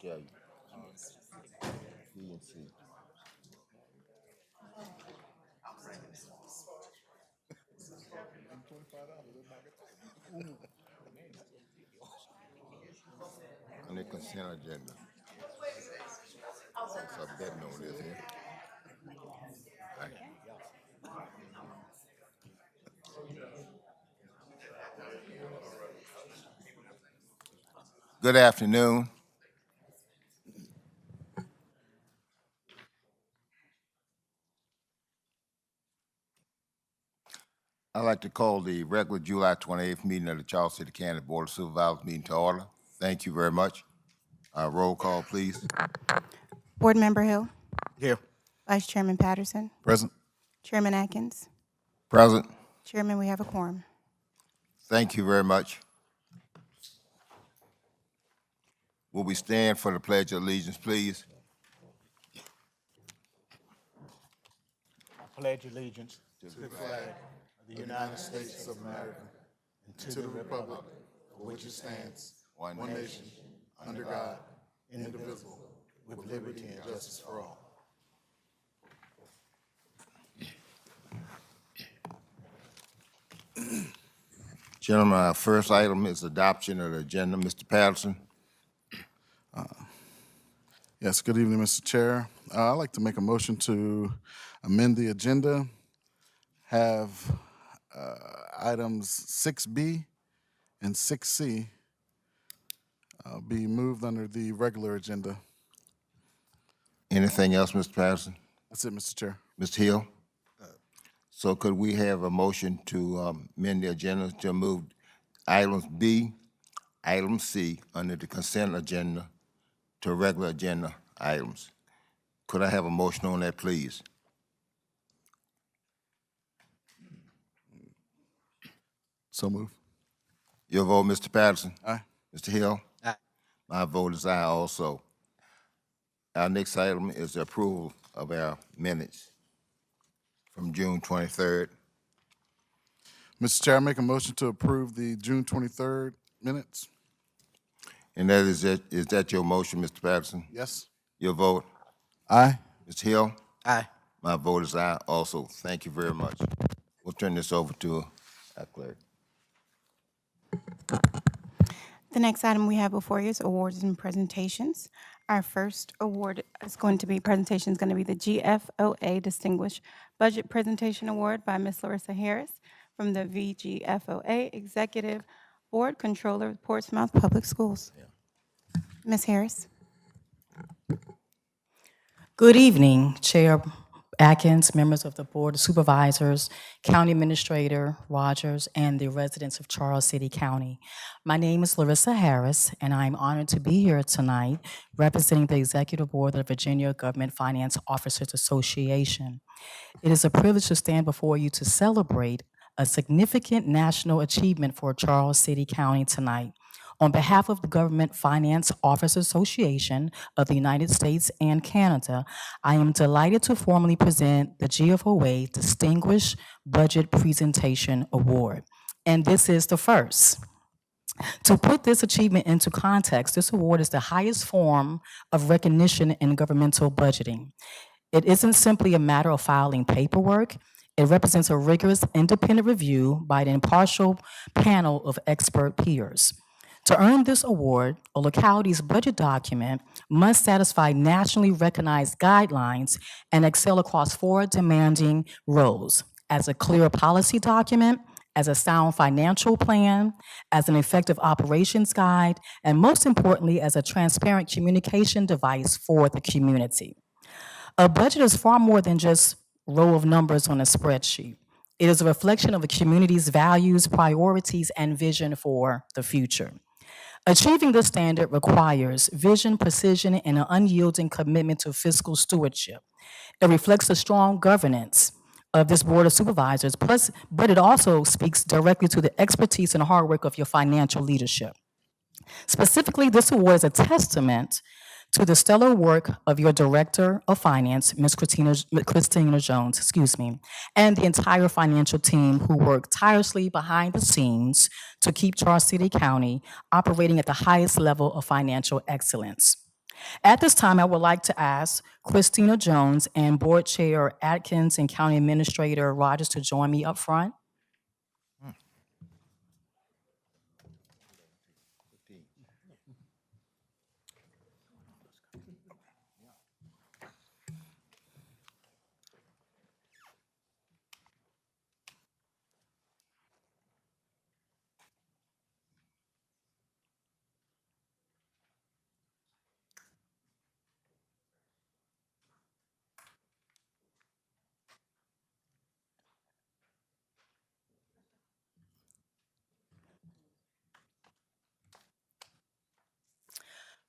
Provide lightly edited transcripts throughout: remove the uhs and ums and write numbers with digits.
tell you. B and C. On the consent agenda. So I'm betting on this here. Right. Good afternoon. I'd like to call the regular July 28th meeting of the Charles City County Board of Supervisors meeting to order. Thank you very much. Roll call, please. Board Member Hill, Here. Vice Chairman Patterson, Present. Chairman Atkins. Present. Chairman, we have a quorum. Thank you very much. Will we stand for the Pledge of Allegiance, please? I pledge allegiance to the flag of the United States of America and to the republic for which it stands, one nation, under God, indivisible, with liberty and justice for all. Gentlemen, our first item is adoption of the agenda. Mr. Patterson. Yes, good evening, Mr. Chair. I'd like to make a motion to amend the agenda, have items 6B and 6C be moved under the regular agenda. Anything else, Mr. Patterson? That's it, Mr. Chair. Mr. Hill? So could we have a motion to amend the agenda to move items B, item C under the consent agenda to regular agenda items? Could I have a motion on that, please? So move. Your vote, Mr. Patterson? Aye. Mr. Hill? Aye. My vote is aye also. Our next item is the approval of our minutes from June 23rd. Mr. Chair, I make a motion to approve the June 23rd minutes. And that is that your motion, Mr. Patterson? Yes. Your vote? Aye. Mr. Hill? Aye. My vote is aye also. Thank you very much. We'll turn this over to our clerk. The next item we have before you is awards and presentations. Our first award is going to be the GFOA Distinguished Budget Presentation Award by Ms. Larissa Harris from the VGFOA Executive Board Controller of Portsmouth Public Schools. Ms. Harris. Good evening, Chair Atkins, members of the Board of Supervisors, County Administrator Rogers, and the residents of Charles City County. My name is Larissa Harris, and I'm honored to be here tonight representing the Executive Board of the Virginia Government Finance Officers Association. It is a privilege to stand before you to celebrate a significant national achievement for Charles City County tonight. On behalf of the Government Finance Officers Association of the United States and Canada, I am delighted to formally present the GFOA Distinguished Budget Presentation Award. And this is the first. To put this achievement into context, this award is the highest form of recognition in governmental budgeting. It isn't simply a matter of filing paperwork. It represents a rigorous, independent review by an impartial panel of expert peers. To earn this award, a locality's budget document must satisfy nationally recognized guidelines and excel across four demanding roles: as a clear policy document, as a sound financial plan, as an effective operations guide, and most importantly, as a transparent communication device for the community. A budget is far more than just a row of numbers on a spreadsheet. It is a reflection of a community's values, priorities, and vision for the future. Achieving this standard requires vision, precision, and an unyielding commitment to fiscal stewardship. It reflects the strong governance of this Board of Supervisors, but it also speaks directly to the expertise and hard work of your financial leadership. Specifically, this award is a testament to the stellar work of your Director of Finance, Ms. Christina Jones, and the entire financial team who worked tirelessly behind the scenes to keep Charles City County operating at the highest level of financial excellence. At this time, I would like to ask Christina Jones and Board Chair Atkins and County Administrator Rogers to join me up front.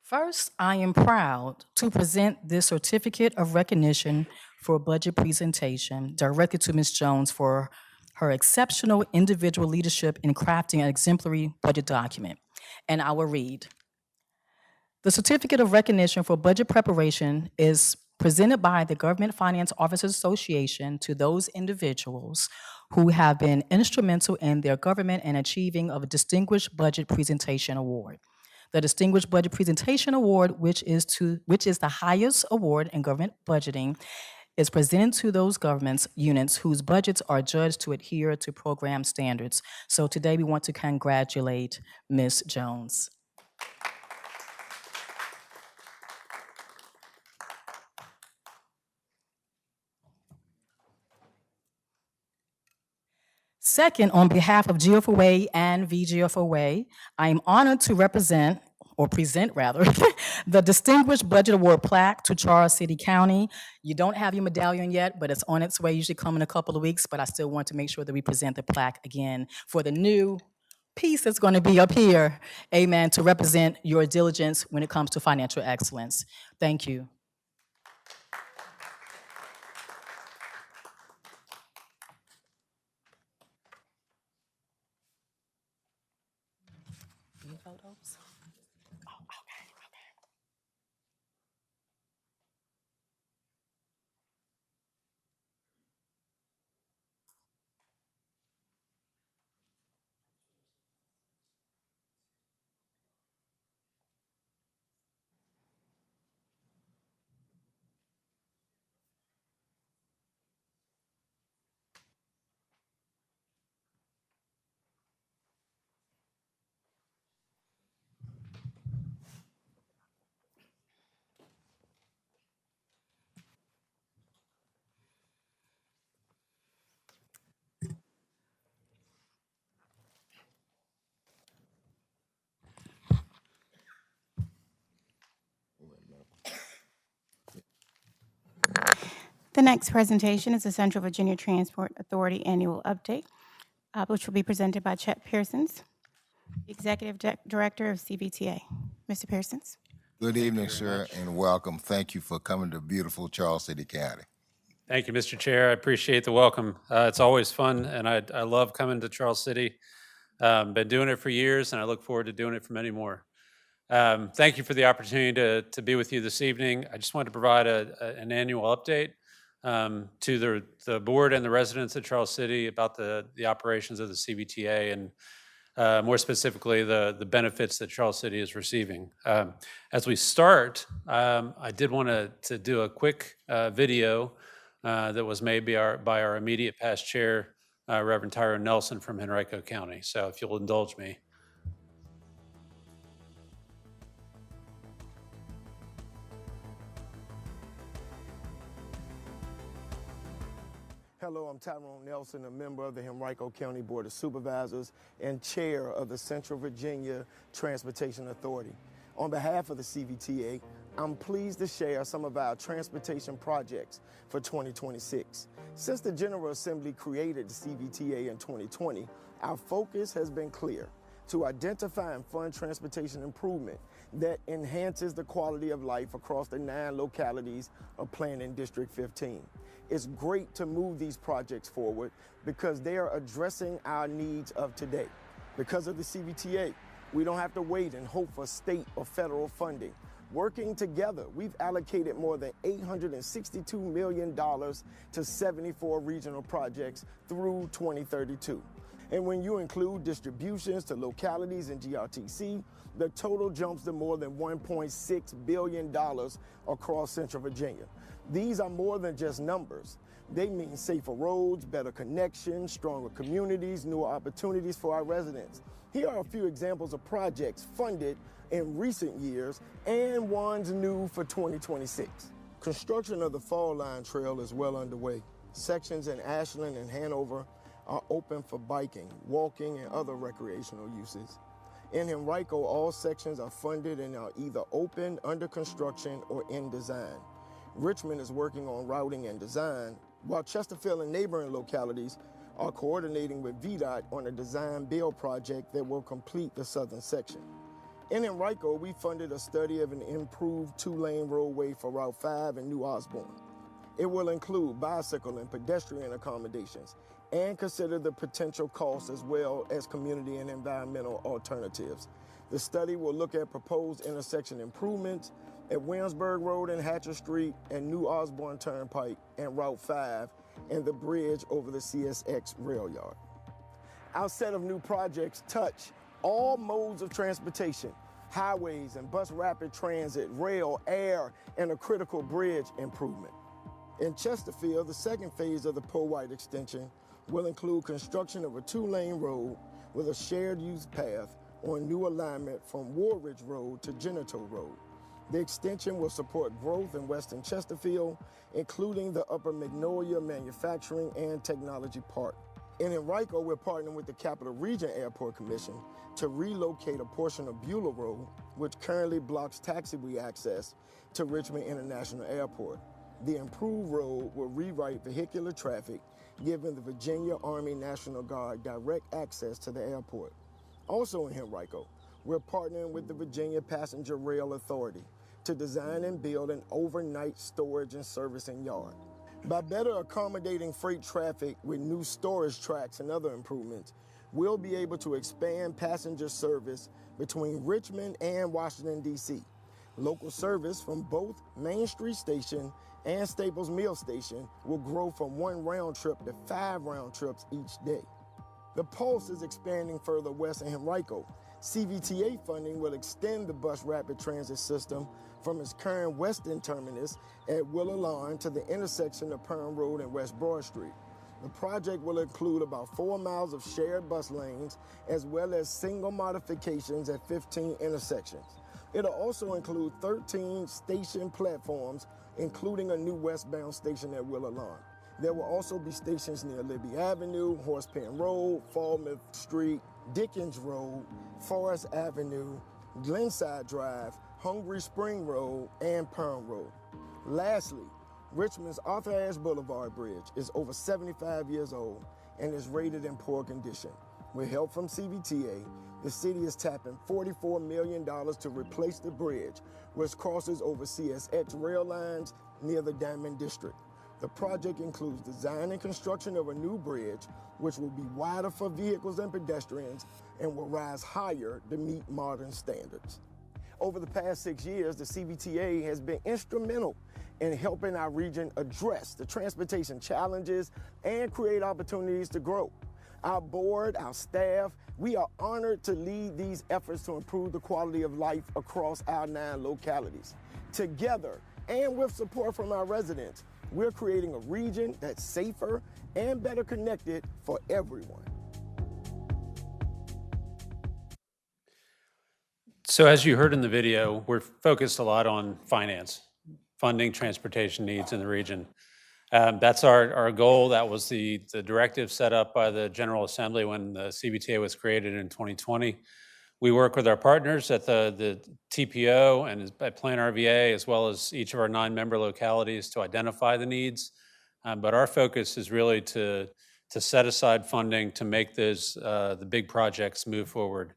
First, I am proud to present this certificate of recognition for budget presentation directed to Ms. Jones for her exceptional individual leadership in crafting an exemplary budget document. And I will read. The certificate of recognition for budget preparation is presented by the Government Finance Officers Association to those individuals who have been instrumental in their government in achieving of a Distinguished Budget Presentation Award. The Distinguished Budget Presentation Award, which is the highest award in government budgeting, is presented to those government units whose budgets are judged to adhere to program standards. So today we want to congratulate Ms. Jones. Second, on behalf of GFOA and VGFOA, I am honored to present the Distinguished Budget Award plaque to Charles City County. You don't have your medallion yet, but it's on its way, usually come in a couple of weeks, but I still want to make sure that we present the plaque again for the new piece that's going to be up here, amen, to represent your diligence when it comes to financial excellence. Thank you. Photos? Oh, okay. The next presentation is the Central Virginia Transport Authority Annual Update, which will be presented by Chet Pearsons, the Executive Director of CVTA. Mr. Pearsons. Good evening, sir, and welcome. Thank you for coming to beautiful Charles City County. Thank you, Mr. Chair. I appreciate the welcome. It's always fun, and I love coming to Charles City. Been doing it for years, and I look forward to doing it for many more. Thank you for the opportunity to be with you this evening. I just wanted to provide an annual update to the board and the residents of Charles City about the operations of the CVTA and more specifically the benefits that Charles City is receiving. As we start, I did want to do a quick video that was made by our immediate past chair, Reverend Tyrone Nelson from Henrico County. So if you'll indulge me. Hello, I'm Tyrone Nelson, a member of the Henrico County Board of Supervisors and chair of the Central Virginia Transportation Authority. On behalf of the CVTA, I'm pleased to share some of our transportation projects for 2026. Since the General Assembly created the CVTA in 2020, our focus has been clear: to identify and fund transportation improvement that enhances the quality of life across the 9 localities of Planning District 15. It's great to move these projects forward because they are addressing our needs of today. Because of the CVTA, we don't have to wait and hope for state or federal funding. Working together, we've allocated more than $862 million to 74 regional projects through 2032. And when you include distributions to localities in GRTC, the total jumps to more than $1.6 billion across Central Virginia. These are more than just numbers. They mean safer roads, better connections, stronger communities, newer opportunities for our residents. Here are a few examples of projects funded in recent years and ones new for 2026. Construction of the Fall Line Trail is well underway. Sections in Ashland and Hanover are open for biking, walking, and other recreational uses. In Henrico, all sections are funded and are either open, under construction, or in design. Richmond is working on routing and design, while Chesterfield and neighboring localities are coordinating with VDOT on a design build project that will complete the southern section. In Henrico, we funded a study of an improved two-lane roadway for Route 5 in New Osborne. It will include bicycle and pedestrian accommodations and consider the potential costs as well as community and environmental alternatives. The study will look at proposed intersection improvements at Williamsburg Road and Hatcher Street and New Osborne Turnpike and Route 5 and the bridge over the CSX rail yard. Our set of new projects touch all modes of transportation, highways and bus rapid transit, rail, air, and a critical bridge improvement. In Chesterfield, the second phase of the Powhite extension will include construction of a two-lane road with a shared use path on new alignment from Woolridge Road to Genito Road. The extension will support growth in Western Chesterfield, including the Upper Magnolia Manufacturing and Technology Park. In Henrico, we're partnering with the Capital Region Airport Commission to relocate a portion of Beulah Road, which currently blocks taxiway access to Richmond International Airport. The improved road will rewrite vehicular traffic, giving the Virginia Army National Guard direct access to the airport. Also in Henrico, we're partnering with the Virginia Passenger Rail Authority to design and build an overnight storage and servicing yard. By better accommodating freight traffic with new storage tracks and other improvements, we'll be able to expand passenger service between Richmond and Washington, D.C. Local service from both Main Street Station and Staples Mill Station will grow from 1 round trip to 5 round trips each day. The Pulse is expanding further west in Henrico. CVTA funding will extend the bus rapid transit system from its current western terminus at Willow Lawn to the intersection of Perham Road and West Broad Street. The project will include about 4 miles of shared bus lanes, as well as single modifications at 15 intersections. It'll also include 13 station platforms, including a new westbound station at Willow Lawn. There will also be stations near Libby Avenue, Horsepen Road, Falmouth Street, Dickens Road, Forest Avenue, Glenside Drive, Hungry Spring Road, and Perham Road. Lastly, Richmond's Arthur Ashe Boulevard Bridge is over 75 years old and is rated in poor condition. With help from CVTA, the city is tapping $44 million to replace the bridge, which crosses over CSX rail lines near the Diamond District. The project includes design and construction of a new bridge, which will be wider for vehicles and pedestrians and will rise higher to meet modern standards. Over the past 6 years, the CVTA has been instrumental in helping our region address the transportation challenges and create opportunities to grow. Our board, our staff, we are honored to lead these efforts to improve the quality of life across our 9 localities. Together, and with support from our residents, we're creating a region that's safer and better connected for everyone. So as you heard in the video, we're focused a lot on finance, funding transportation needs in the region. That's our goal. That was the directive set up by the General Assembly when the CVTA was created in 2020. We work with our partners at the TPO and at Plan RVA, as well as each of our 9 member localities to identify the needs. But our focus is really to set aside funding to make those the big projects move forward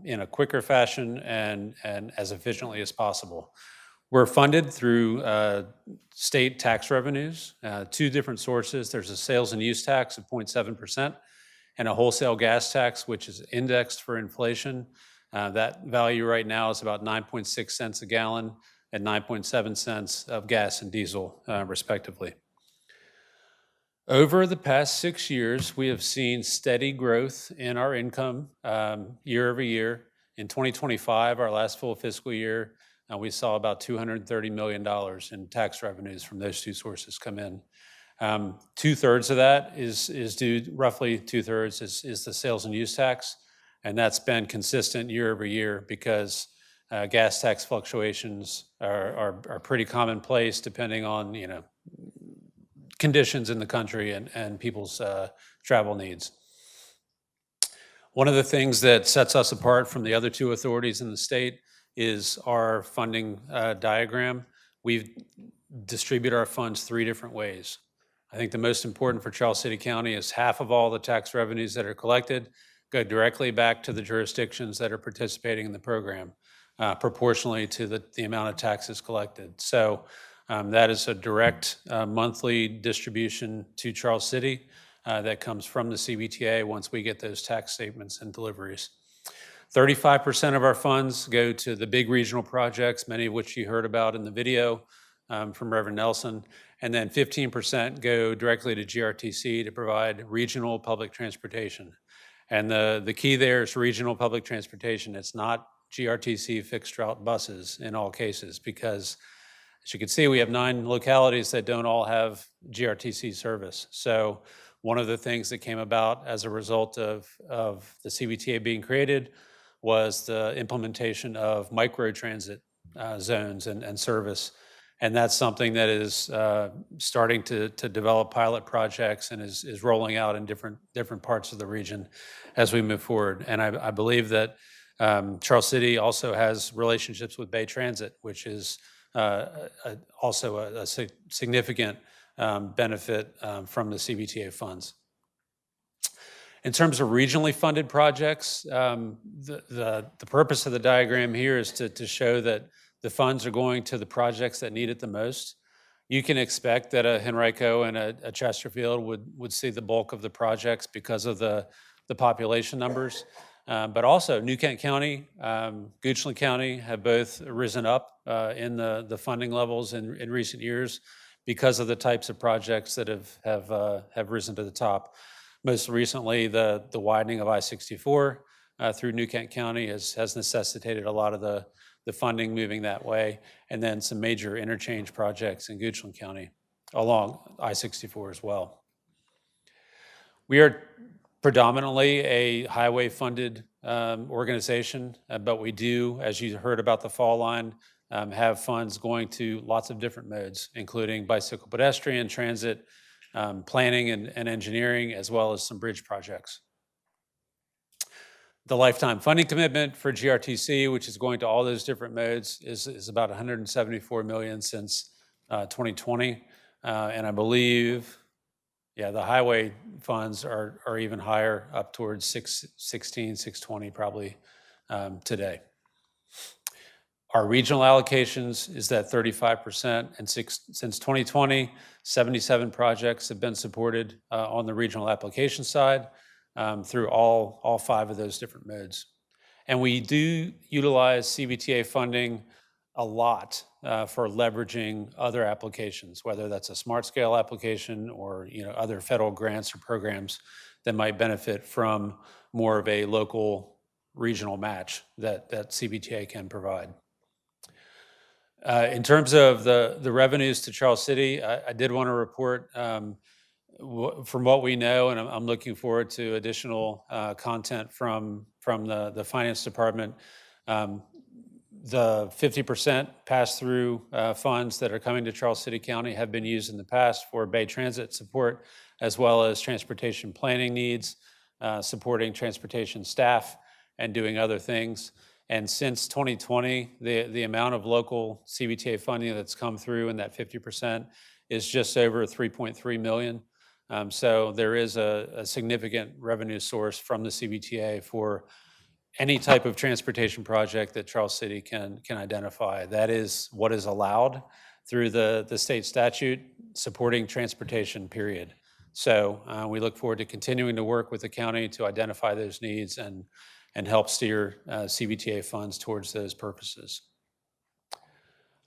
in a quicker fashion and as efficiently as possible. We're funded through state tax revenues, 2 different sources. There's a sales and use tax of 0.7% and a wholesale gas tax, which is indexed for inflation. That value right now is about 9.6 cents a gallon and 9.7 cents of gas and diesel, respectively. Over the past 6 years, we have seen steady growth in our income year over year. In 2025, our last full fiscal year, we saw about $230 million in tax revenues from those two sources come in. Two-thirds of that is due, roughly two-thirds is the sales and use tax, and that's been consistent year over year because gas tax fluctuations are pretty commonplace depending on, conditions in the country and people's travel needs. One of the things that sets us apart from the other two authorities in the state is our funding diagram. We distribute our funds three different ways. I think the most important for Charles City County is half of all the tax revenues that are collected go directly back to the jurisdictions that are participating in the program, proportionally to the amount of taxes collected. So that is a direct monthly distribution to Charles City that comes from the CBTA once we get those tax statements and deliveries. 35% of our funds go to the big regional projects, many of which you heard about in the video from Reverend Nelson, and then 15% go directly to GRTC to provide regional public transportation. And the key there is regional public transportation. It's not GRTC fixed route buses in all cases, because as you can see, we have 9 localities that don't all have GRTC service. So one of the things that came about as a result of the CBTA being created was the implementation of microtransit zones and service. And that's something that is starting to develop pilot projects and is rolling out in different parts of the region as we move forward. And I believe that Charles City also has relationships with Bay Transit, which is also a significant benefit from the CBTA funds. In terms of regionally funded projects, the purpose of the diagram here is to show that the funds are going to the projects that need it the most. You can expect that a Henrico and a Chesterfield would see the bulk of the projects because of the population numbers. But also New Kent County, Goochland County have both risen up in the funding levels in recent years because of the types of projects that have risen to the top. Most recently, the widening of I-64 through New Kent County has necessitated a lot of the funding moving that way, and then some major interchange projects in Goochland County along I-64 as well. We are predominantly a highway-funded organization, but we do, as you heard about the fall line, have funds going to lots of different modes, including bicycle pedestrian, transit, planning and engineering, as well as some bridge projects. The lifetime funding commitment for GRTC, which is going to all those different modes, is about $174 million since 2020. And I believe, the highway funds are even higher, up towards 616, 620 probably today. Our regional allocations is that 35%, and since 2020, 77 projects have been supported on the regional application side through all 5 of those different modes. And we do utilize CBTA funding a lot for leveraging other applications, whether that's a smart scale application or other federal grants or programs that might benefit from more of a local regional match that CBTA can provide. In terms of the revenues to Charles City, I did want to report from what we know, and I'm looking forward to additional content from the finance department. The 50% pass-through funds that are coming to Charles City County have been used in the past for Bay Transit support, as well as transportation planning needs, supporting transportation staff, and doing other things. And since 2020, the amount of local CBTA funding that's come through in that 50% is just over $3.3 million. So there is a significant revenue source from the CBTA for any type of transportation project that Charles City can identify. That is what is allowed through the state statute supporting transportation, period. So we look forward to continuing to work with the county to identify those needs and help steer CBTA funds towards those purposes.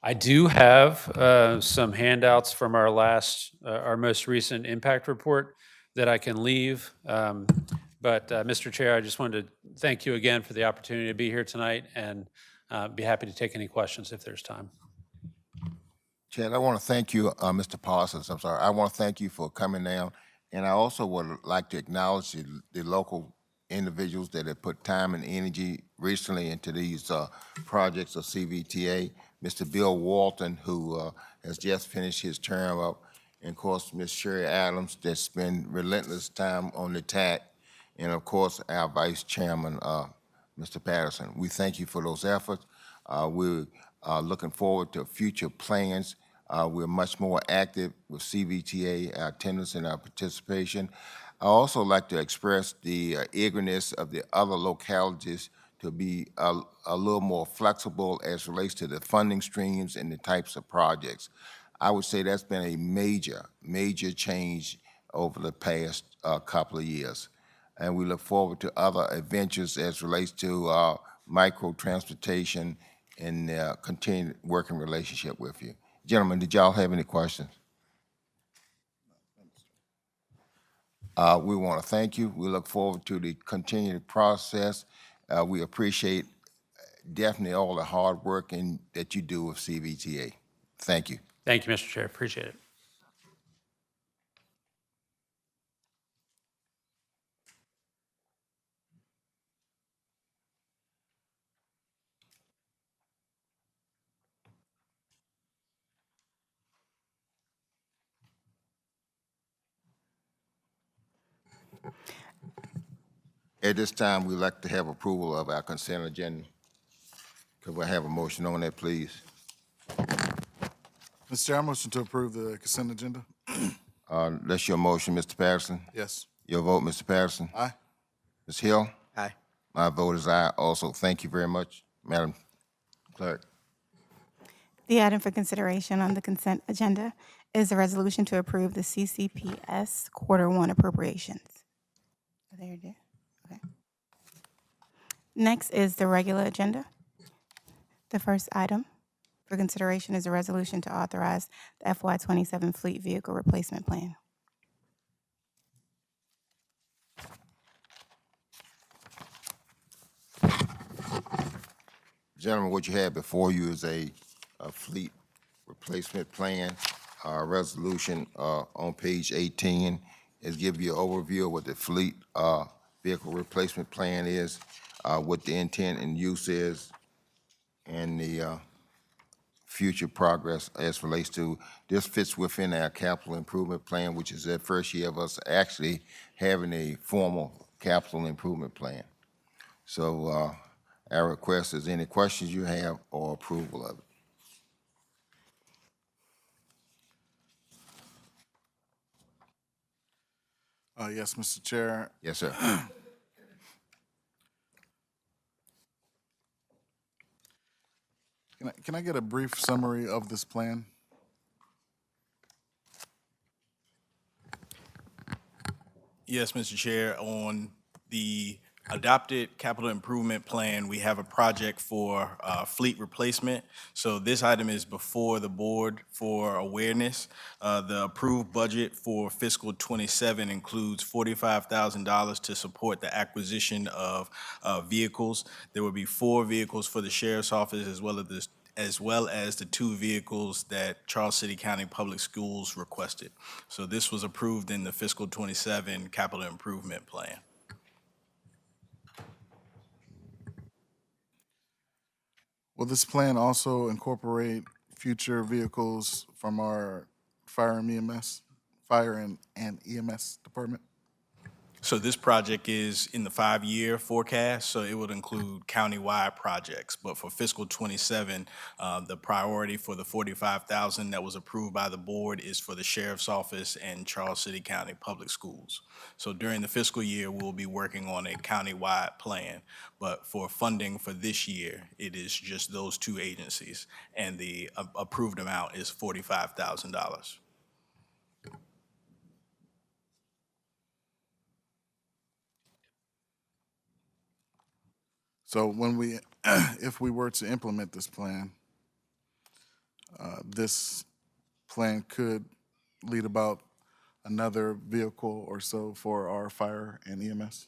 I do have some handouts from our most recent impact report that I can leave. But Mr. Chair, I just wanted to thank you again for the opportunity to be here tonight and be happy to take any questions if there's time. Chad, I want to thank you, Mr. Parsons, I'm sorry. I want to thank you for coming down. And I also would like to acknowledge the local individuals that have put time and energy recently into these projects of CVTA. Mr. Bill Walton, who has just finished his term up, and of course, Ms. Sherry Adams, that spent relentless time on the TAC, and of course, our Vice Chairman, Mr. Patterson. We thank you for those efforts. We're looking forward to future plans. We're much more active with CVTA, our attendance and our participation. I also like to express the eagerness of the other localities to be a little more flexible as relates to the funding streams and the types of projects. I would say that's been a major change over the past couple of years. And we look forward to other adventures as relates to micro transportation and continued working relationship with you. Gentlemen, did y'all have any questions? We want to thank you. We look forward to the continued process. We appreciate definitely all the hard work that you do with CVTA. Thank you. Thank you, Mr. Chair. Appreciate it. At this time, we'd like to have approval of our consent agenda. Could we have a motion on that, please? Mr. Chair, I motion to approve the consent agenda. That's your motion, Mr. Patterson. Yes. Your vote, Mr. Patterson. Aye. Ms. Hill? Aye. My vote is aye also. Thank you very much, Madam Clerk. The item for consideration on the consent agenda is a resolution to approve the CCPS Quarter 1 appropriations. There it is. Okay. Next is the regular agenda. The first item for consideration is a resolution to authorize the FY27 Fleet Vehicle Replacement Plan. Gentlemen, what you have before you is a fleet replacement plan. Resolution on page 18 is give you an overview of what the fleet vehicle replacement plan is, what the intent and use is, and the future progress as relates to, this fits within our capital improvement plan, which is the first year of us actually having a formal capital improvement plan. So our request is any questions you have or approval of it. Yes, Mr. Chair. Yes, sir. Can I get a brief summary of this plan? Yes, Mr. Chair. On the adopted capital improvement plan, we have a project for fleet replacement. So this item is before the board for awareness. The approved budget for fiscal '27 includes $45,000 to support the acquisition of vehicles. There will be 4 vehicles for the sheriff's office as well as the 2 vehicles that Charles City County Public Schools requested. So this was approved in the fiscal '27 capital improvement plan. Will this plan also incorporate future vehicles from our fire and EMS department? So this project is in the 5-year forecast, so it would include countywide projects. But for fiscal '27, the priority for the $45,000 that was approved by the board is for the sheriff's office and Charles City County Public Schools. So during the fiscal year, we'll be working on a countywide plan. But for funding for this year, it is just those 2 agencies, and the approved amount is $45,000. So when we, if we were to implement this plan, this plan could lead about another vehicle or so for our fire and EMS?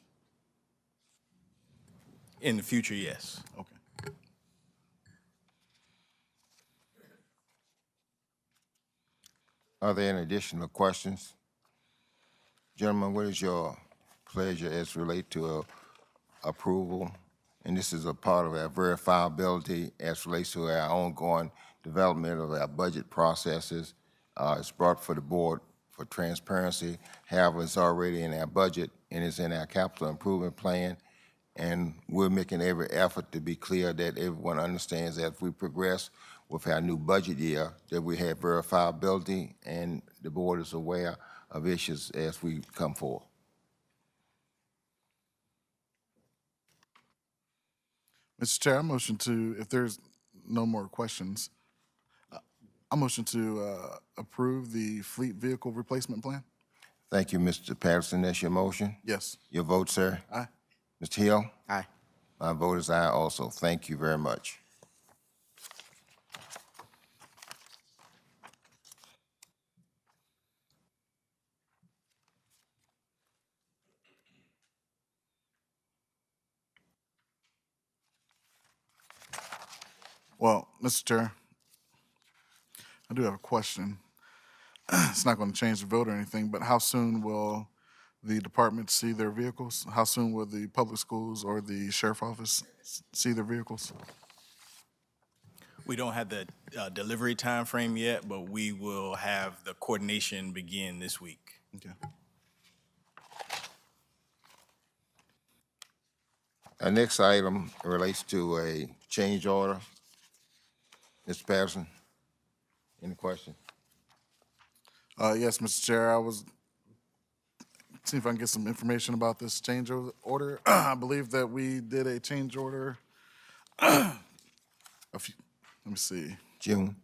In the future, yes. Okay. Are there any additional questions? Gentlemen, what is your pleasure as relate to approval? And this is a part of our verifiability as relates to our ongoing development of our budget processes. It's brought for the board for transparency. However, it's already in our budget and it's in our capital improvement plan. And we're making every effort to be clear that everyone understands that if we progress with our new budget year, that we have verifiability and the board is aware of issues as we come forward. Mr. Chair, I motion to, if there's no more questions, I motion to approve the fleet vehicle replacement plan. Thank you, Mr. Patterson. That's your motion? Yes. Your vote, sir? Aye. Mr. Hill? Aye. My vote is aye also. Thank you very much. Well, Mr. Chair, I do have a question. It's not going to change the vote or anything, but how soon will the department see their vehicles? How soon will the public schools or the sheriff office see their vehicles? We don't have the delivery time frame yet, but we will have the coordination begin this week. Okay. Our next item relates to a change order. Mr. Patterson, any question? Yes, Mr. Chair, I was seeing if I can get some information about this change order. I believe that we did a change order let me see. June?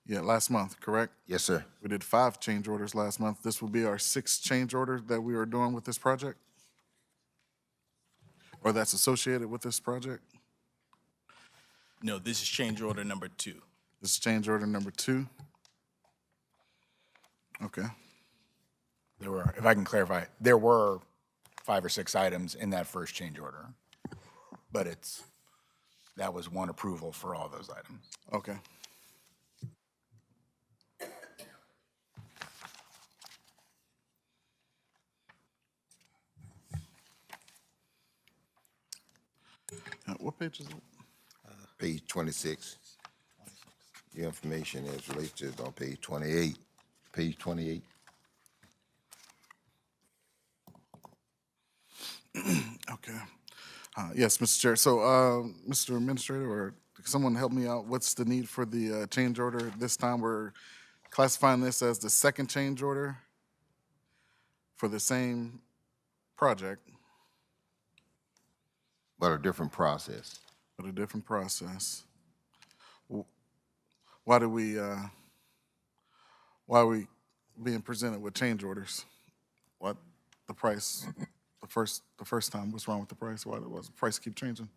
Yeah, last month, correct? Yes, sir. We did 5 change orders last month. This will be our 6th change order that we are doing with this project? Or that's associated with this project? No, this is change order number 2. This is change order number 2. Okay. There were, if I can clarify, there were 5 or 6 items in that first change order, but that was one approval for all those items. Okay. What page is it? Page 26. The information is related on page 28. Page 28. Okay. Yes, Mr. Chair. So, Mr. Administrator, or someone help me out. What's the need for the change order? This time we're classifying this as the second change order for the same project, But a different process. but a different process. Why are we being presented with change orders? What the price, the first time, what's wrong with the price? Why does the price keep changing?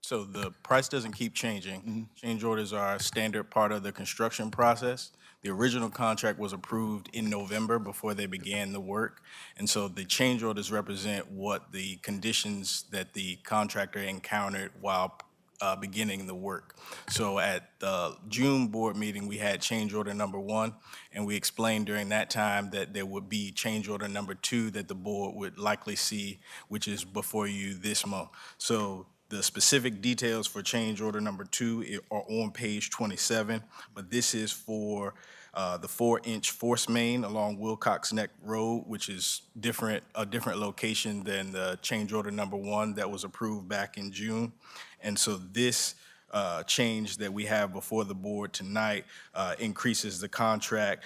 So the price doesn't keep changing. Change orders are a standard part of the construction process. The original contract was approved in November before they began the work. And so the change orders represent what the conditions that the contractor encountered while beginning the work. So at the June board meeting, we had change order number 1, and we explained during that time that there would be change order number 2 that the board would likely see, which is before you this month. So the specific details for change order number 2 are on page 27, but this is for the 4-inch force main along Wilcox Neck Road, which is a different location than the change order number 1 that was approved back in June. And so this change that we have before the board tonight increases the contract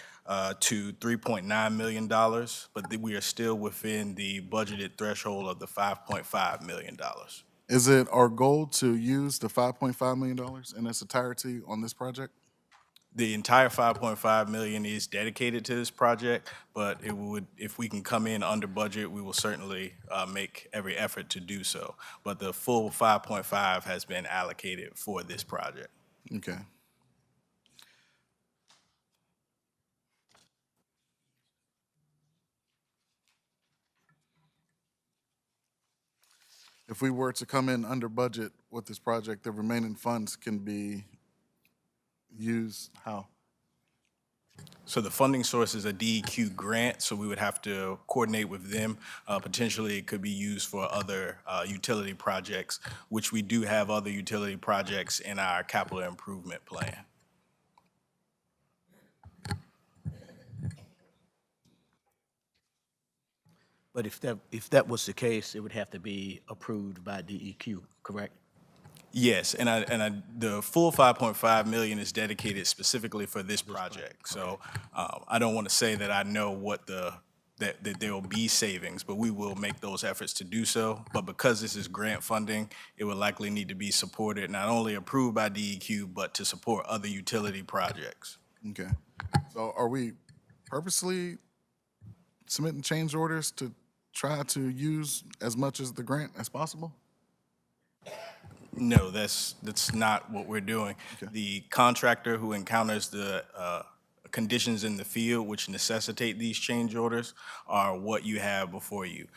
to $3.9 million, but we are still within the budgeted threshold of the $5.5 million. Is it our goal to use the $5.5 million in its entirety on this project? The entire $5.5 million is dedicated to this project, but it would, if we can come in under budget, we will certainly make every effort to do so. But the full 5.5 has been allocated for this project. Okay. if we were to come in under budget with this project, the remaining funds can be used how? So the funding source is a DEQ grant, so we would have to coordinate with them. Potentially, it could be used for other utility projects, which we do have other utility projects in our capital improvement plan. But if that was the case, it would have to be approved by DEQ, correct? Yes, the full 5.5 million is dedicated specifically for this project. So I don't want to say that I know what that there will be savings, but we will make those efforts to do so. But because this is grant funding, it will likely need to be supported, not only approved by DEQ, but to support other utility projects. Okay. So are we purposely submitting change orders to try to use as much as the grant as possible? No, that's not what we're doing. The contractor who encounters the conditions in the field which necessitate these change orders are what you have before you.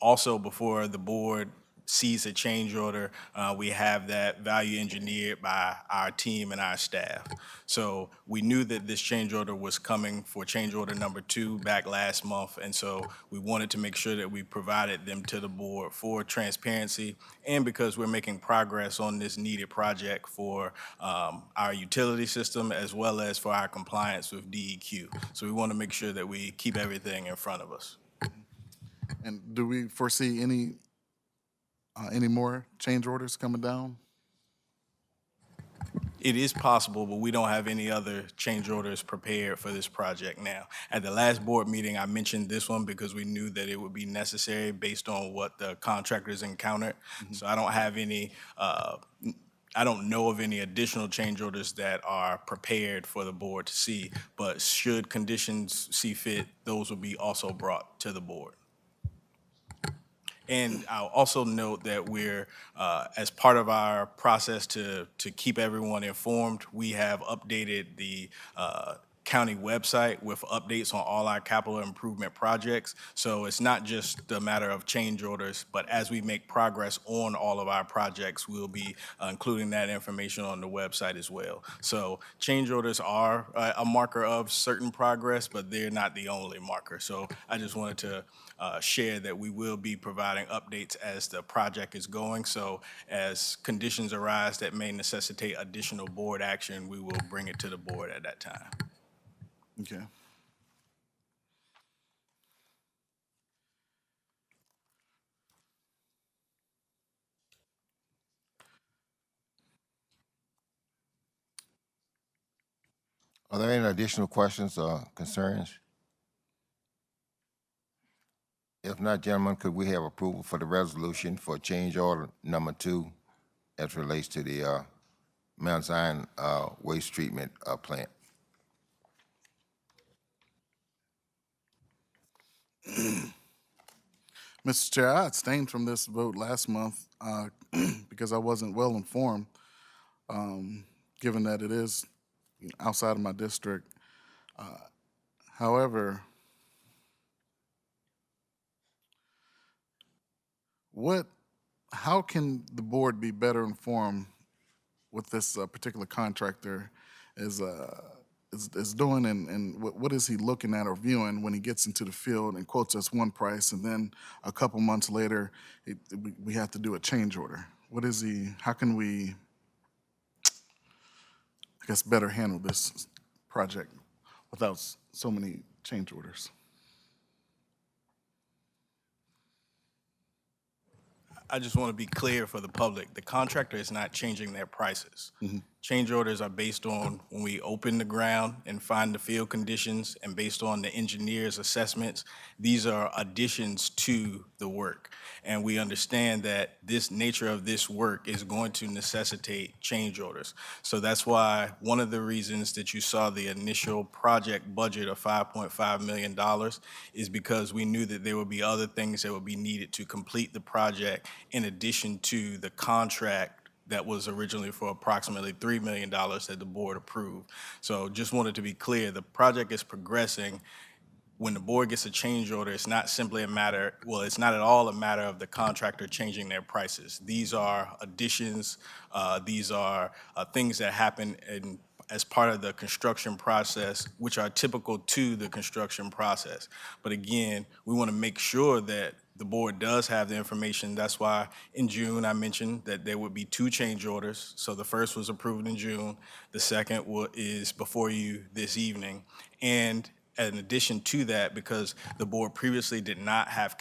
Also, before the board sees a change order, we have that value engineered by our team and our staff. So we knew that this change order was coming for change order number 2 back last month, and so we wanted to make sure that we provided them to the board for transparency and because we're making progress on this needed project for our utility system as well as for our compliance with DEQ. So we want to make sure that we keep everything in front of us. And do we foresee any more change orders coming down? It is possible, but we don't have any other change orders prepared for this project now. At the last board meeting, I mentioned this one because we knew that it would be necessary based on what the contractors encountered. So I don't have any, I don't know of any additional change orders that are prepared for the board to see, but should conditions see fit, those will be also brought to the board. And I'll also note that we're, as part of our process to keep everyone informed, we have updated the county website with updates on all our capital improvement projects. So it's not just a matter of change orders, but as we make progress on all of our projects, we'll be including that information on the website as well. So change orders are a marker of certain progress, but they're not the only marker. So I just wanted to share that we will be providing updates as the project is going. So as conditions arise that may necessitate additional board action, we will bring it to the board at that time. Okay. Are there any additional questions or concerns? If not, gentlemen, could we have approval for the resolution for change order number 2 as relates to the Mount Zion waste treatment plant? Mr. Chair, I abstained from this vote last month because I wasn't well informed, given that it is outside of my district. However, how can the board be better informed what this particular contractor is doing, and what is he looking at or viewing when he gets into the field and quotes us one price, and then a couple months later we have to do a change order? What is he? How can we, I guess, better handle this project without so many change orders? I just want to be clear for the public, the contractor is not changing their prices. Change orders are based on when we open the ground and find the field conditions, and based on the engineer's assessments. These are additions to the work. And we understand that this nature of this work is going to necessitate change orders. So that's why one of the reasons that you saw the initial project budget of $5.5 million is because we knew that there would be other things that would be needed to complete the project in addition to the contract that was originally for approximately $3 million that the board approved. So just wanted to be clear, the project is progressing when the board gets a change order, it's not simply a matter, well, it's not at all a matter of the contractor changing their prices. These are additions, these are things that happen as part of the construction process, which are typical to the construction process. But again, we want to make sure that the board does have the information. That's why in June, I mentioned that there would be 2 change orders. So the first was approved in June. The second is before you this evening. And in addition to that, because the board previously did not have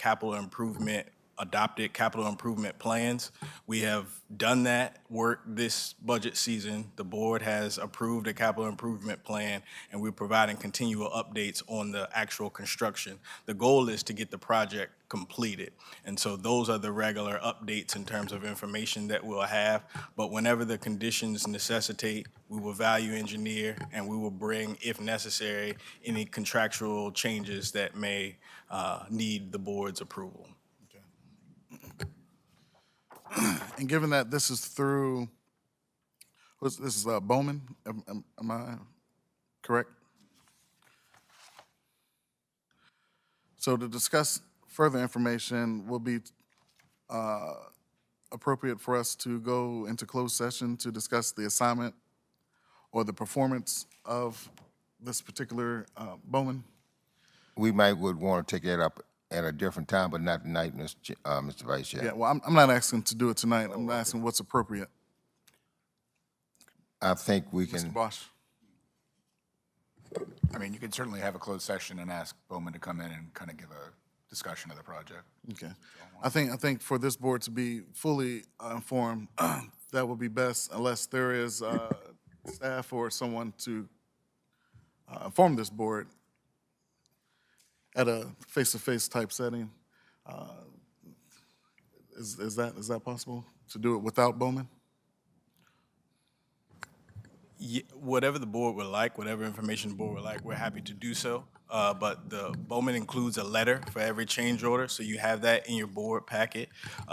adopted capital improvement plans. We have done that work this budget season. The board has approved a capital improvement plan, and we're providing continual updates on the actual construction. The goal is to get the project completed. And so those are the regular updates in terms of information that we'll have. But whenever the conditions necessitate, we will value engineer, and we will bring, if necessary, any contractual changes that may need the board's approval. And given that this is through, this is Bowman, am I correct? So to discuss further information will be appropriate for us to go into closed session to discuss the assignment or the performance of this particular Bowman. We would want to take that up at a different time, but not tonight, Mr. Vice Chair. Yeah, well, I'm not asking to do it tonight. I'm asking what's appropriate. I think we Mr. can, Bosch. I mean, you could certainly have a closed session and ask Bowman to come in and kind of give a discussion of the project. Okay. I think for this board to be fully informed, that would be best unless there is staff or someone to inform this board at a face-to-face type setting. Is that possible to do it without Bowman? Yeah, whatever the board would like, whatever information the board would like, we're happy to do so. But the Bowman includes a letter for every change order, so you have that in your board packet.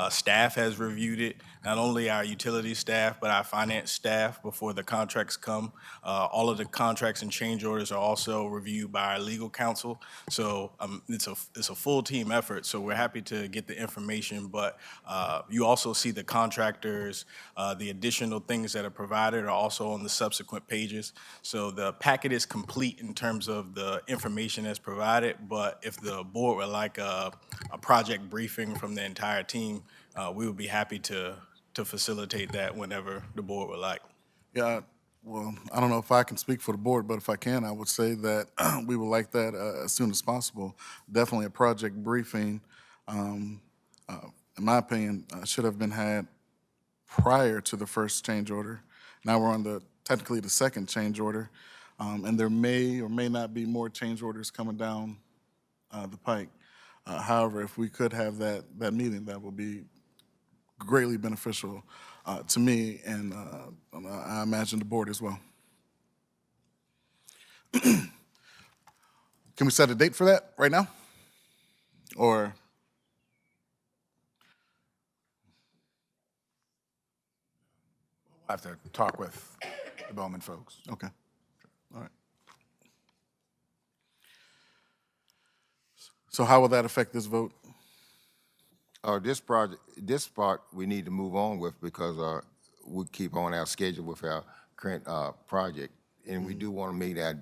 Staff has reviewed it, not only our utility staff, but our finance staff before the contracts come. All of the contracts and change orders are also reviewed by our legal counsel. So it's a full team effort, so we're happy to get the information, but you also see the contractors, the additional things that are provided are also on the subsequent pages. So the packet is complete in terms of the information that's provided, but if the board would like a project briefing from the entire team, we would be happy to facilitate that whenever the board would like. Yeah, well, I don't know if I can speak for the board, but if I can, I would say that we would like that as soon as possible. Definitely a project briefing, in my opinion, should have been had prior to the first change order. Now we're on technically the second change order, and there may or may not be more change orders coming down the pike. However, if we could have that meeting, that would be greatly beneficial to me, and I imagine the board as well. Can we set a date for that right now? Or? I'll have to talk with the Bowman folks. Okay, all right. So how will that affect this vote? this part, we need to move on with because we keep on our schedule with our current project. And we do want to meet our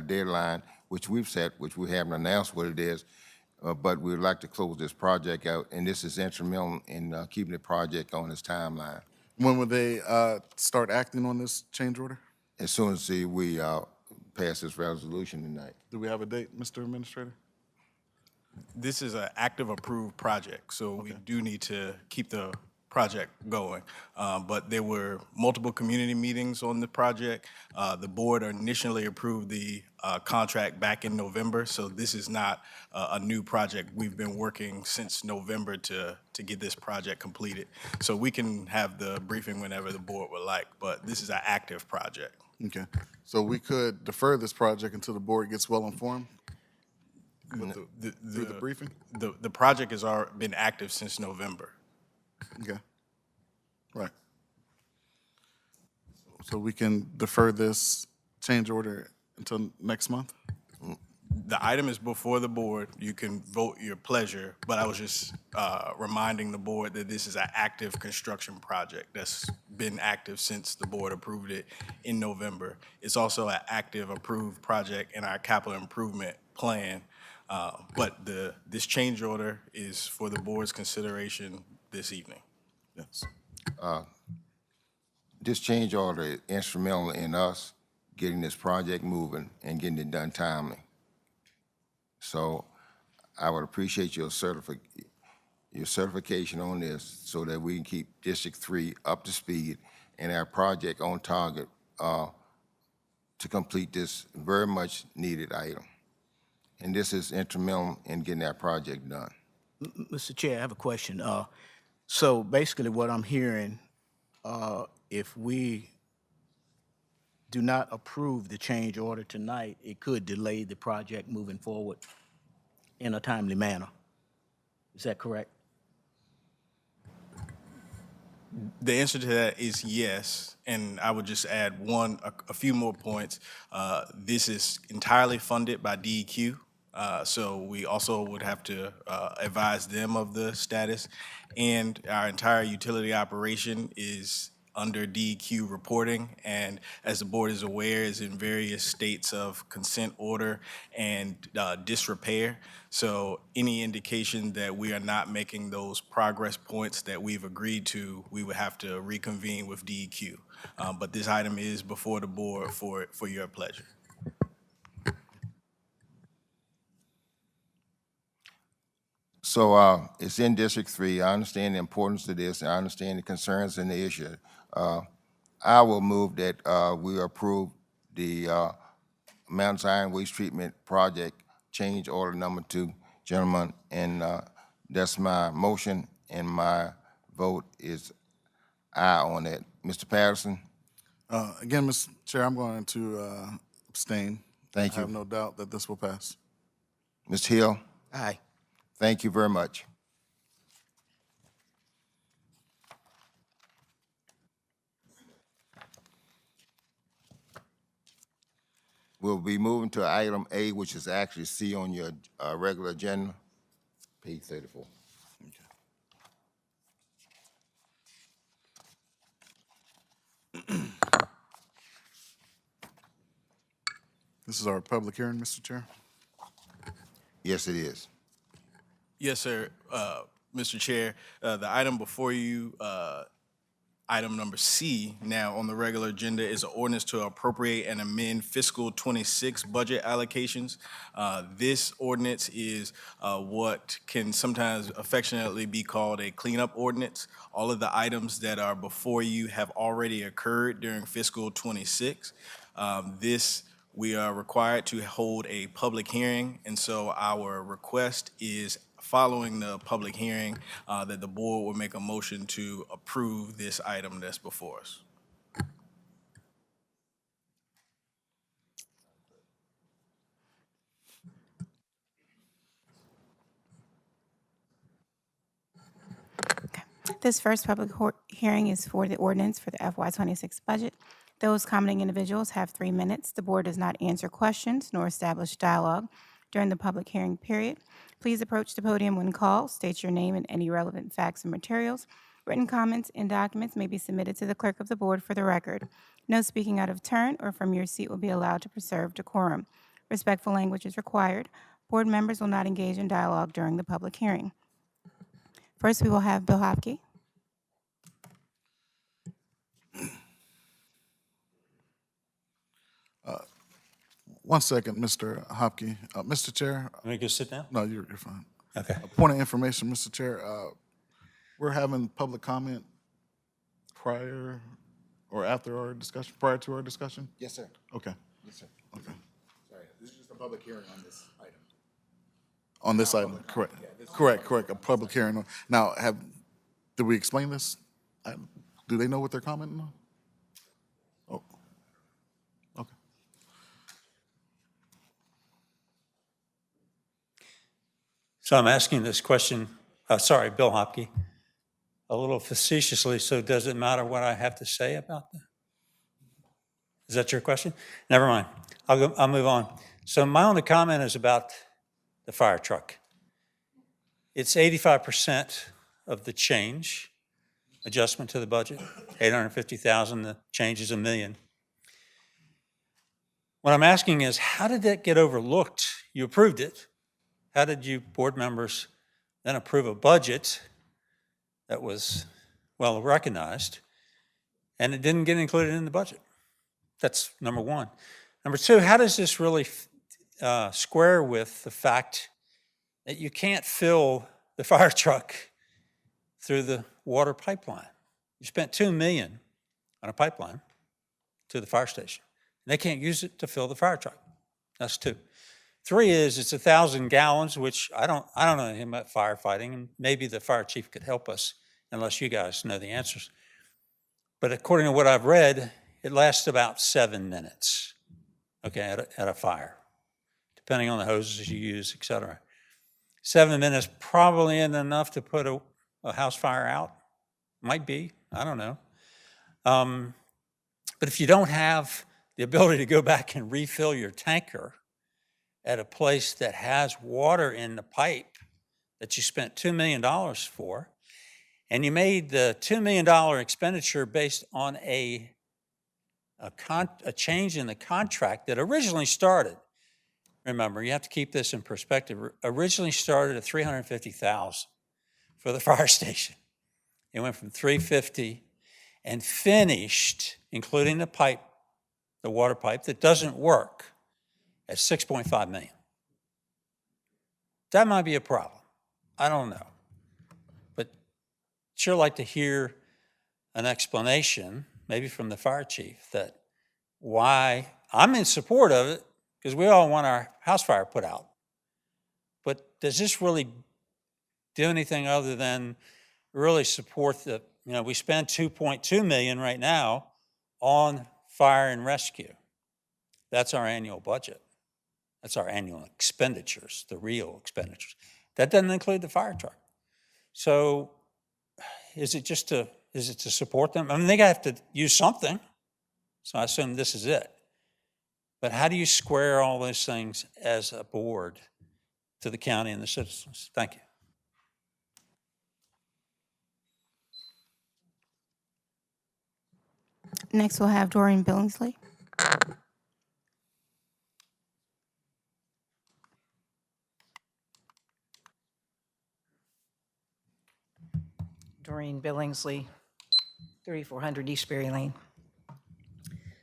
deadline, which we've set, which we haven't announced what it is, but we'd like to close this project out, and this is instrumental in keeping the project on its timeline. When will they start acting on this change order? As soon as we pass this resolution tonight. Do we have a date, Mr. Administrator? This is an active approved project, so we do need to keep the project going. But there were multiple community meetings on the project. The board initially approved the contract back in November, so this is not a new project. We've been working since November to get this project completed. So we can have the briefing whenever the board would like, but this is an active project. Okay, so we could defer this project until the board gets well informed through the briefing? The project has already been active since November. Okay, right. So we can defer this change order until next month? The item is before the board. You can vote your pleasure, but I was just reminding the board that this is an active construction project that's been active since the board approved it in November. It's also an active approved project in our capital improvement plan. But this change order is for the board's consideration this evening. Yes. This change order is instrumental in us getting this project moving and getting it done timely. So I would appreciate your certification on this so that we can keep District 3 up to speed and our project on target to complete this very much needed item. And this is instrumental in getting that project done. Mr. Chair, I have a question. So basically what I'm hearing, if we do not approve the change order tonight, it could delay the project moving forward in a timely manner. Is that correct? The answer to that is yes, and I would just add a few more points. This is entirely funded by DEQ, so we also would have to advise them of the status, and our entire utility operation is under DEQ reporting, and as the board is aware, is in various states of consent order and disrepair. So any indication that we are not making those progress points that we've agreed to, we would have to reconvene with DEQ. But this item is before the board for your pleasure. So it's in District 3. I understand the importance of this. I understand the concerns and the issue. I will move that we approve the Mountain Iron Waste Treatment Project Change Order Number 2, gentlemen, and that's my motion, and my vote is aye on that. Mr. Patterson? Again, Mr. Chair, I'm going to abstain. Thank I have you. no doubt that this will pass. Mr. Hill? Aye. Thank you very much. We'll be moving to item A, which is actually C on your regular agenda, page 34. This is our public hearing, Mr. Chair. Yes, it is. Yes, sir. Mr. Chair, the item before you, item number C, now on the regular agenda, is an ordinance to appropriate and amend fiscal '26 budget allocations. This ordinance is what can sometimes affectionately be called a cleanup ordinance. All of the items that are before you have already occurred during fiscal '26. We are required to hold a public hearing, and so our request is, following the public hearing, that the board will make a motion to approve this item that's before us. This first public hearing is for the ordinance for the FY26 budget. Those commenting individuals have 3 minutes. The board does not answer questions nor establish dialogue during the public hearing period. Please approach the podium when called, state your name and any relevant facts and materials. Written comments and documents may be submitted to the clerk of the board for the record. No speaking out of turn or from your seat will be allowed to preserve decorum. Respectful language is required. Board members will not engage in dialogue during the public hearing. First, we will have Bill Hopke. One second, Mr. Hopke. Mr. Chair, Let me go sit down. no, you're fine. Okay. A point of information, Mr. Chair, we're having public comment prior or after our discussion, prior to our discussion? Yes, sir. Okay, Yes, sir. okay. Sorry, this is just a public hearing on this item. On this item, correct, correct, a public hearing. Now, did we explain this? Do they know what they're commenting on? Oh, okay. So I'm asking this question, sorry, Bill Hopke, a little facetiously, so does it matter what I have to say about that? Is that your question? Never mind. I'll move on. So my only comment is about the fire truck. It's 85% of the change, adjustment to the budget, 850,000, the change is $1 million. What I'm asking is, how did that get overlooked? You approved it. How did you board members then approve a budget that was well recognized and it didn't get included in the budget? That's number one. Number two, how does this really square with the fact that you can't fill the fire truck through the water pipeline? You spent $2 million on a pipeline to the fire station. They can't use it to fill the fire truck. That's two. Three is it's 1,000 gallons, which I don't know anything about firefighting, and maybe the fire chief could help us unless you guys know the answers. But according to what I've read, it lasts about 7 minutes, okay, at a fire, depending on the hoses you use, et cetera. 7 minutes probably isn't enough to put a house fire out. Might be, I don't know. But if you don't have the ability to go back and refill your tanker at a place that has water in the pipe that you spent $2 million for, and you made the $2 million expenditure based on a change in the contract that originally started, remember, you have to keep this in perspective, originally started at $350,000 for the fire station. It went from $350,000 and finished, including the pipe, the water pipe that doesn't work, at $6.5 million. That might be a problem. I don't know. But sure like to hear an explanation, maybe from the fire chief, that why I'm in support of it, because we all want our house fire put out. But does this really do anything other than really support the, we spend $2.2 million right now on fire and rescue. That's our annual budget. That's our annual expenditures, the real expenditures. That doesn't include the fire truck. So is it to support them? I mean, they have to use something. So I assume this is it. But how do you square all those things as a board to the county and the citizens? Thank you. Next, we'll have Doreen Billingsley. Doreen Billingsley, 3400 East Berry Lane.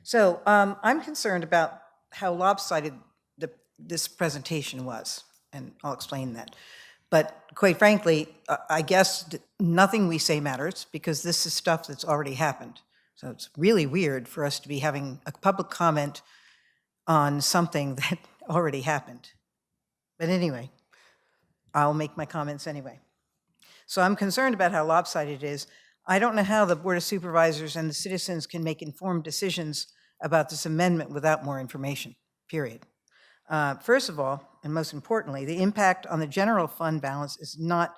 So I'm concerned about how lopsided this presentation was, and I'll explain that. But quite frankly, I guess nothing we say matters because this is stuff that's already happened. So it's really weird for us to be having a public comment on something that already happened. But anyway, I'll make my comments anyway. So I'm concerned about how lopsided it is. I don't know how the Board of Supervisors and the citizens can make informed decisions about this amendment without more information, period. First of all, and most importantly, the impact on the general fund balance is not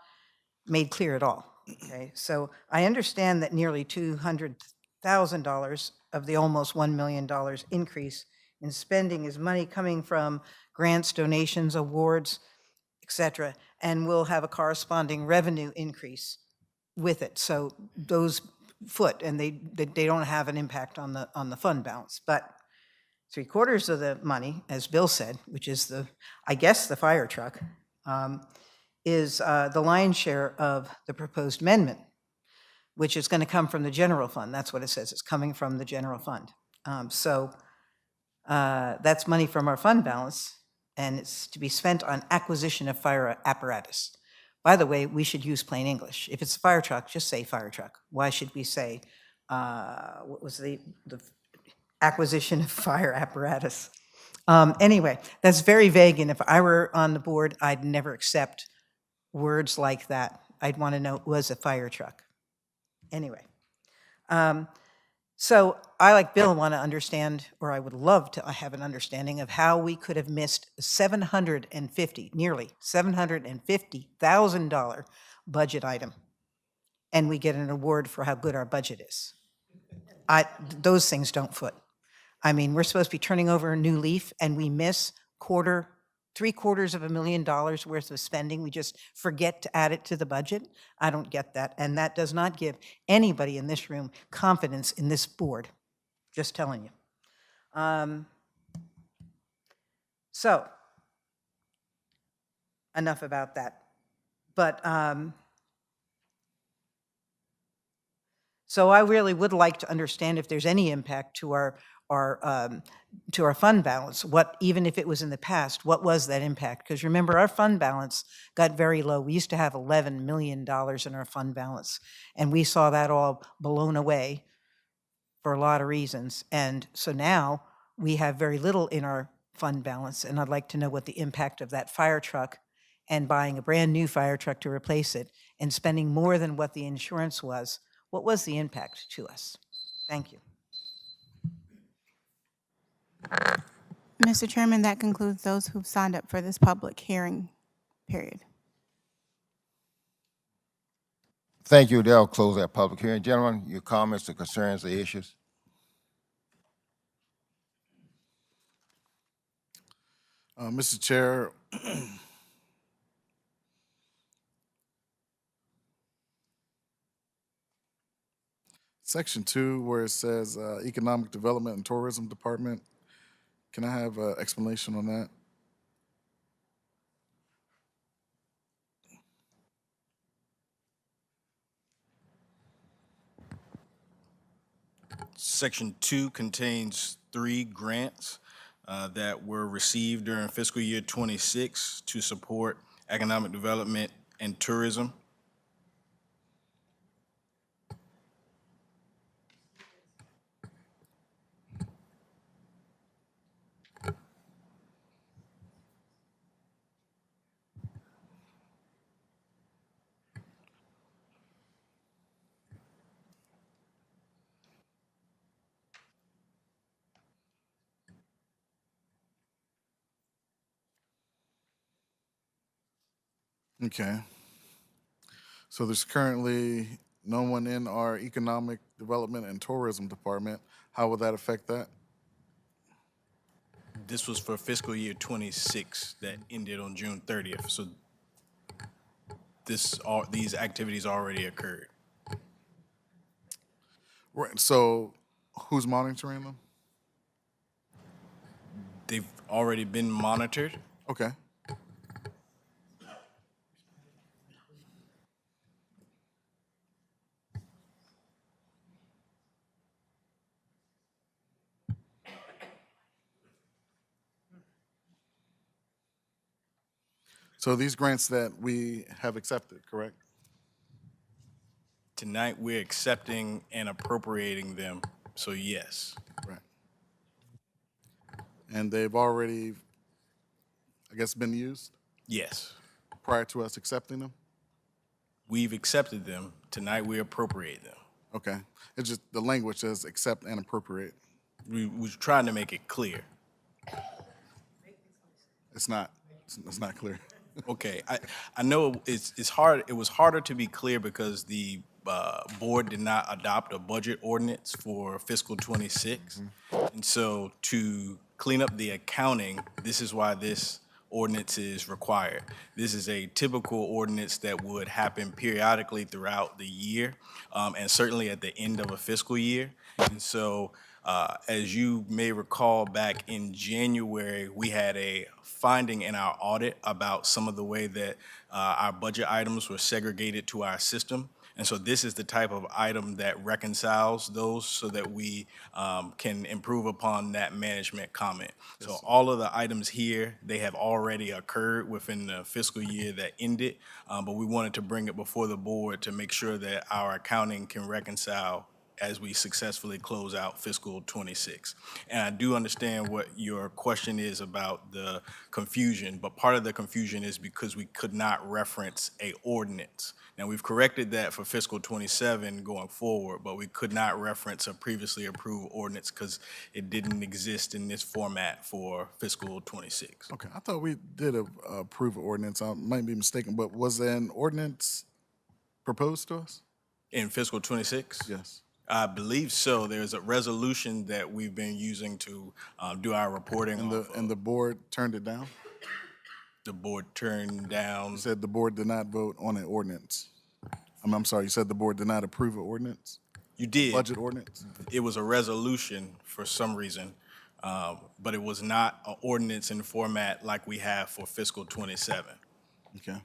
made clear at all, okay? So I understand that nearly $200,000 of the almost $1 million increase in spending is money coming from grants, donations, awards, et cetera, and we'll have a corresponding revenue increase with it. So those foot, and they don't have an impact on the fund balance. But 3/4 of the money, as Bill said, which is I guess the fire truck, is the lion's share of the proposed amendment, which is going to come from the general fund. That's what it says. It's coming from the general fund. So that's money from our fund balance, and it's to be spent on acquisition of fire apparatus. By the way, we should use plain English. If it's a fire truck, just say fire truck. Why should we say, what was the acquisition of fire apparatus? Anyway, that's very vague, and if I were on the board, I'd never accept words like that. I'd want to know it was a fire truck. Anyway, so I, like Bill, want to understand, or I would love to have an understanding of how we could have missed nearly $750,000 budget item, and we get an award for how good our budget is. Those things don't foot. I mean, we're supposed to be turning over a new leaf, and we miss $750,000 worth of spending. We just forget to add it to the budget. I don't get that. And that does not give anybody in this room confidence in this board. Just telling you. So, enough about that. But, so I really would like to understand if there's any impact to our fund balance. What, even if it was in the past, what was that impact? Because remember, our fund balance got very low. We used to have $11 million in our fund balance, and we saw that all blown away for a lot of reasons. And so now we have very little in our fund balance, and I'd like to know what the impact of that fire truck and buying a brand-new fire truck to replace it and spending more than what the insurance was. What was the impact to us? Thank you. Mr. Chairman, that concludes those who've signed up for this public hearing period. Thank you. That'll close that public hearing. Gentlemen, your comments, or concerns, or issues? Mr. Chair, Section 2, where it says Economic Development and Tourism Department, can I have an explanation on that? Section 2 contains 3 grants that were received during fiscal year 26 to support economic development and tourism. Okay. So there's currently no one in our Economic Development and Tourism Department. How would that affect that? This was for fiscal year 26 that ended on June 30th. So these activities already occurred. Right. So who's monitoring them? They've already been monitored. Okay. So these grants that we have accepted, correct? Tonight, we're accepting and appropriating them, so yes. Right. And they've already, I guess, been used Yes. prior to us accepting them? We've accepted them. Tonight, we appropriate them. Okay. It's just the language says accept and appropriate. We was trying to make it clear. It's not clear. Okay, I know it's hard. It was harder to be clear because the board did not adopt a budget ordinance for fiscal 26. And so to clean up the accounting, this is why this ordinance is required. This is a typical ordinance that would happen periodically throughout the year, and certainly at the end of a fiscal year. And so as you may recall, back in January, we had a finding in our audit about some of the way that our budget items were segregated to our system. And so this is the type of item that reconciles those so that we can improve upon that management comment. So all of the items here, they have already occurred within the fiscal year that ended, but we wanted to bring it before the board to make sure that our accounting can reconcile as we successfully close out fiscal 26. And I do understand what your question is about the confusion, but part of the confusion is because we could not reference a ordinance. Now, we've corrected that for fiscal 27 going forward, but we could not reference a previously approved ordinance because it didn't exist in this format for fiscal 26. Okay, I thought we did approve an ordinance. I might be mistaken, but was an ordinance proposed to us? In fiscal 26? Yes. I believe so. There's a resolution that we've been using to do our reporting And off of. the board turned it down? The board turned down. You said the board did not vote on an ordinance. I'm sorry, you said the board did not approve an ordinance? You did. Budget ordinance? It was a resolution for some reason, but it was not an ordinance in format like we have for fiscal '27. Okay.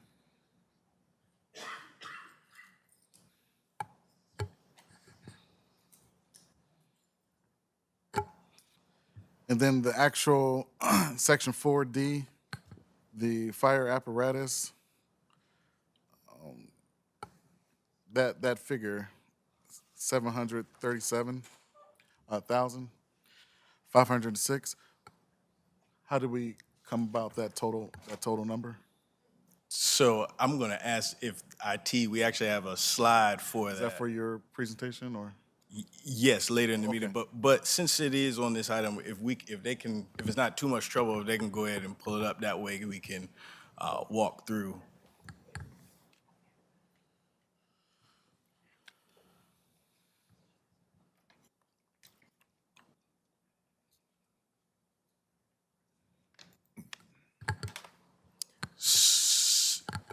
And then the actual section 4D, the fire apparatus, that figure, 737,506. How did we come about that total number? So I'm going to ask if IT, we actually have a slide for Is that for your presentation or? Yes, later in the meeting, but since it is on this item, if it's not too much trouble, if they can go ahead and pull it up, that way we can walk through.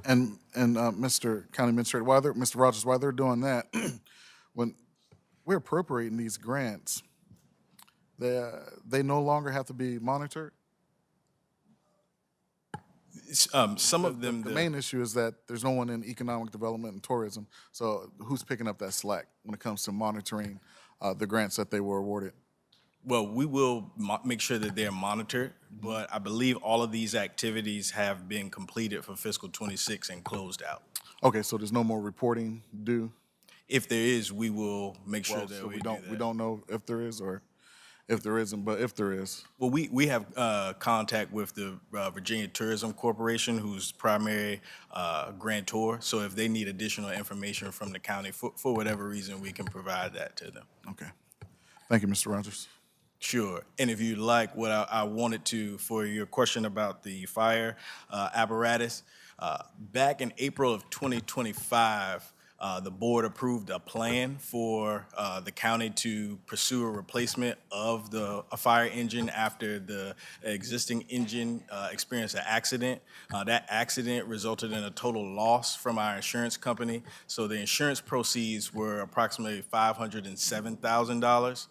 And Mr. County Administrator, Mr. Rogers, while they're doing that, when we're appropriating these grants, they no longer have to be monitored? Some of them, The main issue is that there's no one in economic development and tourism, so who's picking up that slack when it comes to monitoring the grants that they were awarded? well, we will make sure that they're monitored, but I believe all of these activities have been completed for fiscal '26 and closed out. Okay, so there's no more reporting due? If there is, we will make sure Well, that so we do that. we don't know if there is or if there isn't, but if there is. Well, we have contact with the Virginia Tourism Corporation, who's primary grantor. So if they need additional information from the county for whatever reason, we can provide that to them. Okay. Thank you, Mr. Rogers. Sure. And if you'd like, what I wanted to, for your question about the fire apparatus, back in April of 2025, the board approved a plan for the county to pursue a replacement of a fire engine after the existing engine experienced an accident. That accident resulted in a total loss from our insurance company. So the insurance proceeds were approximately $507,000.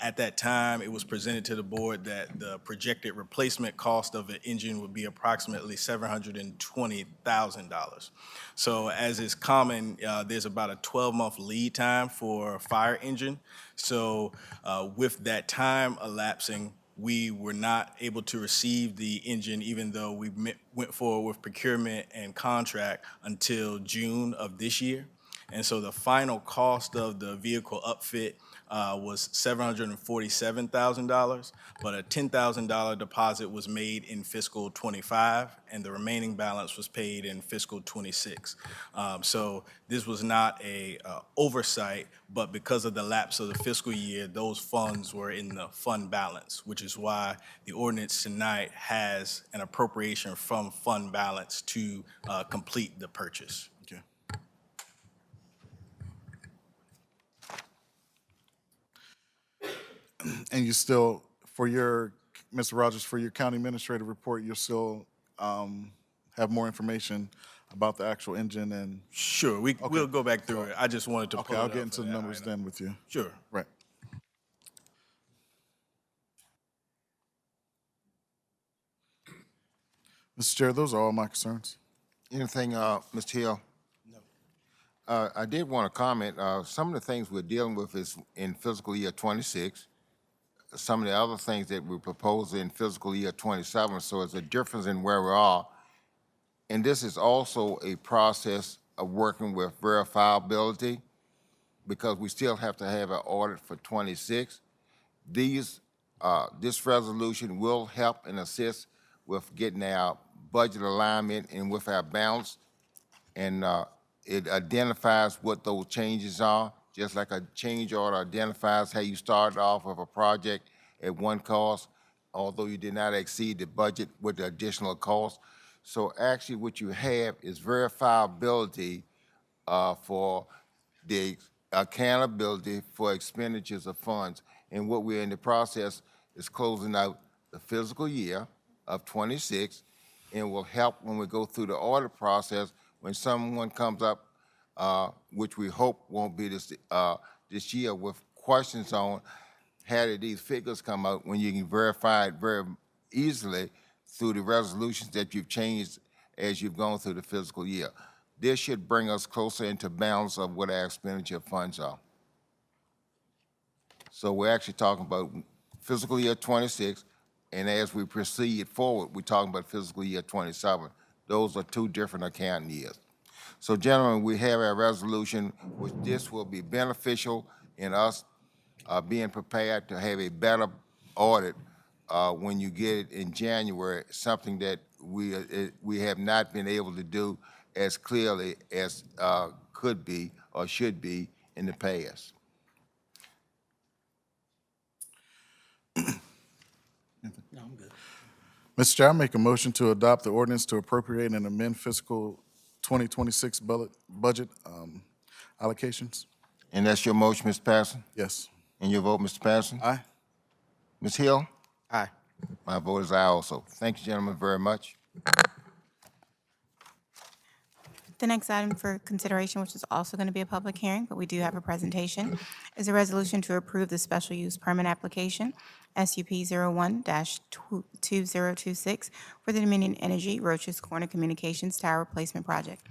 At that time, it was presented to the board that the projected replacement cost of the engine would be approximately $720,000. So as is common, there's about a 12-month lead time for a fire engine. So with that time elapsing, we were not able to receive the engine, even though we went forward with procurement and contract until June of this year. And so the final cost of the vehicle upfit was $747,000, but a $10,000 deposit was made in fiscal '25, and the remaining balance was paid in fiscal '26. So this was not a oversight, but because of the lapse of the fiscal year, those funds were in the fund balance, which is why the ordinance tonight has an appropriation from fund balance to complete the purchase. Okay. And you still, Mr. Rogers, for your county administrative report, you'll still have more information about the actual engine and? Sure, we'll go back through it. I just wanted to Okay, pull it I'll up get for into the that numbers item. then with you. Sure. Right. Mr. Chair, those are all my concerns. Anything, Mr. Hill? No. I did want to comment, some of the things we're dealing with is in fiscal year '26. Some of the other things that we propose in fiscal year '27, so it's a difference in where we are. And this is also a process of working with verifiability, because we still have to have an audit for '26. This resolution will help and assist with getting our budget alignment and with our balance. And it identifies what those changes are, just like a change order identifies how you started off of a project at one cost, although you did not exceed the budget with the additional cost. So actually what you have is verifiability for the accountability for expenditures of funds. And what we're in the process is closing out the fiscal year of '26, and will help when we go through the audit process, when someone comes up, which we hope won't be this year, with questions on how did these figures come out, when you can verify it very easily through the resolutions that you've changed as you've gone through the fiscal year. This should bring us closer into balance of what our expenditure funds are. So we're actually talking about fiscal year '26, and as we proceed forward, we're talking about fiscal year '27. Those are two different accounting years. So gentlemen, we have our resolution, which this will be beneficial in us being prepared to have a better audit when you get it in January, something that we have not been able to do as clearly as could be or should be in the past. Mr. Chair, I make a motion to adopt the ordinance to appropriate and amend fiscal 2026 budget allocations. And that's your motion, Mr. Patterson? Yes. And your vote, Mr. Patterson? Aye. Ms. Hill? Aye. My vote is aye also. Thank you, gentlemen, very much. The next item for consideration, which is also going to be a public hearing, but we do have a presentation, is a resolution to approve the special use permit application, SUP 01-2026, for the Dominion Energy Roaches Corner Communications Tower Replacement Project.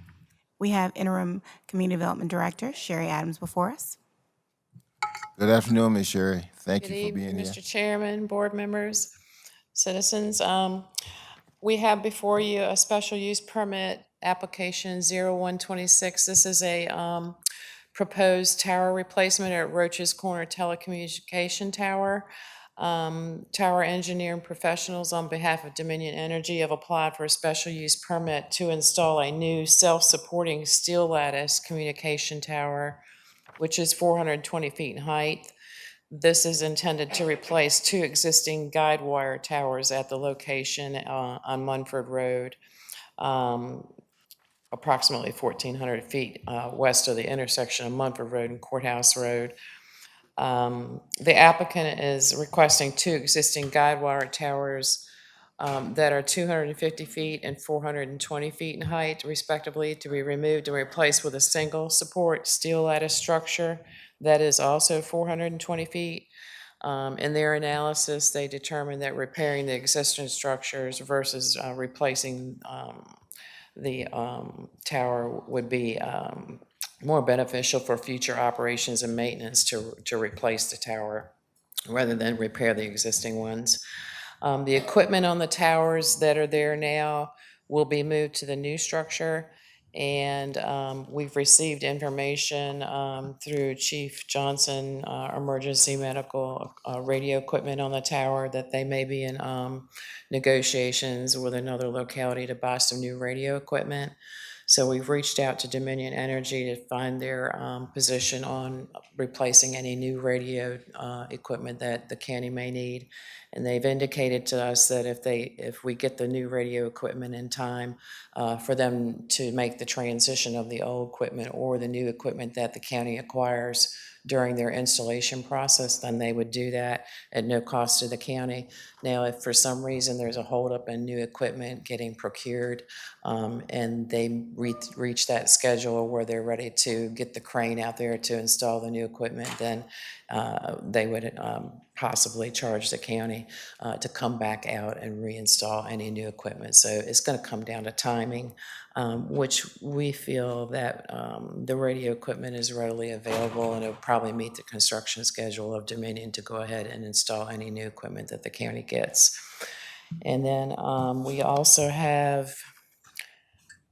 We have Interim Community Development Director Sherry Adams before us. Good afternoon, Ms. Sherry. Thank Good you for being evening, here. Mr. Chairman, board members, citizens. We have before you a special use permit application 0126. This is a proposed tower replacement at Roaches Corner Telecommunication Tower. Tower engineering professionals on behalf of Dominion Energy have applied for a special use permit to install a new self-supporting steel lattice communication tower, which is 420 feet in height. This is intended to replace two existing guide wire towers at the location on Munford Road, approximately 1,400 feet west of the intersection of Munford Road and Courthouse Road. The applicant is requesting two existing guide wire towers that are 250 feet and 420 feet in height, respectively, to be removed and replaced with a single support steel lattice structure that is also 420 feet. In their analysis, they determined that repairing the existing structures versus replacing the tower would be more beneficial for future operations and maintenance to replace the tower rather than repair the existing ones. The equipment on the towers that are there now will be moved to the new structure, and we've received information through Chief Johnson, emergency medical radio equipment on the tower, that they may be in negotiations with another locality to buy some new radio equipment. So we've reached out to Dominion Energy to find their position on replacing any new radio equipment that the county may need. And they've indicated to us that if we get the new radio equipment in time for them to make the transition of the old equipment or the new equipment that the county acquires during their installation process, then they would do that at no cost to the county. Now, if for some reason there's a holdup in new equipment getting procured, and they reach that schedule where they're ready to get the crane out there to install the new equipment, then they would possibly charge the county to come back out and reinstall any new equipment. So it's going to come down to timing, which we feel that the radio equipment is readily available, and it'll probably meet the construction schedule of Dominion to go ahead and install any new equipment that the county gets. And then we also have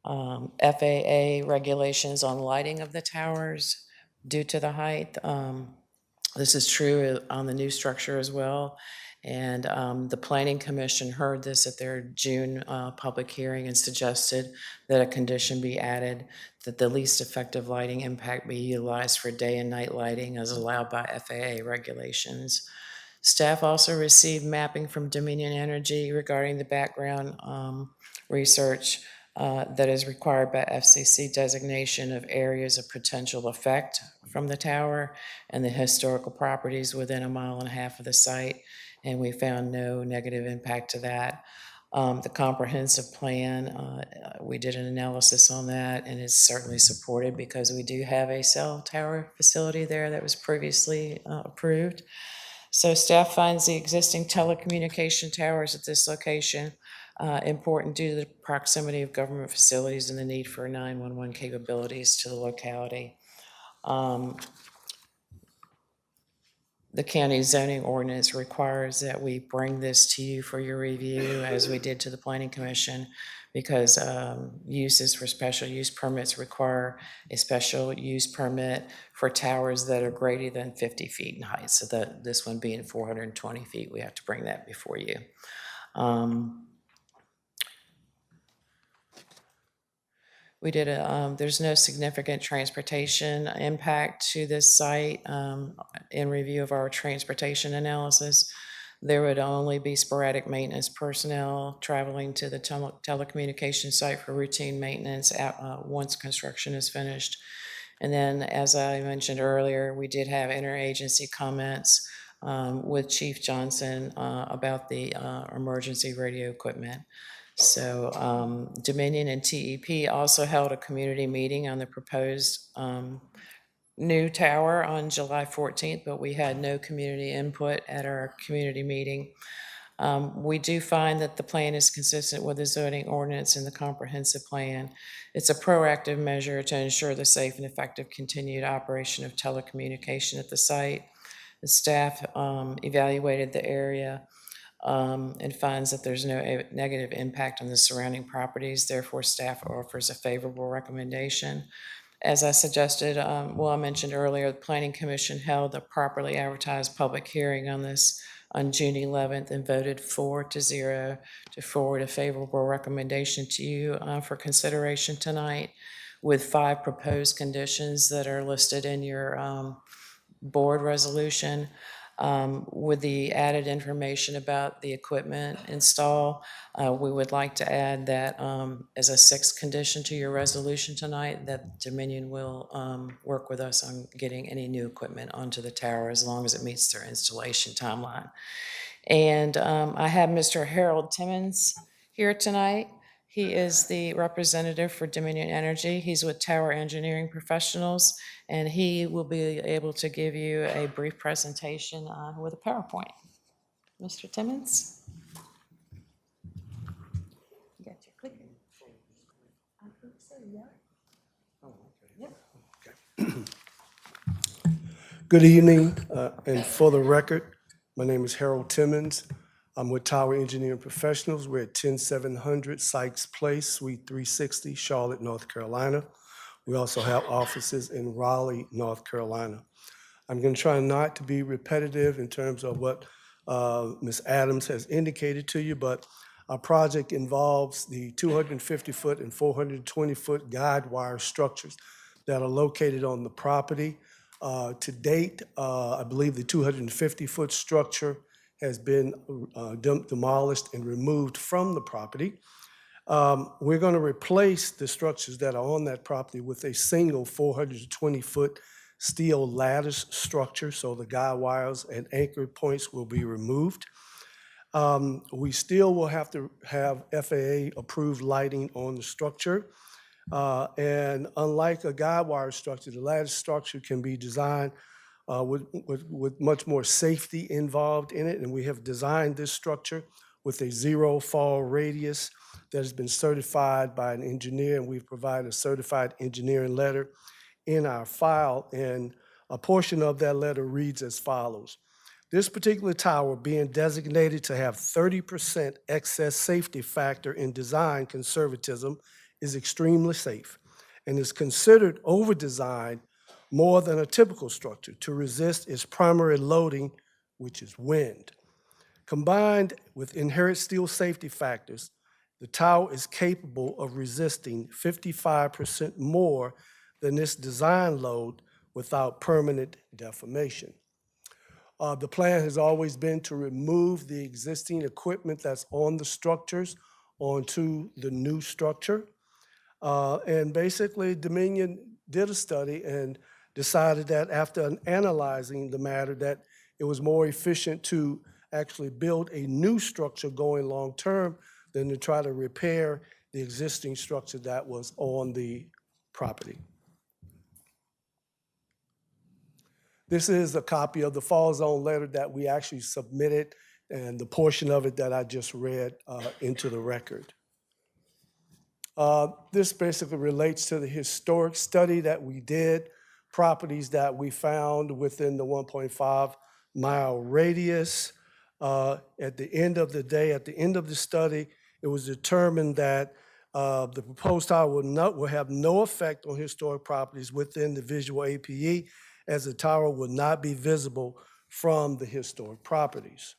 FAA regulations on lighting of the towers due to the height. This is true on the new structure as well. And the Planning Commission heard this at their June public hearing and suggested that a condition be added that the least effective lighting impact be utilized for day and night lighting as allowed by FAA regulations. Staff also received mapping from Dominion Energy regarding the background research that is required by FCC designation of areas of potential effect from the tower and the historical properties within 1.5 miles of the site, and we found no negative impact to that. The comprehensive plan, we did an analysis on that, and it's certainly supported because we do have a cell tower facility there that was previously approved. So staff finds the existing telecommunication towers at this location important due to the proximity of government facilities and the need for 911 capabilities to the locality. The county zoning ordinance requires that we bring this to you for your review, as we did to the Planning Commission, because uses for special use permits require a special use permit for towers that are greater than 50 feet in height. So that this one being 420 feet, we have to bring that before you. We did there's no significant transportation impact to this site in review of our transportation analysis. There would only be sporadic maintenance personnel traveling to the telecommunication site for routine maintenance once construction is finished. And then, as I mentioned earlier, we did have interagency comments with Chief Johnson about the emergency radio equipment. So Dominion and TEP also held a community meeting on the proposed new tower on July 14th, but we had no community input at our community meeting. We do find that the plan is consistent with the zoning ordinance and the comprehensive plan. It's a proactive measure to ensure the safe and effective continued operation of telecommunication at the site. The staff evaluated the area and finds that there's no negative impact on the surrounding properties. Therefore, staff offers a favorable recommendation. As I suggested, I mentioned earlier, the Planning Commission held a properly advertised public hearing on this on June 11th and voted 4-0 to forward a favorable recommendation to you for consideration tonight, with 5 proposed conditions that are listed in your board resolution. With the added information about the equipment install, we would like to add that as a 6th condition to your resolution tonight, that Dominion will work with us on getting any new equipment onto the tower as long as it meets their installation timeline. And I have Mr. Harold Timmons here tonight. He is the representative for Dominion Energy. He's with Tower Engineering Professionals, and he will be able to give you a brief presentation with a PowerPoint. Mr. Timmons? You got your clicker? I think so, yeah. Good evening, and for the record, my name is Harold Timmons. I'm with Tower Engineering Professionals. We're at 10700 Sykes Place, Suite 360, Charlotte, North Carolina. We also have offices in Raleigh, North Carolina. I'm going to try not to be repetitive in terms of what Ms. Adams has indicated to you, but our project involves the 250-foot and 420-foot guide wire structures that are located on the property. To date, I believe the 250-foot structure has been demolished and removed from the property. We're going to replace the structures that are on that property with a single 420-foot steel lattice structure, so the guide wires and anchor points will be removed. We still will have to have FAA-approved lighting on the structure. And unlike a guide wire structure, the lattice structure can be designed with much more safety involved in it. And we have designed this structure with a 0 fall radius that has been certified by an engineer, and we've provided a certified engineering letter in our file. And a portion of that letter reads as follows. This particular tower, being designated to have 30% excess safety factor in design conservatism, is extremely safe and is considered over-designed more than a typical structure to resist its primary loading, which is wind. Combined with inherent steel safety factors, the tower is capable of resisting 55% more than this design load without permanent deformation. The plan has always been to remove the existing equipment that's on the structures onto the new structure. And basically, Dominion did a study and decided that after analyzing the matter, that it was more efficient to actually build a new structure going long-term than to try to repair the existing structure that was on the property. This is a copy of the fall zone letter that we actually submitted and the portion of it that I just read into the record. This basically relates to the historic study that we did, properties that we found within the 1.5-mile radius. At the end of the day, at the end of the study, it was determined that the proposed tower will have no effect on historic properties within the visual APE, as the tower will not be visible from the historic properties.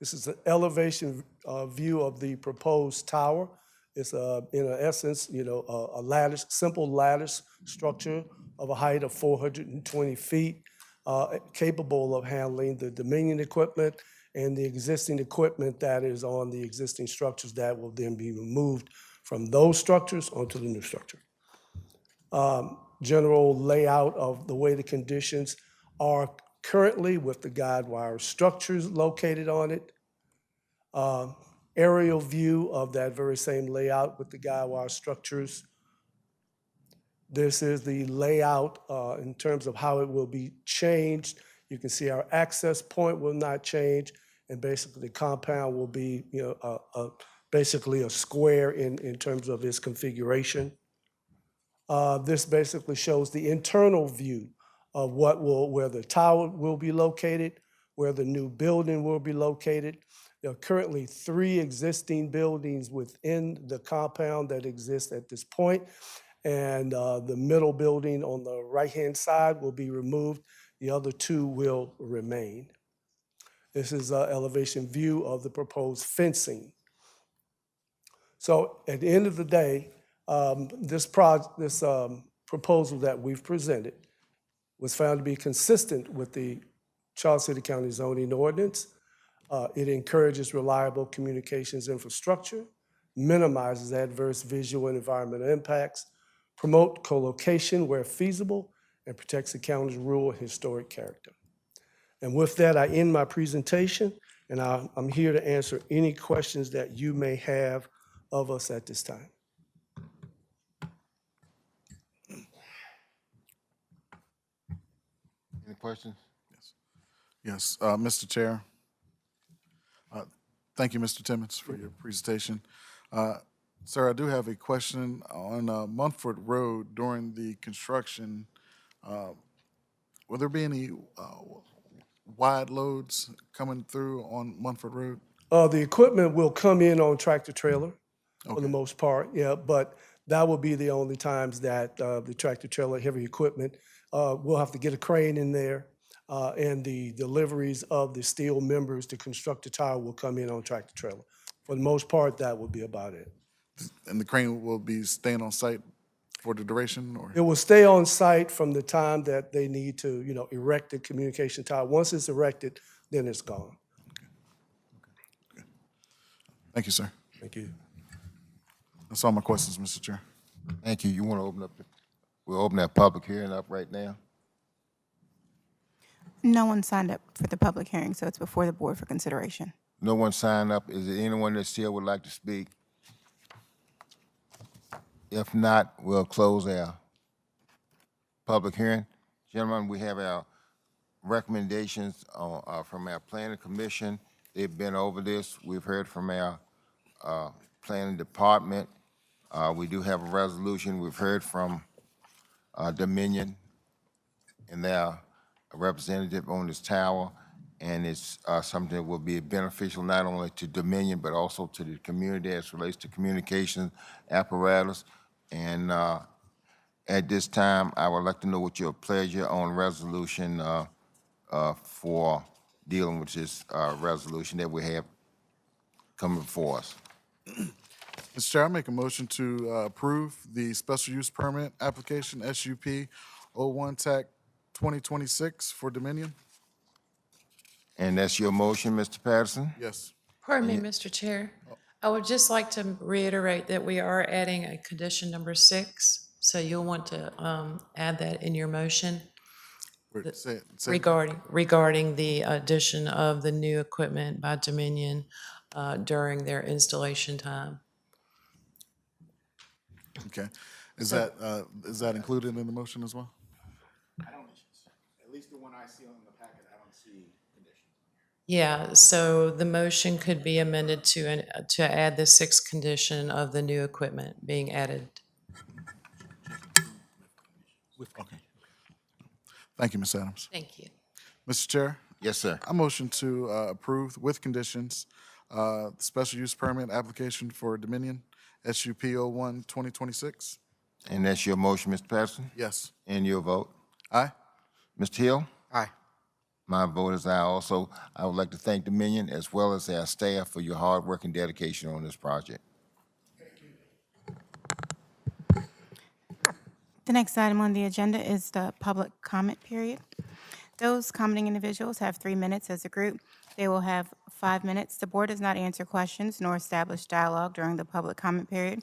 This is an elevation view of the proposed tower. It's in essence, a lattice, simple lattice structure of a height of 420 feet, capable of handling the Dominion equipment and the existing equipment that is on the existing structures that will then be removed from those structures onto the new structure. General layout of the way the conditions are currently with the guide wire structures located on it. Aerial view of that very same layout with the guide wire structures. This is the layout in terms of how it will be changed. You can see our access point will not change, and basically the compound will be basically a square in terms of its configuration. This basically shows the internal view of where the tower will be located, where the new building will be located. There are currently 3 existing buildings within the compound that exist at this point, and the middle building on the right-hand side will be removed. The other 2 will remain. This is an elevation view of the proposed fencing. So at the end of the day, this proposal that we've presented was found to be consistent with the Charles City County zoning ordinance. It encourages reliable communications infrastructure, minimizes adverse visual and environmental impacts, promote co-location where feasible, and protects the county's rural and historic character. And with that, I end my presentation, and I'm here to answer any questions that you may have of us at this time. Any questions? Yes, Mr. Chair. Thank you, Mr. Timmons, for your presentation. Sir, I do have a question on Munford Road during the construction. Will there be any wide loads coming through on Munford Road? The equipment will come in on tractor trailer for the most part, yeah, but that will be the only times that the tractor trailer heavy equipment, we'll have to get a crane in there, and the deliveries of the steel members to construct the tower will come in on tractor trailer. For the most part, that will be about it. And the crane will be staying on site for the duration, or? It will stay on site from the time that they need to, erect the communication tower. Once it's erected, then it's gone. Okay. Thank you, sir. Thank you. That's all my questions, Mr. Chair. Thank you. You want to open up we'll open that public hearing up right now. No one signed up for the public hearing, so it's before the board for consideration. No one signed up. Is there anyone that still would like to speak? If not, we'll close our public hearing. Gentlemen, we have our recommendations from our planning commission. They've been over this. We've heard from our planning department. We do have a resolution. We've heard from Dominion and their representative on this tower, and it's something that will be beneficial not only to Dominion but also to the community as it relates to communication apparatus. And at this time, I would like to know what your pleasure on resolution for dealing with this resolution that we have coming before us. Mr. Chair, I make a motion to approve the special use permit application SUP 01 TAC 2026 for Dominion. And that's your motion, Mr. Patterson? Yes. Pardon me, Mr. Chair. I would just like to reiterate that we are adding a condition number 6, so you'll want to add that in your motion Say it. regarding the addition of the new equipment by Dominion during their installation time. Okay. Is that included in the motion as well? I don't, at least the one I see on the packet, I don't see conditions. Yeah, so the motion could be amended to add the 6th condition of the new equipment being added. Okay. Thank you, Ms. Adams. Thank you. Mr. Chair, Yes, sir. I motion to approve with conditions, the special use permit application for Dominion SUP 01-2026. And that's your motion, Mr. Patterson? Yes. And your vote? Aye. Mr. Hill? Aye. My vote is aye also. I would like to thank Dominion as well as our staff for your hard work and dedication on this project. The next item on the agenda is the public comment period. Those commenting individuals have 3 minutes as a group. They will have 5 minutes. The board does not answer questions nor establish dialogue during the public comment period.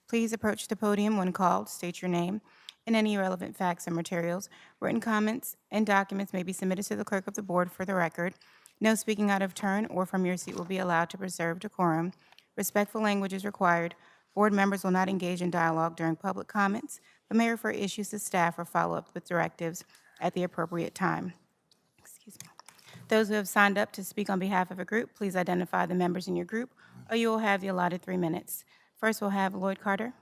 Please approach the podium when called, state your name and any relevant facts and materials. Written comments and documents may be submitted to the clerk of the board for the record. No speaking out of turn or from your seat will be allowed to preserve decorum. Respectful language is required. Board members will not engage in dialogue during public comments, but may refer issues to staff or follow up with directives at the appropriate time. Excuse me. Those who have signed up to speak on behalf of a group, please identify the members in your group, or you will have the allotted 3 minutes. First, we'll have Lloyd Carter.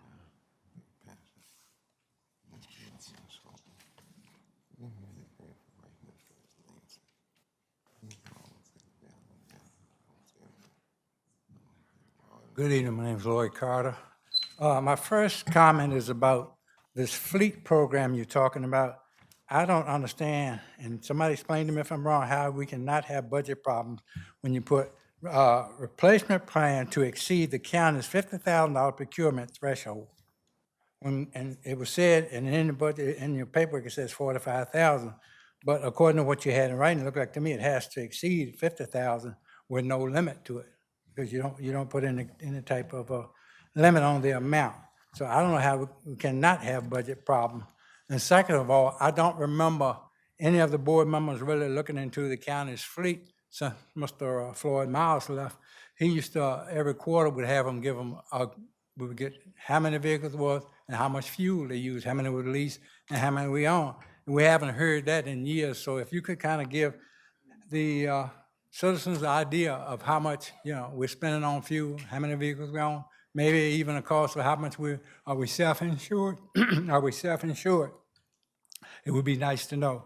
Good evening, my name is Lloyd Carter. My first comment is about this fleet program you're talking about. I don't understand, and somebody explain to me if I'm wrong, how we cannot have budget problems when you put replacement plan to exceed the county's $50,000 procurement threshold. And it was said, and in the budget, in your paperwork, it says 45,000. But according to what you had in writing, it looked like to me it has to exceed 50,000 with no limit to it, because you don't put any type of a limit on the amount. So I don't know how we cannot have budget problems. And second of all, I don't remember any of the board members really looking into the county's fleet since Mr. Floyd Miles left. He used to, every quarter, would have them give them, we would get how many vehicles was and how much fuel they use, how many we lease and how many we own. And we haven't heard that in years. So if you could kind of give the citizens an idea of how much, we're spending on fuel, how many vehicles we own, maybe even a cost of how much are we self-insured? Are we self-insured? It would be nice to know.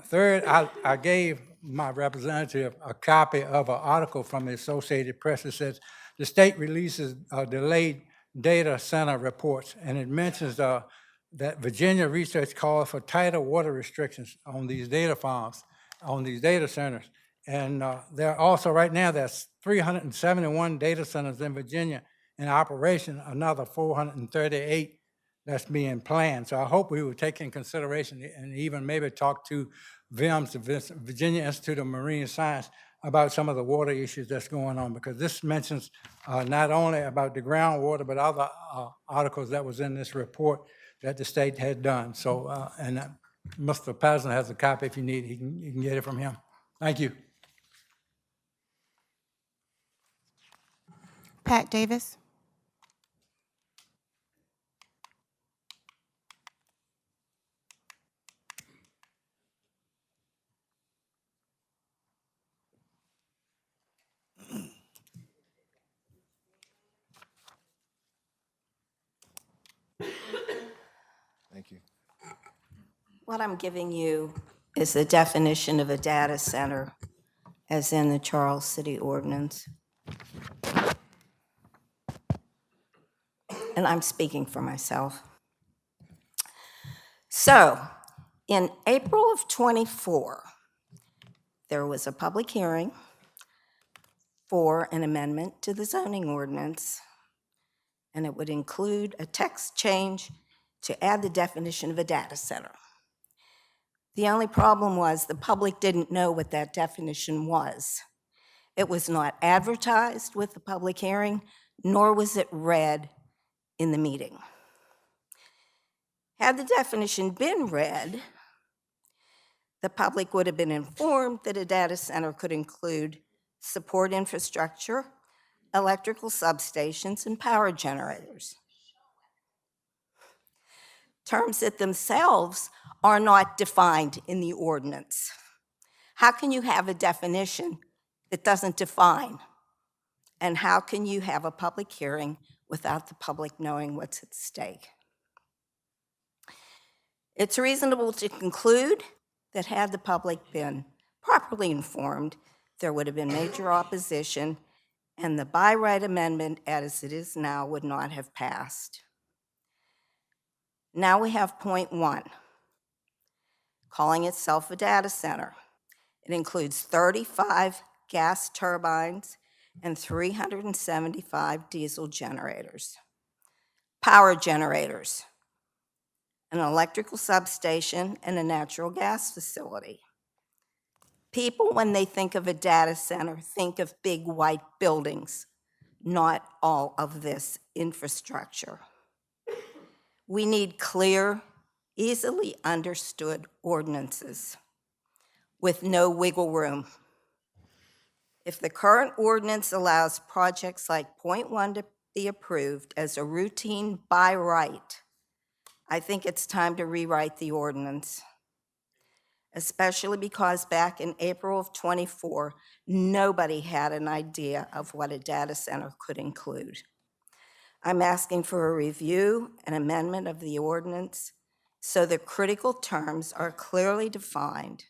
Third, I gave my representative a copy of an article from the Associated Press that says the state releases delayed data center reports, and it mentions that Virginia research calls for tighter water restrictions on these data farms, on these data centers. And there are also, right now, there's 371 data centers in Virginia in operation, another 438 that's being planned. So I hope we will take in consideration and even maybe talk to VIMS, the Virginia Institute of Marine Science, about some of the water issues that's going on, because this mentions not only about the groundwater, but other articles that was in this report that the state had done. So, and Mr. Patterson has a copy if you need, you can get it from him. Thank you. Pat Davis. Thank you. What I'm giving you is the definition of a data center as in the Charles City Ordinance. And I'm speaking for myself. So, in April of '24, there was a public hearing for an amendment to the zoning ordinance, and it would include a text change to add the definition of a data center. The only problem was the public didn't know what that definition was. It was not advertised with the public hearing, nor was it read in the meeting. Had the definition been read, the public would have been informed that a data center could include support infrastructure, electrical substations, and power generators. Terms that themselves are not defined in the ordinance. How can you have a definition that doesn't define? And how can you have a public hearing without the public knowing what's at stake? It's reasonable to conclude that had the public been properly informed, there would have been major opposition, and the by right amendment as it is now would not have passed. Now we have point 1, calling itself a data center. It includes 35 gas turbines and 375 diesel generators, power generators, an electrical substation, and a natural gas facility. People, when they think of a data center, think of big white buildings, not all of this infrastructure. We need clear, easily understood ordinances with no wiggle room. If the current ordinance allows projects like point 1 to be approved as a routine by right, I think it's time to rewrite the ordinance, especially because back in April of '24, nobody had an idea of what a data center could include. I'm asking for a review and amendment of the ordinance so the critical terms are clearly defined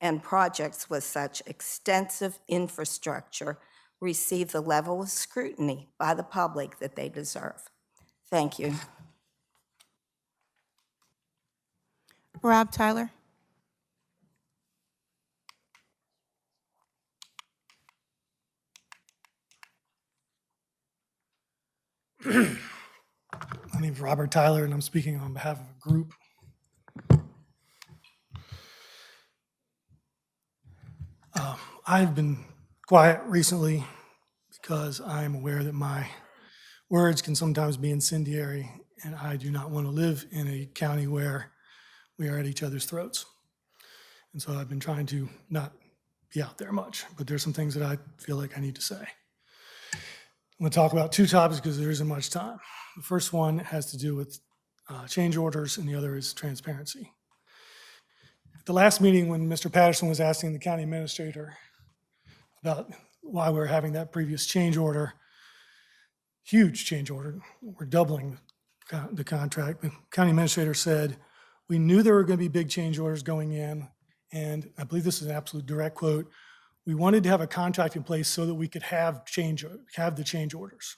and projects with such extensive infrastructure receive the level of scrutiny by the public that they deserve. Thank you. Rob Tyler. My name is Robert Tyler, and I'm speaking on behalf of a group. I've been quiet recently because I'm aware that my words can sometimes be incendiary, and I do not want to live in a county where we are at each other's throats. And so I've been trying to not be out there much, but there's some things that I feel like I need to say. I'm going to talk about 2 topics because there isn't much time. The first one has to do with change orders, and the other is transparency. At the last meeting, when Mr. Patterson was asking the county administrator about why we're having that previous change order, huge change order, we're doubling the contract. The county administrator said, we knew there were going to be big change orders going in, and I believe this is an absolute direct quote, we wanted to have a contract in place so that we could have the change orders.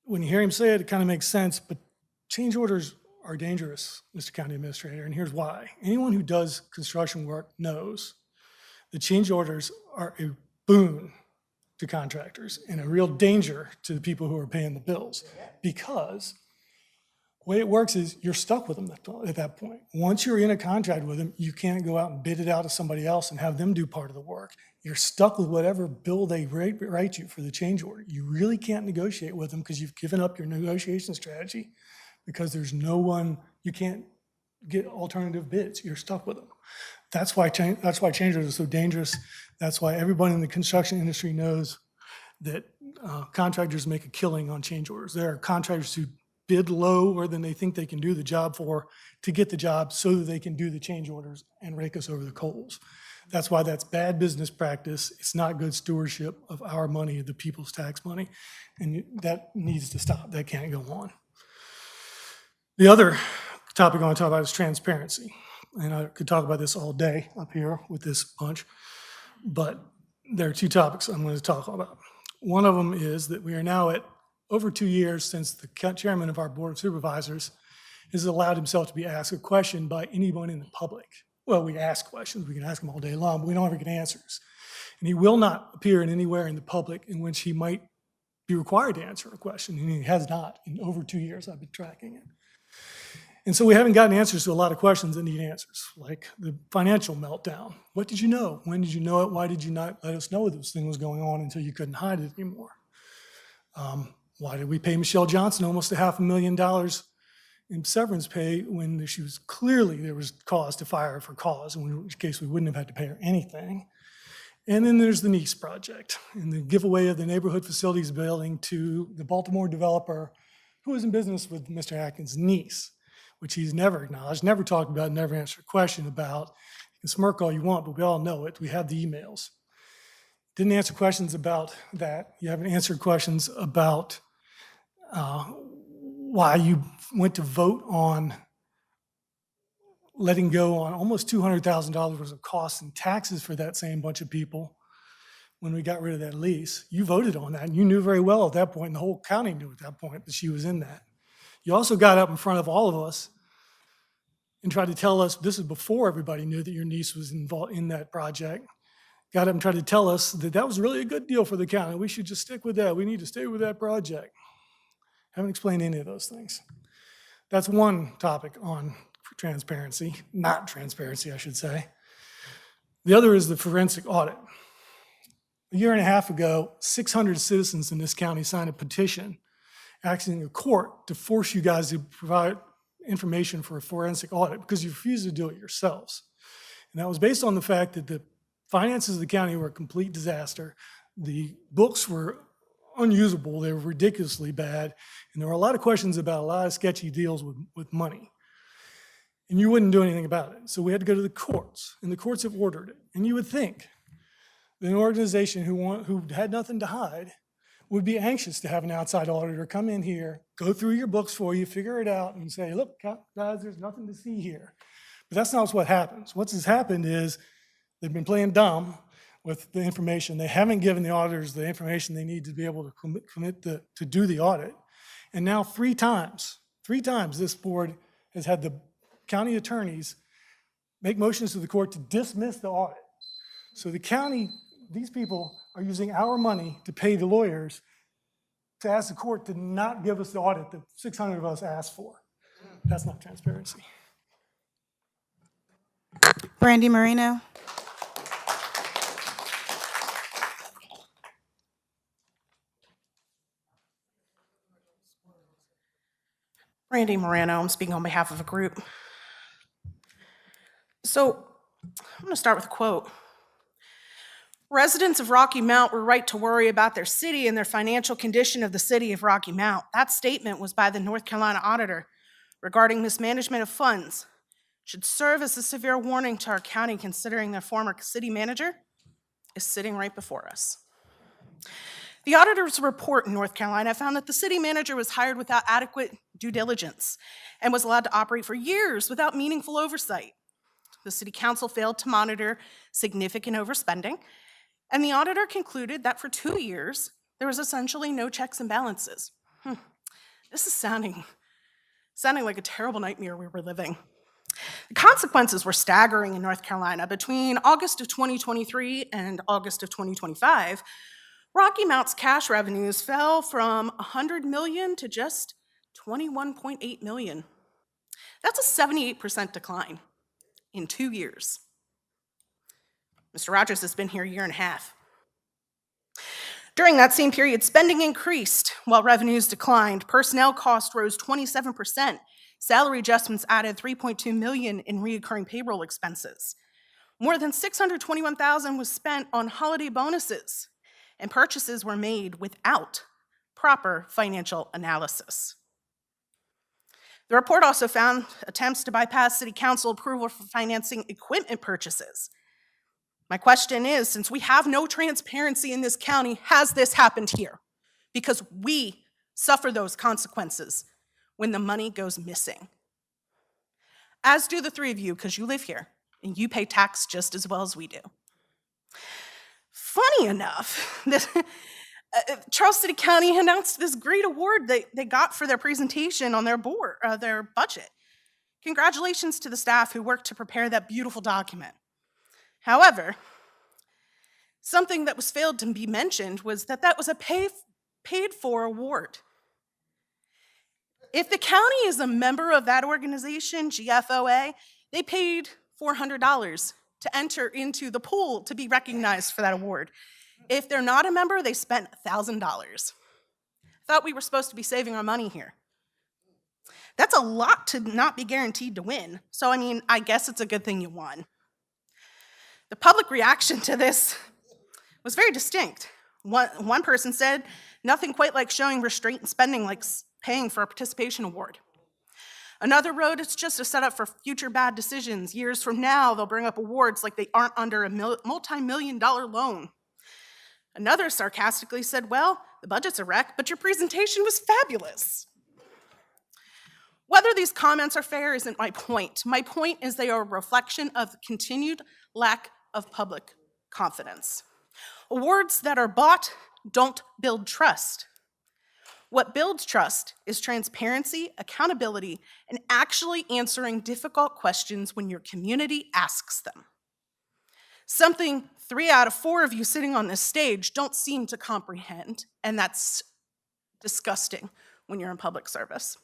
When you hear him say it, it kind of makes sense, but change orders are dangerous, Mr. County Administrator, and here's why. Anyone who does construction work knows the change orders are a boon to contractors and a real danger to the people who are paying the bills, because the way it works is you're stuck with them at that point. Once you're in a contract with them, you can't go out and bid it out to somebody else and have them do part of the work. You're stuck with whatever bill they write you for the change order. You really can't negotiate with them because you've given up your negotiation strategy, because there's no one, you can't get alternative bids. You're stuck with them. That's why change orders are so dangerous. That's why everybody in the construction industry knows that contractors make a killing on change orders. There are contractors who bid lower than they think they can do the job for to get the job so that they can do the change orders and rake us over the coals. That's why that's bad business practice. It's not good stewardship of our money, the people's tax money, and that needs to stop. That can't go on. The other topic I want to talk about is transparency. And I could talk about this all day up here with this bunch, but there are 2 topics I'm going to talk about. One of them is that we are now at over 2 years since the chairman of our Board of Supervisors has allowed himself to be asked a question by anyone in the public. Well, we ask questions, we can ask them all day long, but we don't ever get answers. And he will not appear anywhere in the public in which he might be required to answer a question, and he has not in over 2 years I've been tracking it. And so we haven't gotten answers to a lot of questions that need answers, like the financial meltdown. What did you know? When did you know it? Why did you not let us know this thing was going on until you couldn't hide it anymore? Why did we pay Michelle Johnson almost $500,000 in severance pay when she was clearly there was cause to fire her for cause, in which case we wouldn't have had to pay her anything? And then there's the Nice project and the giveaway of the neighborhood facilities building to the Baltimore developer who was in business with Mr. Atkins' niece, which he's never acknowledged, never talked about, never answered a question about. You can smirk all you want, but we all know it. We have the emails. Didn't answer questions about that. You haven't answered questions about why you went to vote on letting go on almost $200,000 worth of costs and taxes for that same bunch of people when we got rid of that lease. You voted on that, and you knew very well at that point, and the whole county knew at that point that she was in that. You also got up in front of all of us and tried to tell us, this is before everybody knew that your niece was involved in that project, got up and tried to tell us that that was really a good deal for the county. We should just stick with that. We need to stay with that project. Haven't explained any of those things. That's one topic on transparency, not transparency, I should say. The other is the forensic audit. A year and a half ago, 600 citizens in this county signed a petition asking a court to force you guys to provide information for a forensic audit because you refused to do it yourselves. And that was based on the fact that the finances of the county were a complete disaster. The books were unusable, they were ridiculously bad, and there were a lot of questions about a lot of sketchy deals with money. And you wouldn't do anything about it. So we had to go to the courts, and the courts have ordered it. And you would think that an organization who had nothing to hide would be anxious to have an outside auditor come in here, go through your books for you, figure it out, and say, look, guys, there's nothing to see here. But that's not what happens. What has happened is they've been playing dumb with the information. They haven't given the auditors the information they need to be able to commit to do the audit. And now three times this board has had the county attorneys make motions to the court to dismiss the audit. So the county, these people are using our money to pay the lawyers to ask the court to not give us the audit that 600 of us asked for. That's not transparency. Brandy Moreno. Randy Morano, I'm speaking on behalf of a group. So I'm going to start with a quote. Residents of Rocky Mount were right to worry about their city and their financial condition of the city of Rocky Mount. That statement was by the North Carolina auditor regarding mismanagement of funds. Should serve as a severe warning to our county considering their former city manager is sitting right before us. The auditor's report in North Carolina found that the city manager was hired without adequate due diligence and was allowed to operate for years without meaningful oversight. The city council failed to monitor significant overspending, and the auditor concluded that for 2 years, there was essentially no checks and balances. This is sounding like a terrible nightmare we were living. The consequences were staggering in North Carolina. Between August of 2023 and August of 2025, Rocky Mount's cash revenues fell from $100 million to just $21.8 million. That's a 78% decline in 2 years. Mr. Rogers has been here a year and a half. During that same period, spending increased while revenues declined. Personnel costs rose 27%. Salary adjustments added $3.2 million in recurring payroll expenses. More than $621,000 was spent on holiday bonuses, and purchases were made without proper financial analysis. The report also found attempts to bypass city council approval for financing equipment purchases. My question is, since we have no transparency in this county, has this happened here? Because we suffer those consequences when the money goes missing. As do the three of you, because you live here and you pay tax just as well as we do. Funny enough, Charles City County announced this great award they got for their presentation on their board, their budget. Congratulations to the staff who worked to prepare that beautiful document. However, something that was failed to be mentioned was that was a paid-for award. If the county is a member of that organization, GFOA, they paid $400 to enter into the pool to be recognized for that award. If they're not a member, they spent $1,000. Thought we were supposed to be saving our money here. That's a lot to not be guaranteed to win. So, I mean, I guess it's a good thing you won. The public reaction to this was very distinct. One person said, nothing quite like showing restraint in spending like paying for a participation award. Another wrote, it's just a setup for future bad decisions. Years from now, they'll bring up awards like they aren't under a multi-million-dollar loan. Another sarcastically said, well, the budget's a wreck, but your presentation was fabulous. Whether these comments are fair isn't my point. My point is they are a reflection of the continued lack of public confidence. Awards that are bought don't build trust. What builds trust is transparency, accountability, and actually answering difficult questions when your community asks them. Something 3 out of 4 of you sitting on this stage don't seem to comprehend, and that's disgusting when you're in public service.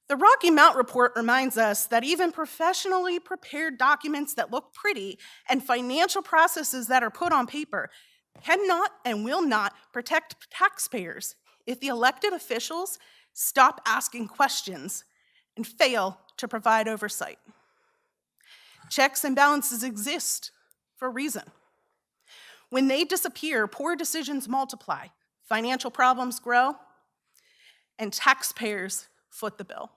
The Rocky Mount Report reminds us that even professionally prepared documents that look pretty and financial processes that are put on paper cannot and will not protect taxpayers if the elected officials stop asking questions and fail to provide oversight. Checks and balances exist for a reason. When they disappear, poor decisions multiply, financial problems grow, and taxpayers foot the bill.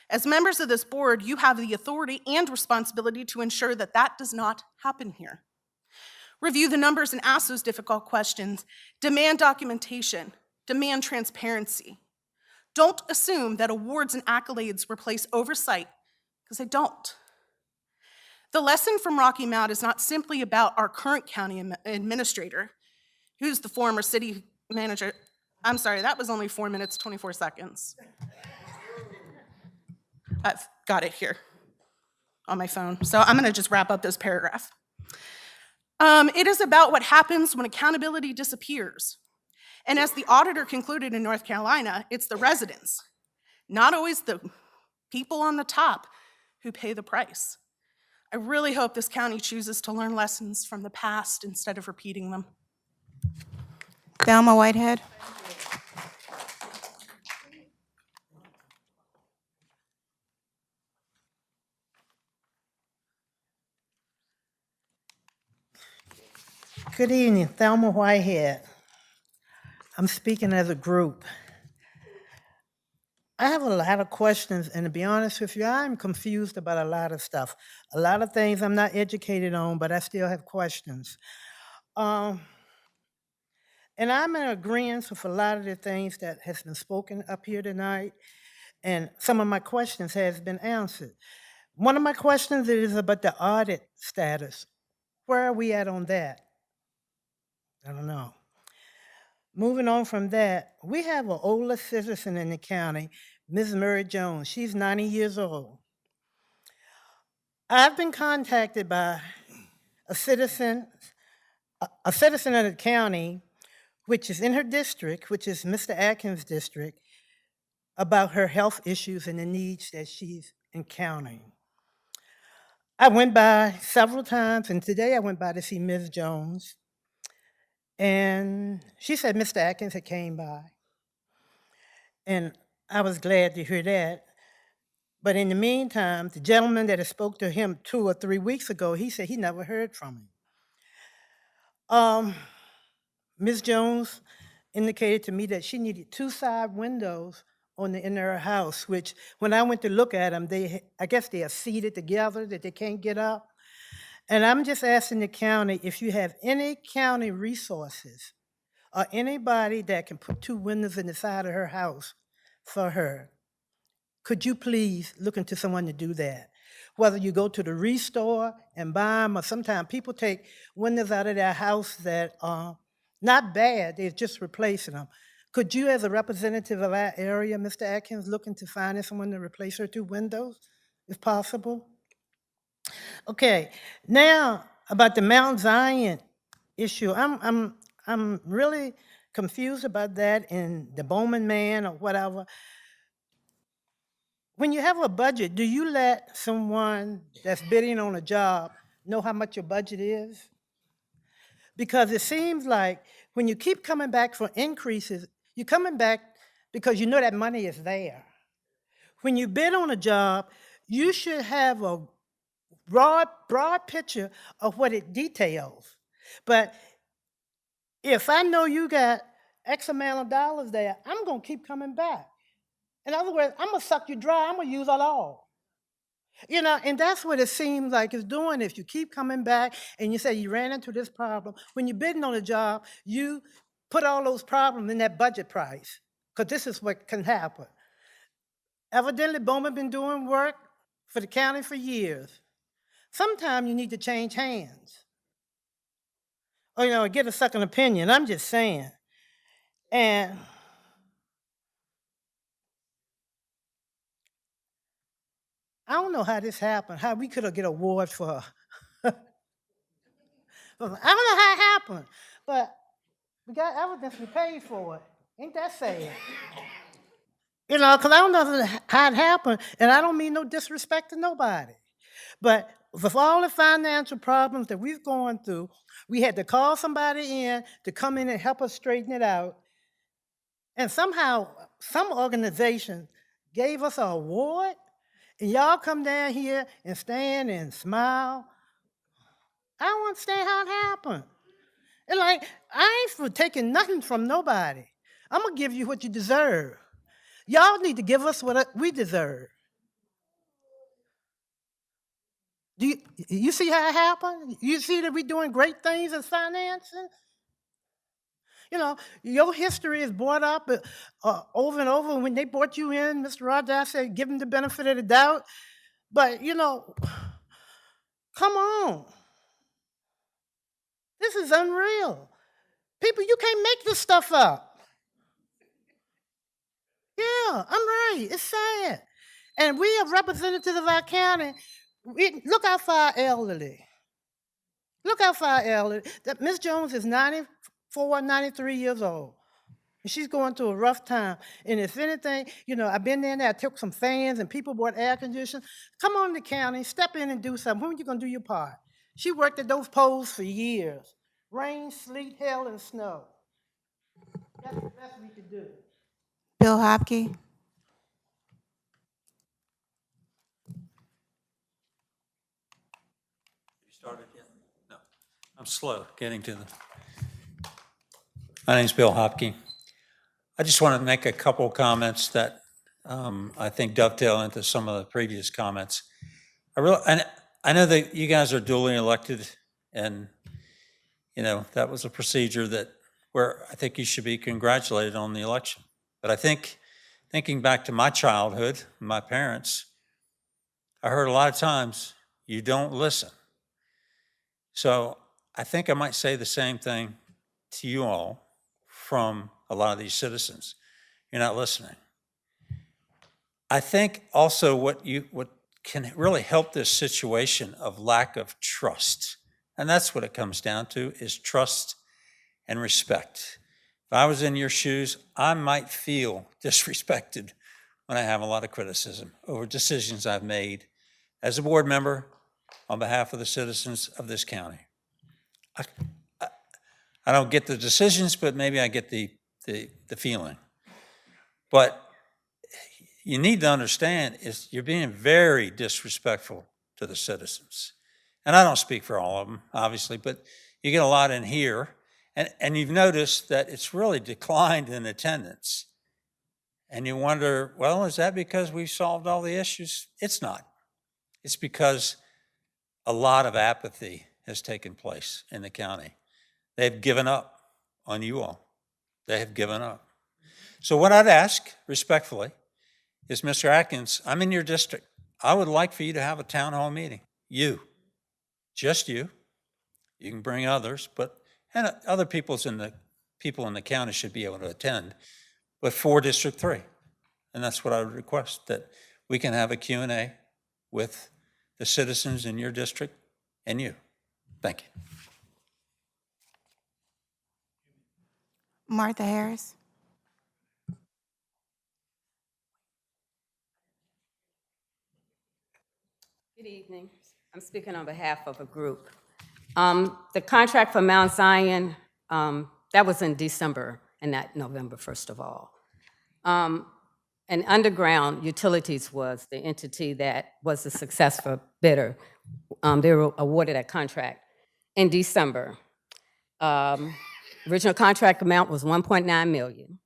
As members of this board, you have the authority and responsibility to ensure that that does not happen here. Review the numbers and ask those difficult questions. Demand documentation. Demand transparency. Don't assume that awards and accolades replace oversight, because they don't. The lesson from Rocky Mount is not simply about our current county administrator, who's the former city manager. I'm sorry, that was only 4 minutes, 24 seconds. I've got it here on my phone. So I'm gonna just wrap up this paragraph. It is about what happens when accountability disappears. And as the auditor concluded in North Carolina, it's the residents, not always the people on the top, who pay the price. I really hope this county chooses to learn lessons from the past instead of repeating them. Thelma Whitehead. Good evening, Thelma Whitehead. I'm speaking as a group. I have a lot of questions, and to be honest with you, I'm confused about a lot of stuff. A lot of things I'm not educated on, but I still have questions. And I'm in agreement with a lot of the things that has been spoken up here tonight, and some of my questions has been answered. One of my questions is about the audit status. Where are we at on that? I don't know. Moving on from that, we have an older citizen in the county, Ms. Murray Jones. She's 90 years old. I've been contacted by a citizen of the county, which is in her district, which is Mr. Atkins' district, about her health issues and the needs that she's encountering. I went by several times, and today I went by to see Ms. Jones. And she said Mr. Atkins had came by. And I was glad to hear that. But in the meantime, the gentleman that had spoke to him 2 or 3 weeks ago, he said he never heard from him. Ms. Jones indicated to me that she needed 2 side windows on the end of her house, which when I went to look at them, I guess they are seated together, that they can't get up. And I'm just asking the county if you have any county resources or anybody that can put 2 windows in the side of her house for her. Could you please look into someone to do that? Whether you go to the restore and buy them, or sometimes people take windows out of their house that are not bad, they're just replacing them. Could you, as a representative of our area, Mr. Atkins, look into finding someone to replace her 2 windows, if possible? Okay, now about the Mount Zion issue, I'm really confused about that in the Bowman man or whatever. When you have a budget, do you let someone that's bidding on a job know how much your budget is? Because it seems like when you keep coming back for increases, you're coming back because you know that money is there. When you bid on a job, you should have a broad picture of what it details. But if I know you got X amount of dollars there, I'm gonna keep coming back. In other words, I'm gonna suck you dry, I'm gonna use it all. You know, and that's what it seems like it's doing. If you keep coming back and you say you ran into this problem, when you're bidding on a job, you put all those problems in that budget price, because this is what can happen. Evidently, Bowman been doing work for the county for years. Sometimes you need to change hands. Or, you know, get a second opinion. I'm just saying. And I don't know how this happened, how we could have get awards for, I don't know how it happened, but we got evidence, we paid for it. Ain't that sad? You know, because I don't know how it happened, and I don't mean no disrespect to nobody. But with all the financial problems that we've gone through, we had to call somebody in to come in and help us straighten it out. And somehow, some organization gave us an award, and y'all come down here and stand and smile. I don't understand how it happened. And like, I ain't for taking nothing from nobody. I'm gonna give you what you deserve. Y'all need to give us what we deserve. Do you see how it happened? You see that we're doing great things in financing? You know, your history is brought up over and over. When they brought you in, Mr. Rogers, I said, give them the benefit of the doubt. But, you know, come on. This is unreal. People, you can't make this stuff up. Yeah, I'm right. It's sad. And we are representatives of our county. Look out for our elderly. Look out for our elderly. That Ms. Jones is 94, 93 years old. And she's going through a rough time. And if anything, you know, I've been there and I took some fans and people bought air conditioning. Come on to the county, step in and do something. When are you going to do your part? She worked at those poles for years. Rain, sleet, hail, and snow. That's the best we could do. Bill Hopkey. You started yet? No. I'm slow getting to the. My name's Bill Hopkey. I just want to make a couple comments that I think dovetail into some of the previous comments. I know that you guys are duly elected, and you know that was a procedure that where I think you should be congratulated on the election. But I think, thinking back to my childhood, my parents, I heard a lot of times, you don't listen. So I think I might say the same thing to you all from a lot of these citizens. You're not listening. I think also what can really help this situation of lack of trust, and that's what it comes down to, is trust and respect. If I was in your shoes, I might feel disrespected when I have a lot of criticism over decisions I've made as a board member on behalf of the citizens of this county. I don't get the decisions, but maybe I get the feeling. But you need to understand is you're being very disrespectful to the citizens. And I don't speak for all of them, obviously, but you get a lot in here. And you've noticed that it's really declined in attendance. And you wonder, well, is that because we've solved all the issues? It's not. It's because a lot of apathy has taken place in the county. They've given up on you all. They have given up. So what I'd ask respectfully is, Mr. Atkins, I'm in your district. I would like for you to have a town hall meeting. You, just you. You can bring others, and other people in the county should be able to attend, but for District 3. And that's what I would request, that we can have a Q&A with the citizens in your district and you. Thank you. Martha Harris. Good evening. I'm speaking on behalf of a group. The contract for Mount Zion, that was in December and not November, first of all. And Underground Utilities was the entity that was the successful bidder. They were awarded that contract in December. Original contract amount was $1.9 million.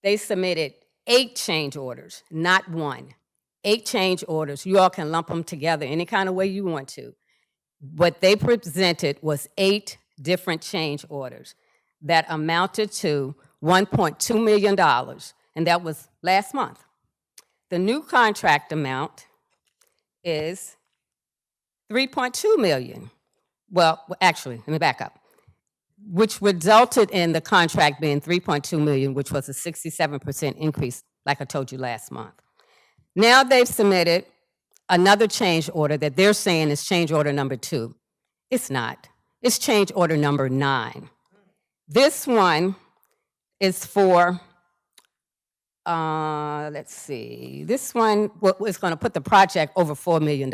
They submitted 8 change orders, not one. 8 change orders. You all can lump them together any kind of way you want to. What they presented was 8 different change orders that amounted to $1.2 million, and that was last month. The new contract amount is $3.2 million. Well, actually, let me back up, which resulted in the contract being $3.2 million, which was a 67% increase, like I told you last month. Now they've submitted another change order that they're saying is change order number 2. It's not. It's change order number 9. This one is for, let's see, this one is going to put the project over $4 million,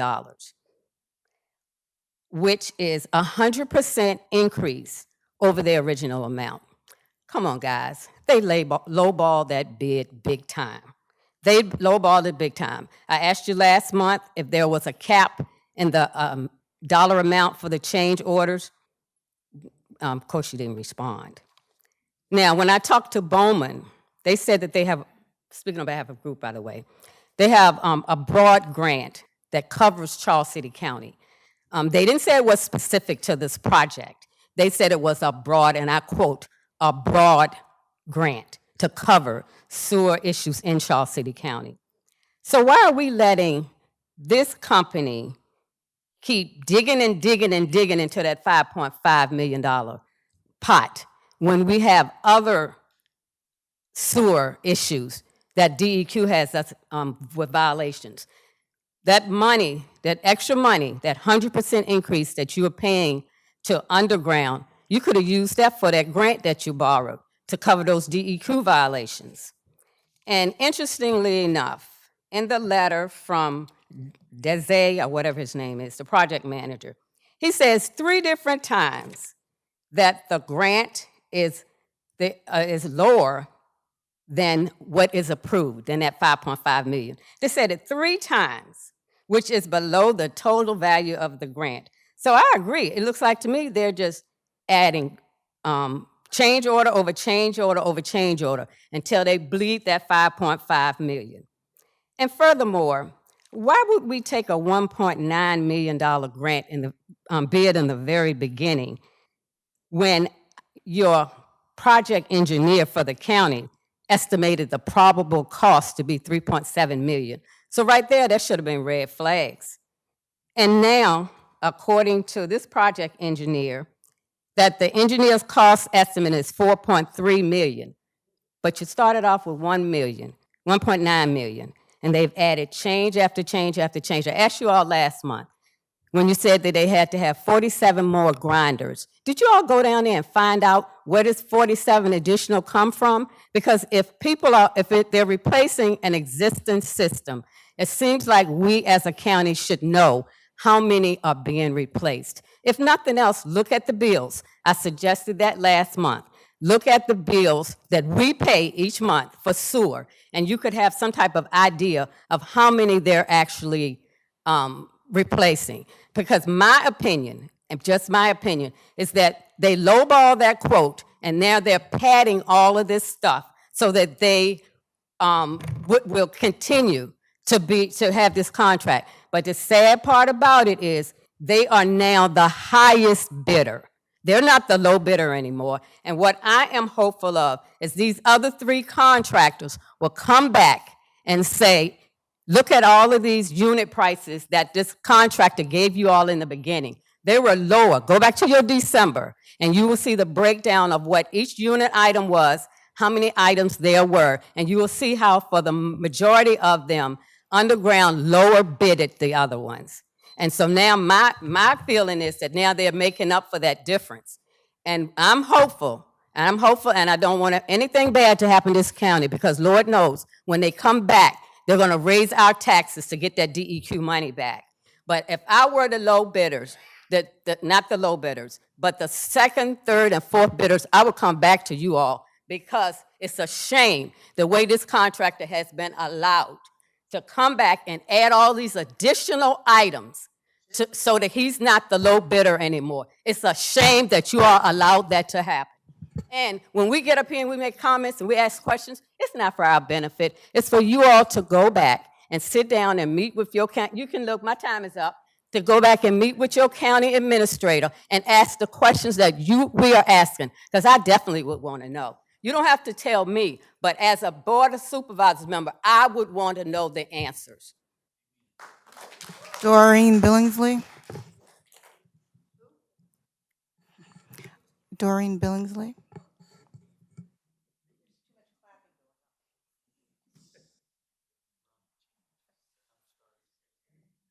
which is a 100% increase over their original amount. Come on, guys. They lowballed that bid big time. They lowballed it big time. I asked you last month if there was a cap in the dollar amount for the change orders. Of course, you didn't respond. Now, when I talked to Bowman, they said that they have, speaking on behalf of a group, by the way, they have a broad grant that covers Charles City County. They didn't say it was specific to this project. They said it was a broad, and I quote, a broad grant to cover sewer issues in Charles City County. So why are we letting this company keep digging and digging and digging into that $5.5 million pot when we have other sewer issues that DEQ has us with violations? That money, that extra money, that 100% increase that you are paying to Underground, you could have used that for that grant that you borrowed to cover those DEQ violations. And interestingly enough, in the letter from Dese, or whatever his name is, the project manager, he says 3 different times that the grant is lower than what is approved, than that $5.5 million. They said it 3 times, which is below the total value of the grant. So I agree. It looks like to me they're just adding change order over change order over change order until they bleed that $5.5 million. And furthermore, why would we take a $1.9 million grant in the bid in the very beginning when your project engineer for the county estimated the probable cost to be $3.7 million? So right there, that should have been red flags. And now, according to this project engineer, that the engineer's cost estimate is $4.3 million, but you started off with $1.9 million, and they've added change after change after change. I asked you all last month when you said that they had to have 47 more grinders. Did you all go down there and find out where this 47 additional come from? Because if they're replacing an existing system, it seems like we as a county should know how many are being replaced. If nothing else, look at the bills. I suggested that last month. Look at the bills that we pay each month for sewer, and you could have some type of idea of how many they're actually replacing. Because my opinion, and just my opinion, is that they lowball that quote, and now they're padding all of this stuff so that they will continue to have this contract. But the sad part about it is they are now the highest bidder. They're not the low bidder anymore. And what I am hopeful of is these other 3 contractors will come back and say, look at all of these unit prices that this contractor gave you all in the beginning. They were lower. Go back to your December, and you will see the breakdown of what each unit item was, how many items there were, and you will see how for the majority of them, Underground lower bidded the other ones. And so now my feeling is that now they're making up for that difference. And I'm hopeful And I'm hopeful, and I don't want anything bad to happen to this county, because Lord knows, when they come back, they're gonna raise our taxes to get that DEQ money back. But if I were the low bidders, not the low bidders, but the second, third, and fourth bidders, I would come back to you all, because it's a shame the way this contractor has been allowed to come back and add all these additional items so that he's not the low bidder anymore. It's a shame that you all allowed that to happen. And when we get up here and we make comments and we ask questions, it's not for our benefit. It's for you all to go back and sit down and meet with your county. You can look, my time is up, to go back and meet with your county administrator and ask the questions that we are asking, because I definitely would want to know. You don't have to tell me, but as a Board of Supervisors member, I would want to know the answers. Doreen Billingsley. Doreen Billingsley.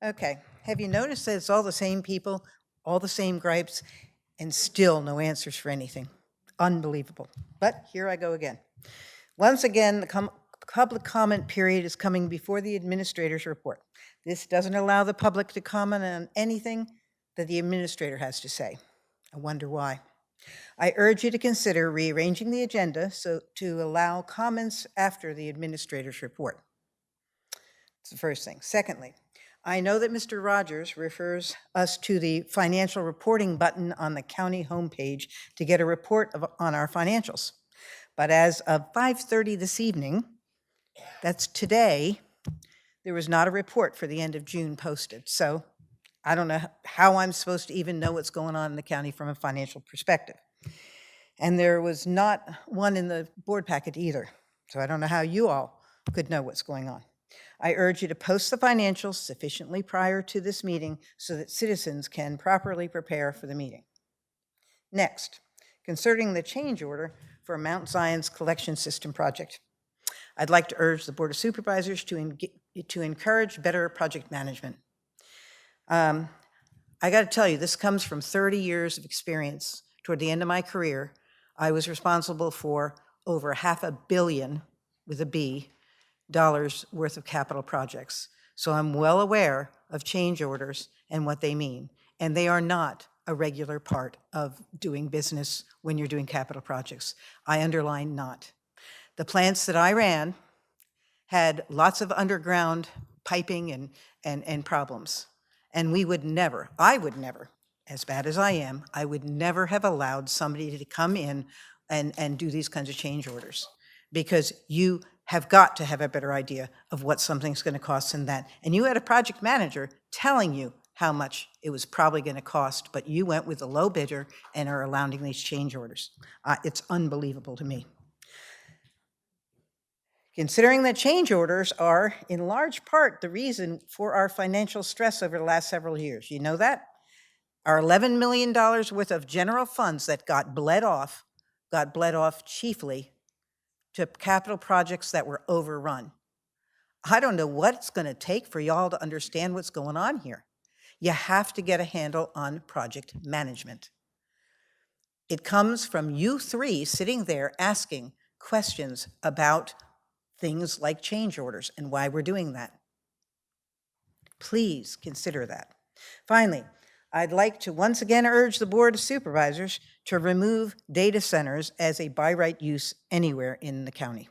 Okay, have you noticed that it's all the same people, all the same gripes, and still no answers for anything? Unbelievable. But here I go again. Once again, the public comment period is coming before the administrator's report. This doesn't allow the public to comment on anything that the administrator has to say. I wonder why. I urge you to consider rearranging the agenda to allow comments after the administrator's report. That's the first thing. Secondly, I know that Mr. Rogers refers us to the financial reporting button on the county homepage to get a report on our financials. But as of 5:30 this evening, that's today, there was not a report for the end of June posted. So I don't know how I'm supposed to even know what's going on in the county from a financial perspective. And there was not one in the board packet either. So I don't know how you all could know what's going on. I urge you to post the financials sufficiently prior to this meeting so that citizens can properly prepare for the meeting. Next, concerning the change order for Mount Zion's collection system project, I'd like to urge the Board of Supervisors to encourage better project management. I got to tell you, this comes from 30 years of experience. Toward the end of my career, I was responsible for over $500 million, with a B, dollars worth of capital projects. So I'm well aware of change orders and what they mean. And they are not a regular part of doing business when you're doing capital projects. I underline not. The plants that I ran had lots of underground piping and problems. And we would never, I would never, as bad as I am, I would never have allowed somebody to come in and do these kinds of change orders, because you have got to have a better idea of what something's going to cost than that. And you had a project manager telling you how much it was probably going to cost, but you went with the low bidder and are allowing these change orders. It's unbelievable to me. Considering that change orders are, in large part, the reason for our financial stress over the last several years. You know that? Our $11 million worth of general funds that got bled off chiefly to capital projects that were overrun. I don't know what it's going to take for y'all to understand what's going on here. You have to get a handle on project management. It comes from you three sitting there asking questions about things like change orders and why we're doing that. Please consider that. Finally, I'd like to once again urge the Board of Supervisors to remove data centers as a by right use anywhere in the county.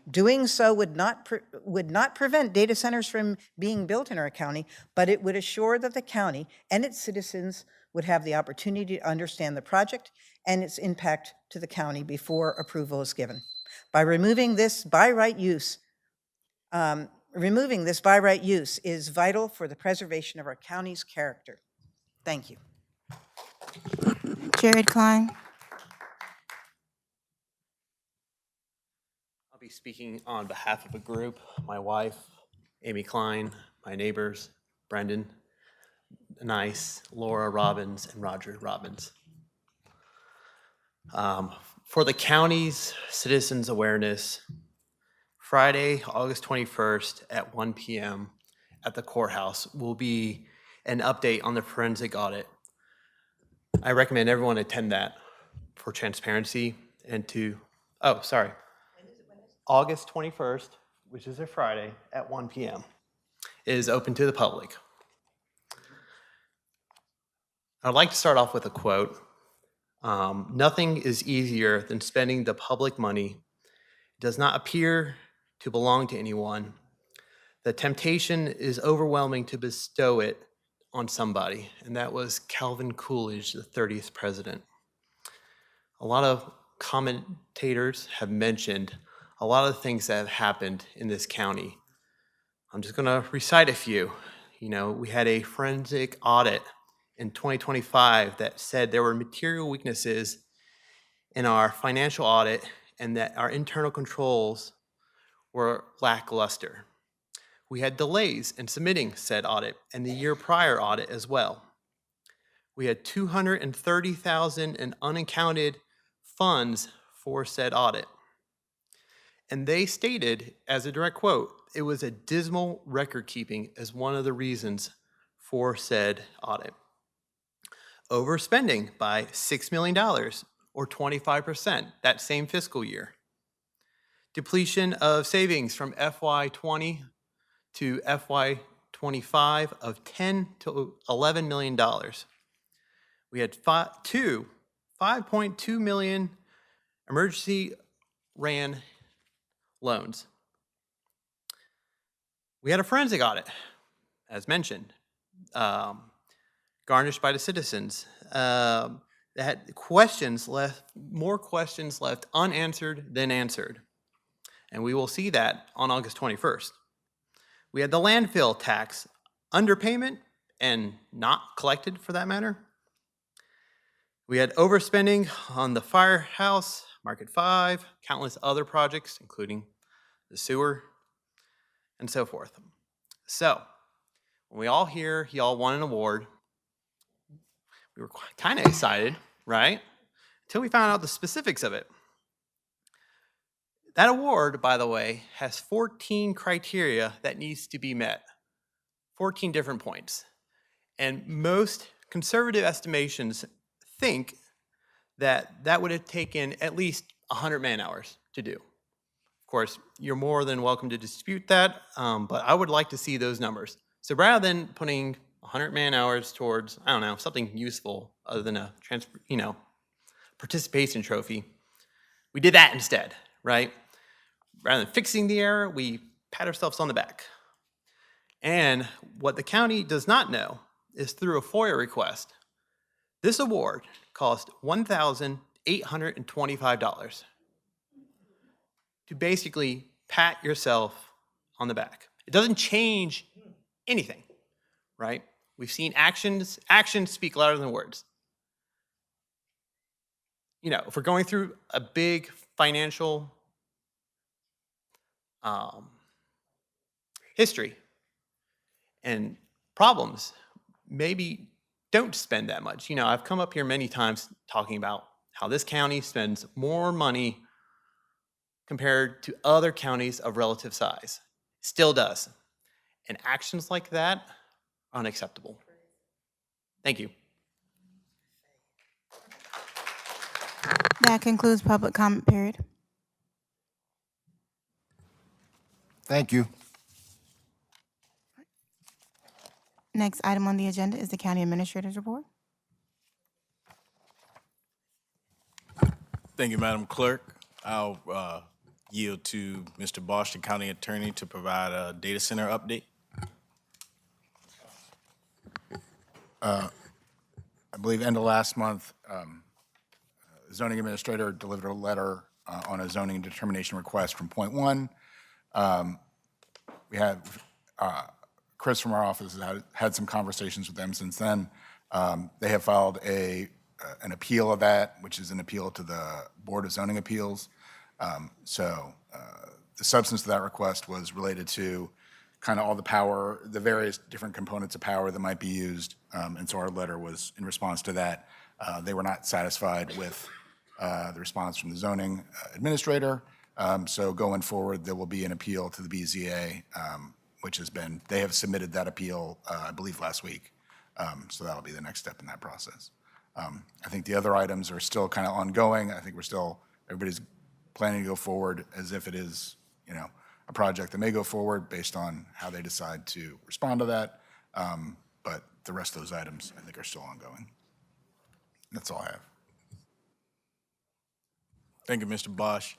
Doing so would not prevent data centers from being built in our county, but it would assure that the county and its citizens would have the opportunity to understand the project and its impact to the county before approval is given. By removing this by right use, is vital for the preservation of our county's character. Thank you. Jared Klein. I'll be speaking on behalf of a group, my wife, Amy Klein, my neighbors, Brendan Nice, Laura Robbins, and Roger Robbins. For the county's citizens awareness, Friday, August 21st at 1 p.m. at the courthouse will be an update on the forensic audit. I recommend everyone attend that. for transparency and to, oh, sorry. August 21st, which is a Friday at 1 p.m. It is open to the public. I'd like to start off with a quote. Nothing is easier than spending the public money. It does not appear to belong to anyone. The temptation is overwhelming to bestow it on somebody. And that was Calvin Coolidge, the 30th president. A lot of commentators have mentioned a lot of the things that have happened in this county. I'm just going to recite a few. You know, we had a forensic audit in 2025 that said there were material weaknesses in our financial audit and that our internal controls were lackluster. We had delays in submitting said audit and the year prior audit as well. We had $230,000 in unaccounted funds for said audit. And they stated, as a direct quote, it was a dismal record keeping as one of the reasons for said audit. Overspending by $6 million or 25% that same fiscal year. Depletion of savings from FY20 to FY25 of $10 to $11 million. We had 5.2 million emergency ran loans. We had a forensic audit, as mentioned, garnished by the citizens. That had questions left, more questions left unanswered than answered. And we will see that on August 21st. We had the landfill tax underpayment and not collected for that matter. We had overspending on the firehouse, Market 5, countless other projects, including the sewer, and so forth. So, when we all hear y'all won an award, we were kind of excited, right? Until we found out the specifics of it. That award, by the way, has 14 criteria that needs to be met. 14 different points. And most conservative estimations think that that would have taken at least 100 man-hours to do. Of course, you're more than welcome to dispute that, but I would like to see those numbers. So rather than putting 100 man-hours towards, I don't know, something useful other than a participation trophy, we did that instead, right? Rather than fixing the error, we pat ourselves on the back. And what the county does not know is through a FOIA request, this award cost $1,825 to basically pat yourself on the back. It doesn't change anything, right? We've seen actions speak louder than words. You know, if we're going through a big financial history and problems, maybe don't spend that much. You know, I've come up here many times talking about how this county spends more money compared to other counties of relative size. Still does. And actions like that are unacceptable. Thank you. That concludes public comment period. Thank you. Next item on the agenda is the county administrator's report. Thank you, Madam Clerk. I'll yield to Mr. Bosch, the county attorney, to provide a data center update. I believe end of last month, the zoning administrator delivered a letter on a zoning determination request from Point One. We have Chris from our office has had some conversations with them since then. They have filed an appeal of that, which is an appeal to the Board of Zoning Appeals. So the substance of that request was related to kind of all the power, the various different components of power that might be used. And so our letter was in response to that. They were not satisfied with the response from the zoning administrator. So going forward, there will be an appeal to the BZA, which has been, they have submitted that appeal, I believe, last week. So that'll be the next step in that process. I think the other items are still kind of ongoing. I think everybody's planning to go forward as if it is, a project that may go forward based on how they decide to respond to that. But the rest of those items, I think, are still ongoing. That's all I have. Thank you, Mr. Bosch.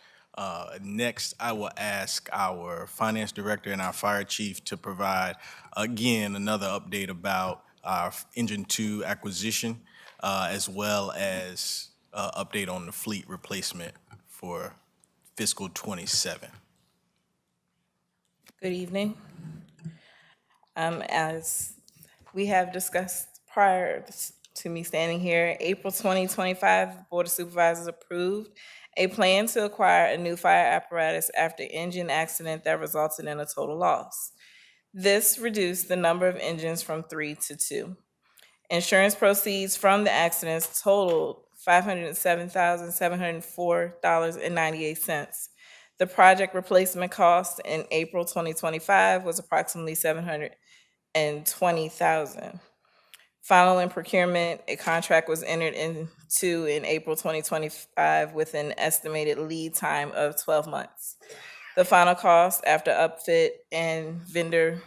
Next, I will ask our finance director and our fire chief to provide, again, another update about our Engine 2 acquisition, as well as update on the fleet replacement for fiscal '27. Good evening. As we have discussed prior to me standing here, April 2025, the Board of Supervisors approved a plan to acquire a new fire apparatus after engine accident that resulted in a total loss. This reduced the number of engines from 3 to 2. Insurance proceeds from the accidents totaled $507,704.98. The project replacement cost in April 2025 was approximately $720,000. Following procurement, a contract was entered into in April 2025 with an estimated lead time of 12 months. The final cost after upfit and vendor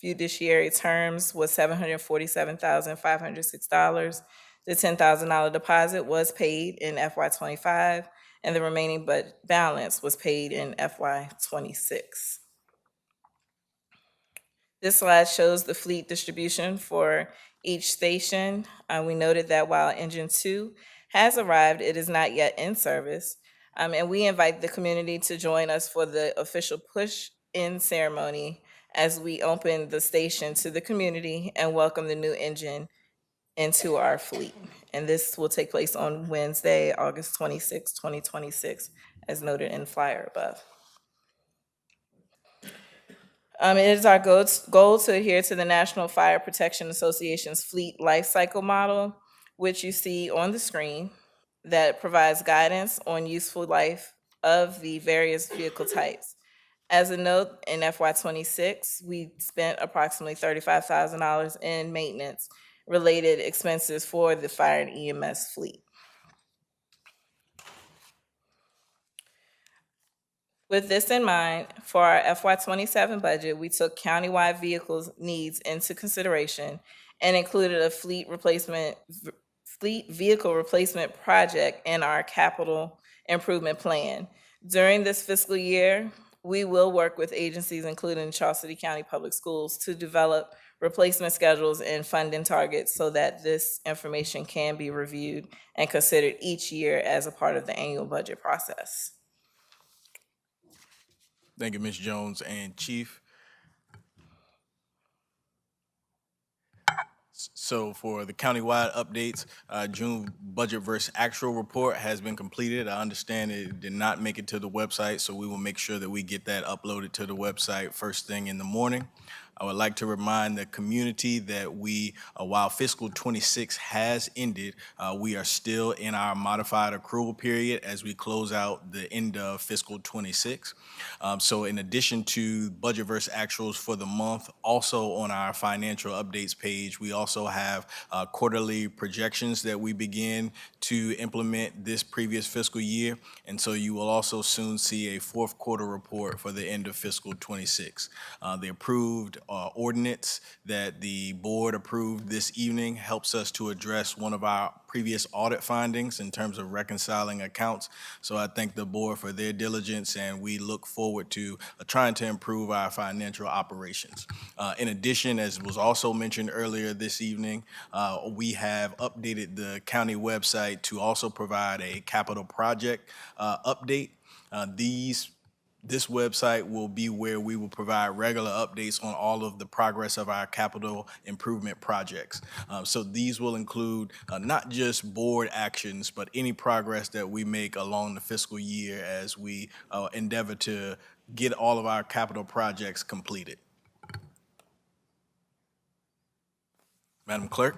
fiduciary terms was $747,506. The $10,000 deposit was paid in FY '25, and the remaining balance was paid in FY '26. This slide shows the fleet distribution for each station. We noted that while Engine 2 has arrived, it is not yet in service. And we invite the community to join us for the official push-in ceremony as we open the station to the community and welcome the new engine into our fleet. And this will take place on Wednesday, August 26, 2026, as noted in the flyer above. It is our goal to adhere to the National Fire Protection Association's Fleet Life Cycle Model, which you see on the screen, that provides guidance on useful life of the various vehicle types. As a note, in FY '26, we spent approximately $35,000 in maintenance-related expenses for the fire and EMS fleet. With this in mind, for our FY '27 budget, we took countywide vehicles needs into consideration and included a fleet vehicle replacement project in our capital improvement plan. During this fiscal year, we will work with agencies, including Charles City County Public Schools, to develop replacement schedules and funding targets so that this information can be reviewed and considered each year as a part of the annual budget process. Thank you, Ms. Jones and Chief. So for the countywide updates, June budget versus actual report has been completed. I understand it did not make it to the website, so we will make sure that we get that uploaded to the website first thing in the morning. I would like to remind the community that while fiscal '26 has ended, we are still in our modified accrual period as we close out the end of fiscal '26. So in addition to budget versus actuals for the month, also on our financial updates page, we also have quarterly projections that we begin to implement this previous fiscal year. And so you will also soon see a fourth quarter report for the end of fiscal '26. The approved ordinance that the board approved this evening helps us to address one of our previous audit findings in terms of reconciling accounts. So I thank the board for their diligence, and we look forward to trying to improve our financial operations. In addition, as was also mentioned earlier this evening, we have updated the county website to also provide a capital project update. This website will be where we will provide regular updates on all of the progress of our capital improvement projects. So these will include not just board actions, but any progress that we make along the fiscal year as we endeavor to get all of our capital projects completed. Madam Clerk.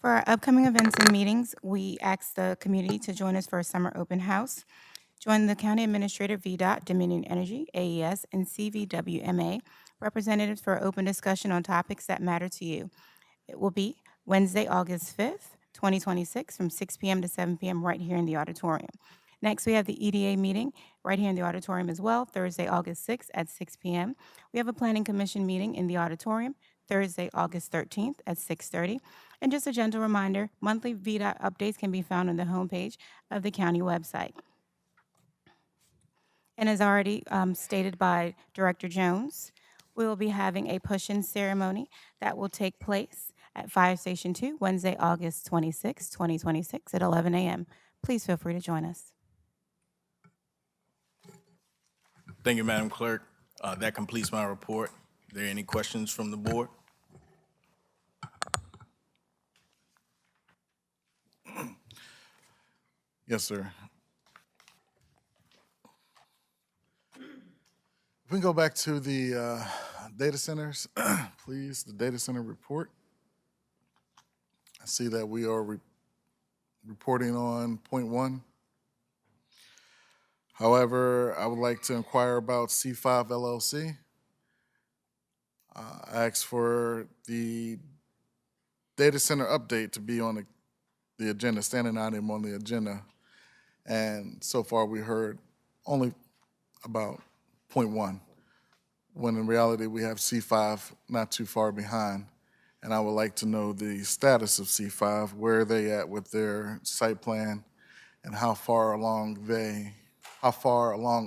For our upcoming events and meetings, we ask the community to join us for a summer open house. Join the County Administrator, VDOT, Dominion Energy, AES, and CVWMA representatives for open discussion on topics that matter to you. It will be Wednesday, August 5th, 2026, from 6 p.m. to 7 p.m. right here in the auditorium. Next, we have the EDA meeting right here in the auditorium as well, Thursday, August 6th at 6 p.m. We have a Planning Commission meeting in the auditorium, Thursday, August 13th at 6:30. And just a gentle reminder, monthly VDOT updates can be found on the homepage of the county website. And as already stated by Director Jones, we will be having a push-in ceremony that will take place at Fire Station 2, Wednesday, August 26, 2026 at 11 a.m. Please feel free to join us. Thank you, Madam Clerk. That completes my report. Are there any questions from the board? Yes, sir. If we can go back to the data centers, please, the data center report. I see that we are reporting on point 1. However, I would like to inquire about C5 LLC. I asked for the data center update to be on the agenda, standing item on the agenda. And so far, we heard only about point 1, when in reality, we have C5 not too far behind. And I would like to know the status of C5, where are they at with their site plan, and how far along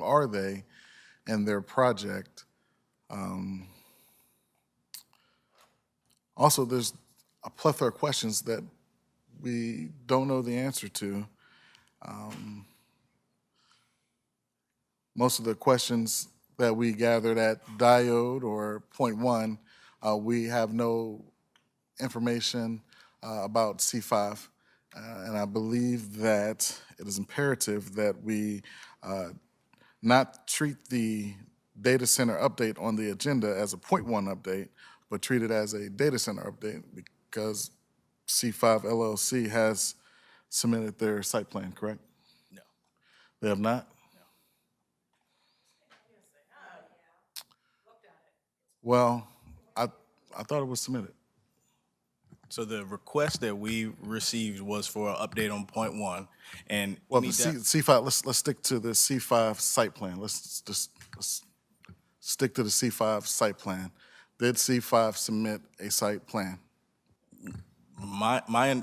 are they in their project? Also, there's a plethora of questions that we don't know the answer to. Most of the questions that we gathered at diode or point 1, we have no information about C5. And I believe that it is imperative that we not treat the data center update on the agenda as a point 1 update, but treat it as a data center update, because C5 LLC has submitted their site plan, correct? No. They have not? Well, I thought it was submitted. So the request that we received was for an update on point 1, and Well, any the da- C5, let's stick to the C5 site plan. Let's stick to the C5 site plan. Did C5 submit a site plan?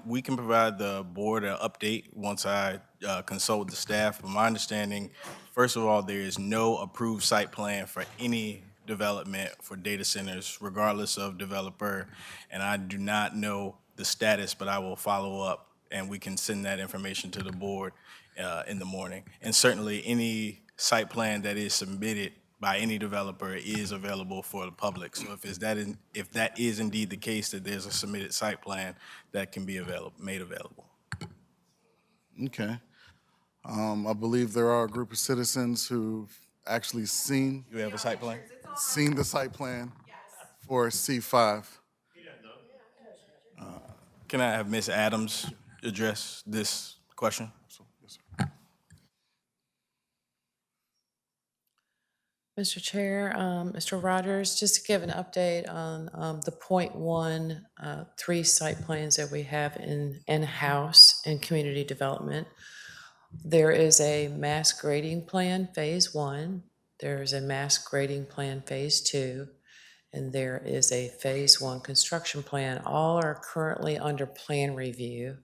we can provide the board an update once I consult with the staff. But my understanding, first of all, there is no approved site plan for any development for data centers, regardless of developer. And I do not know the status, but I will follow up and we can send that information to the board in the morning. And certainly any site plan that is submitted by any developer is available for the public. So if that is indeed the case, that there's a submitted site plan that can be made available. Okay. I believe there are a group of citizens who've actually seen. You have a site plan? Seen the site plan for C5. Can I have Ms. Adams address this question? Mr. Chair, Mr. Rogers, just to give an update on the point 1, 3 site plans that we have in-house in community development. There is a mass grading plan, phase 1. There is a mass grading plan, phase 2. And there is a phase 1 construction plan. All are currently under plan review.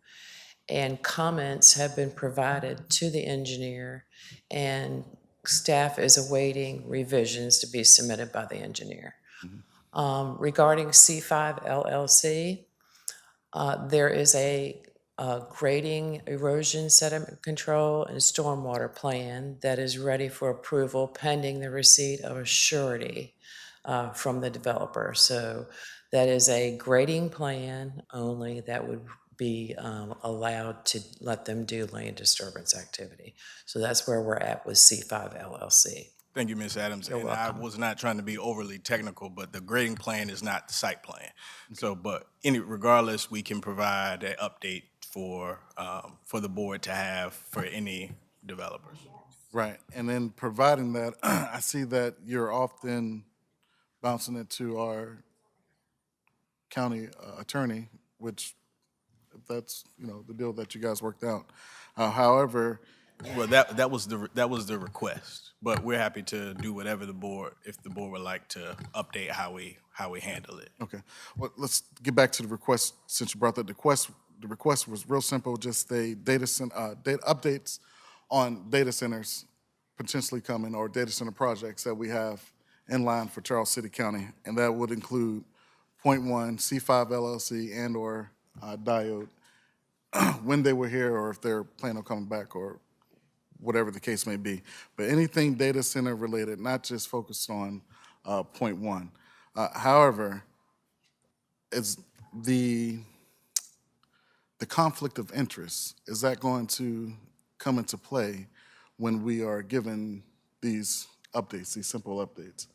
And comments have been provided to the engineer, and staff is awaiting revisions to be submitted by the engineer. Regarding C5 LLC, there is a grading, erosion, sediment control, and stormwater plan that is ready for approval pending the receipt of a surety from the developer. So that is a grading plan only that would be allowed to let them do land disturbance activity. So that's where we're at with C5 LLC. Thank you, Ms. Adams. You're And welcome. I was not trying to be overly technical, but the grading plan is not the site plan. So, but regardless, we can provide an update for the board to have for any developers. Right, and then providing that, I see that you're often bouncing it to our county attorney, which that's, the deal that you guys worked out. However, Well, that was the request, but we're happy to do whatever if the board would like to update how we handle it. okay, well, let's get back to the request, since you brought that. The request was real simple, just data updates on data centers potentially coming, or data center projects that we have in line for Charles City County, and that would include Point One, C5 LLC, and/or Diode, when they were here, or if they're planning on coming back, or whatever the case may be. But anything data center related, not just focused on Point One. However, is the conflict of interest, is that going to come into play when we are given these updates, these simple updates?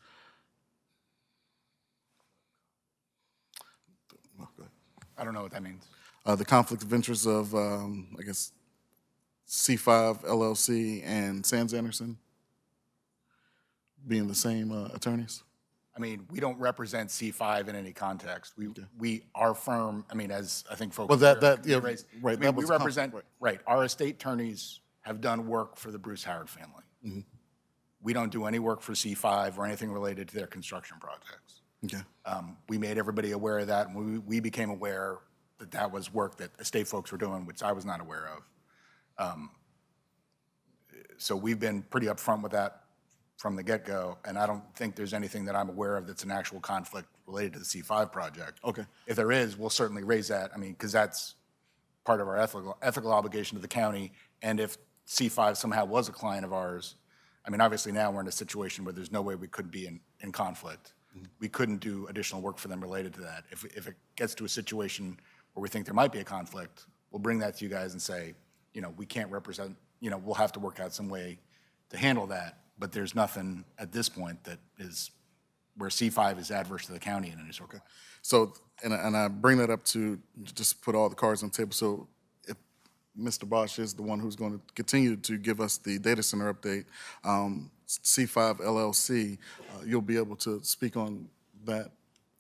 Oh, go ahead. I don't know what that means. The conflict of interest of, I guess, C5 LLC and Sands Anderson being the same attorneys? I mean, we don't represent C5 in any context. Our firm, I mean, as I think folks. Well, that yeah, raised, right. I mean, That we was represent, right, our estate attorneys have done work for the Bruce Howard family. Mm-hmm. We don't do any work for C5 or anything related to their construction projects. Okay. We made everybody aware of that, and we became aware that that was work that estate folks were doing, which I was not aware of. So we've been pretty upfront with that from the get-go, and I don't think there's anything that I'm aware of that's an actual conflict related to the C5 project. Okay. If there is, we'll certainly raise that, I mean, because that's part of our ethical obligation to the county, and if C5 somehow was a client of ours, I mean, obviously now we're in a situation where there's no way we could be in conflict. Mm-hmm. We couldn't do additional work for them related to that. If it gets to a situation where we think there might be a conflict, we'll bring that to you guys and say, we can't represent, we'll have to work out some way to handle that. But there's nothing at this point that is where C5 is adverse to the county in any sort of way. So, and I bring that up to just put all the cards on the table. So if Mr. Bosch is the one who's going to continue to give us the data center update, C5 LLC, you'll be able to speak on that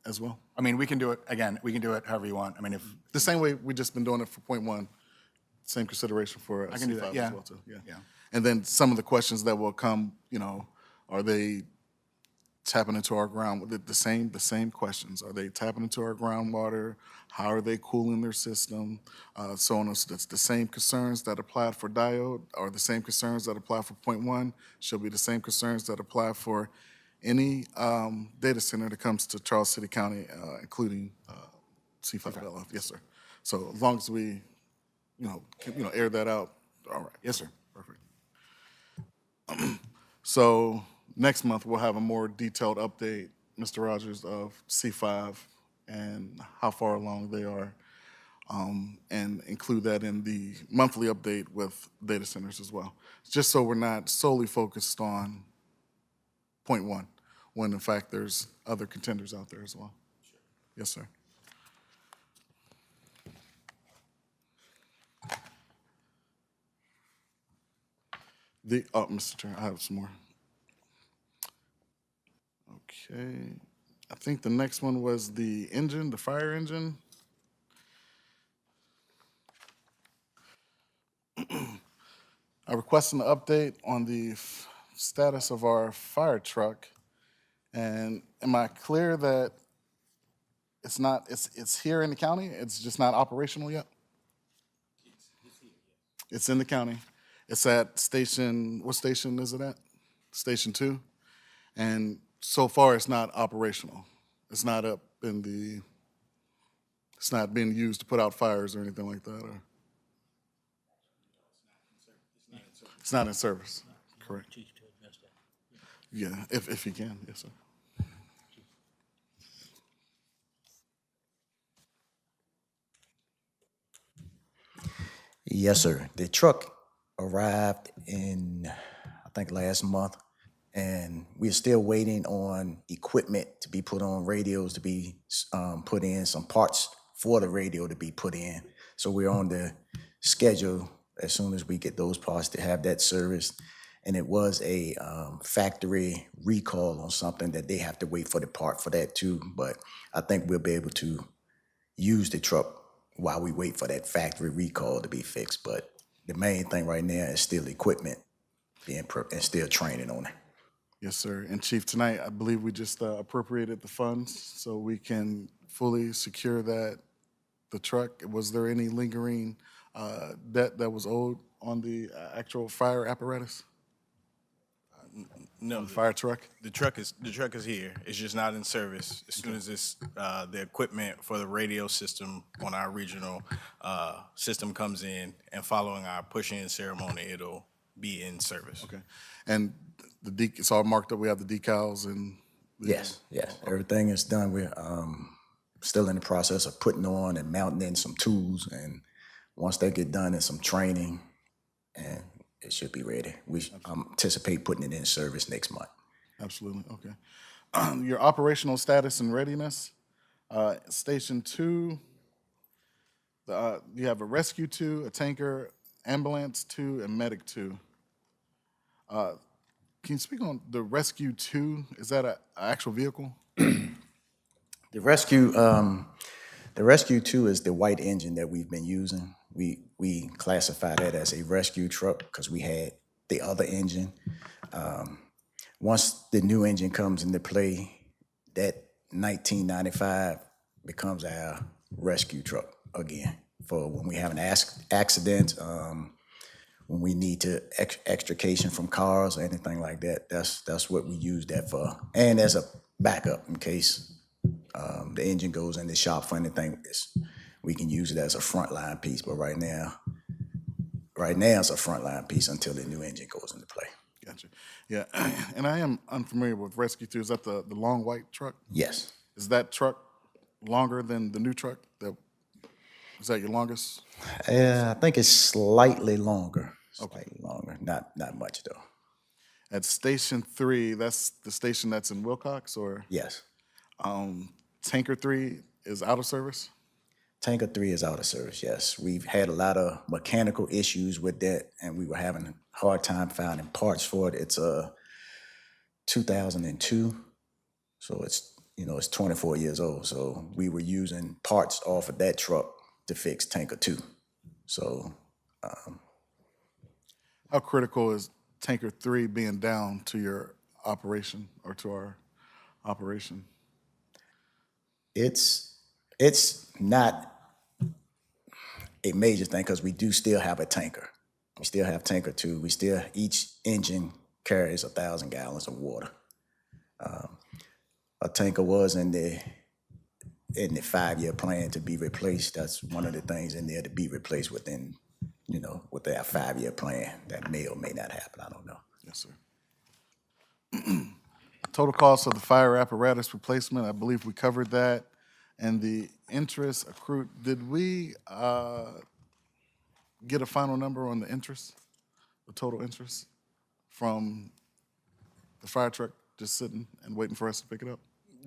as well? I mean, we can do it, again, we can do it however you want. I mean, if. The same way we've just been doing it for Point One, same consideration for I can do C5 that, yeah. as well too. Yeah. And then some of the questions that will come, are they tapping into our the same questions? Are they tapping into our groundwater? How are they cooling their system? So on. That's the same concerns that applied for Diode are the same concerns that apply for Point One. Should be the same concerns that apply for any data center that comes to Charles City County, including C5 LF. Yes, sir. So as long as we, air that out. All right. Yes, sir. Perfect. So next month, we'll have a more detailed update, Mr. Rogers, of C5 and how far along they are, and include that in the monthly update with data centers as well, just so we're not solely focused on Point One, when in fact there's other contenders out there as well. Sure. Yes, sir. Mr. Chair, I have some more. Okay, I think the next one was the engine, the fire engine. I requested an update on the status of our fire truck. And am I clear that it's here in the county, it's just not operational yet? It's in the county. It's at what station is it at? Station 2. And so far, it's not operational. It's not it's not being used to put out fires or anything like that, or? It's not in service, correct? Yeah, if you can, yes, sir. Yes, sir. The truck arrived in, I think, last month, and we're still waiting on equipment to be put on, radios to be put in, some parts for the radio to be put in. So we're on the schedule as soon as we get those parts to have that service. And it was a factory recall on something that they have to wait for the part for that too. But I think we'll be able to use the truck while we wait for that factory recall to be fixed. But the main thing right now is still equipment and still training on it. Yes, sir. And Chief, tonight, I believe we just appropriated the funds so we can fully secure the truck. Was there any lingering debt that was owed on the actual fire apparatus? No, On the fire truck? the truck is here. It's just not in service. As soon as the equipment for the radio system on our regional system comes in, and following our push-in ceremony, it'll be in service. Okay. And it's all marked up. We have the decals and. Yes. Everything is done. We're still in the process of putting on and mounting in some tools. And once they get done and some training, and it should be ready. We anticipate putting it in service next month. Absolutely. Okay. Your operational status and readiness. Station 2, you have a rescue 2, a tanker, ambulance 2, and medic 2. Can you speak on the rescue 2? Is that an actual vehicle? The rescue 2 is the white engine that we've been using. We classify that as a rescue truck because we had the other engine. Once the new engine comes into play, that 1995 becomes our rescue truck again for when we have an accident, when we need to extrication from cars or anything like that. That's what we use that for, and as a backup in case the engine goes in the shop for anything. We can use it as a frontline piece, but right now it's a frontline piece until the new engine goes into play. Gotcha. Yeah, and I am unfamiliar with Rescue 2. Is that the long white truck? Yes. Is that truck longer than the new truck? Is that your longest? I think it's slightly longer. Slightly longer. Not much though. At Station 3, that's the station that's in Wilcox, or? Yes. Tanker 3 is out of service? Tanker 3 is out of service, yes. We've had a lot of mechanical issues with that, and we were having a hard time finding parts for it. It's 2002, so it's 24 years old. So we were using parts off of that truck to fix Tanker 2. So how critical is Tanker 3 being down to your operation or to our operation? It's not a major thing because we do still have a tanker. We still have Tanker 2. Each engine carries 1,000 gallons of water. A tanker was in the 5-year plan to be replaced. That's one of the things in there to be replaced within, with that 5-year plan. That may or may not happen. I don't know. Yes, sir. Total cost of the fire apparatus replacement, I believe we covered that. And the interest accrued, did we get a final number on the interest, the total interest from the fire truck just sitting and waiting for us to pick it up?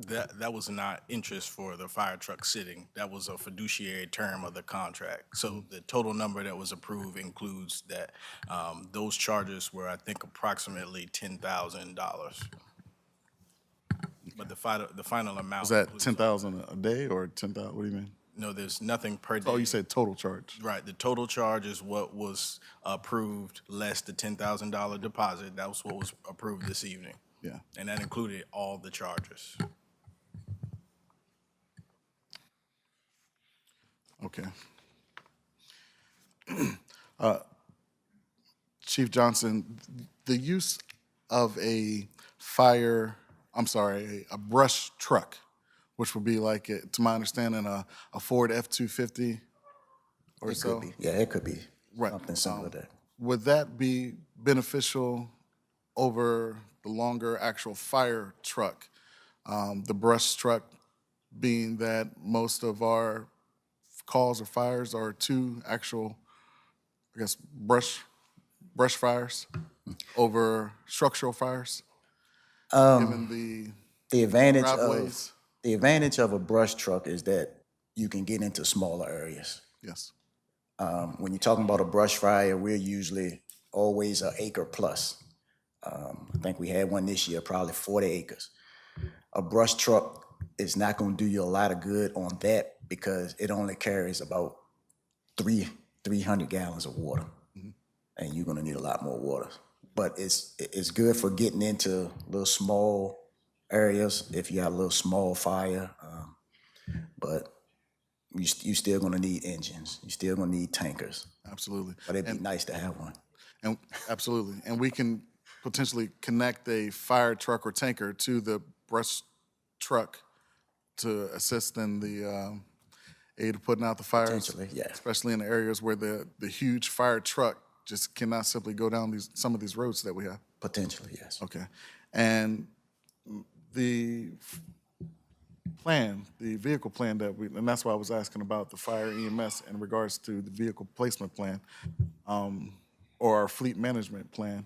That was not interest for the fire truck sitting. That was a fiduciary term of the contract. So the total number that was approved includes that. Those charges were, I think, approximately $10,000. But the final amount. Was that 10,000 a day or 10,000? What do you mean? No, there's nothing per day. Oh, you said total charge. Right. The total charge is what was approved less the $10,000 deposit. That was what was approved this evening. Yeah. And that included all the charges. Okay. Chief Johnson, the use of a brush truck, which would be like, to my understanding, a Ford F-250 or It so? could be. Yeah, it could be Right. something similar to that. Would that be beneficial over the longer actual fire truck? The brush truck being that most of our calls or fires are to actual, I guess, brush fires over structural fires, given the advantage driveways. of a brush truck is that you can get into smaller areas. Yes. When you're talking about a brush fire, we're usually always an acre plus. I think we had one this year, probably 40 acres. A brush truck is not going to do you a lot of good on that because it only carries about 300 gallons of water, and you're gonna need a lot more water. But it's good for getting into little small areas if you have a little small fire. But you still gonna need engines. You still gonna need tankers. Absolutely. But it'd be nice to have one. And absolutely, and we can potentially connect a fire truck or tanker to the brush truck to assist in the aid of putting out the fires. Potentially, yeah. Especially in the areas where the huge fire truck just cannot simply go down some of these roads that we have. Potentially, yes. Okay, and the plan, the vehicle plan and that's why I was asking about the fire EMS in regards to the vehicle placement plan, or our fleet management plan.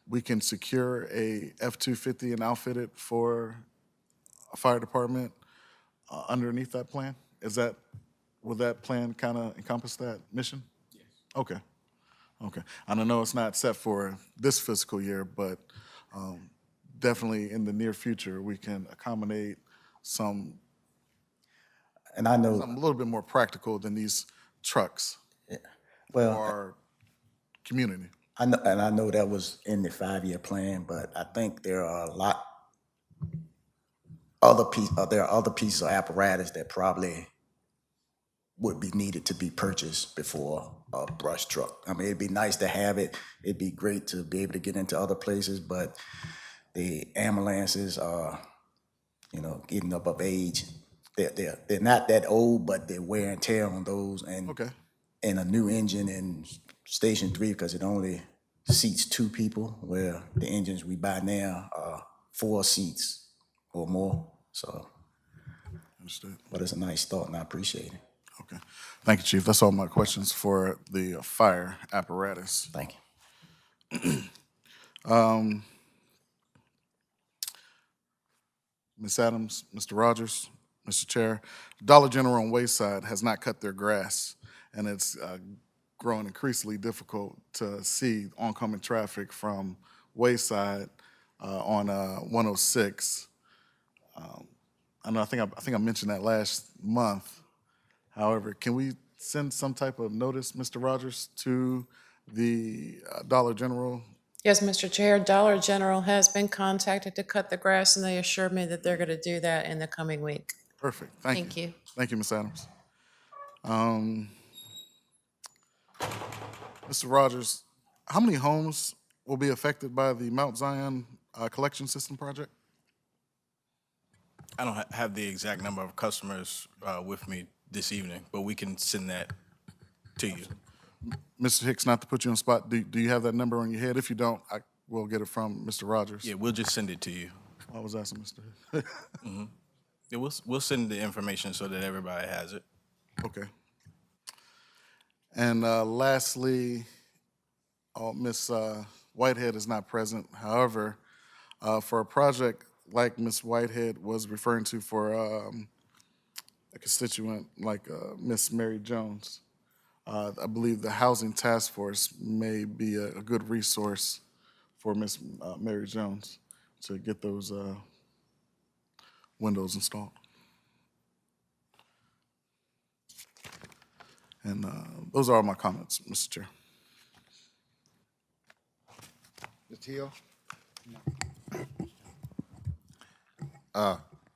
We can secure a F-250 and outfit it for a fire department underneath that plan? Will that plan kind of encompass that mission? Yes. Okay. Okay. And I know it's not set for this fiscal year, but definitely in the near future, we can accommodate some, and I know something a little bit more practical than these trucks well, for our community. I know that was in the 5-year plan, but I think there are a lot there are other pieces of apparatus that probably would be needed to be purchased before a brush truck. I mean, it'd be nice to have it. It'd be great to be able to get into other places, but the ambulances are, getting up of age. They're not that old, but they're wear and tear on those, and and a new engine in Station 3, because it only seats 2 people, where the engines we buy now are 4 seats or more. So, understood. But it's a nice thought, and I appreciate it. Okay. Thank you, Chief. That's all my questions for the fire apparatus. Thank you. Ms. Adams, Mr. Rogers, Mr. Chair, Dollar General on Wayside has not cut their grass, and it's growing increasingly difficult to see oncoming traffic from Wayside on 106. I think I mentioned that last month. However, can we send some type of notice, Mr. Rogers, to the Dollar General? Yes, Mr. Chair, Dollar General has been contacted to cut the grass, and they assured me that they're going to do that in the coming week. Perfect. Thank you. Thank you, Ms. Adams. Mr. Rogers, how many homes will be affected by the Mount Zion collection system project? I don't have the exact number of customers with me this evening, but we can send that to you. Mr. Hicks, not to put you on the spot, do you have that number on your head? If you don't, I will get it from Mr. Rogers. Yeah, we'll just send it to you. I was asking Mr. Hicks. Yeah, we'll send the information so that everybody has it. Okay. And lastly, Ms. Whitehead is not present. However, for a project like Ms. Whitehead was referring to for a constituent like Ms. Mary Jones, I believe the Housing Task Force may be a good resource for Ms. Mary Jones to get those windows installed. And those are all my comments, Mr. Chair. Mr. Hill?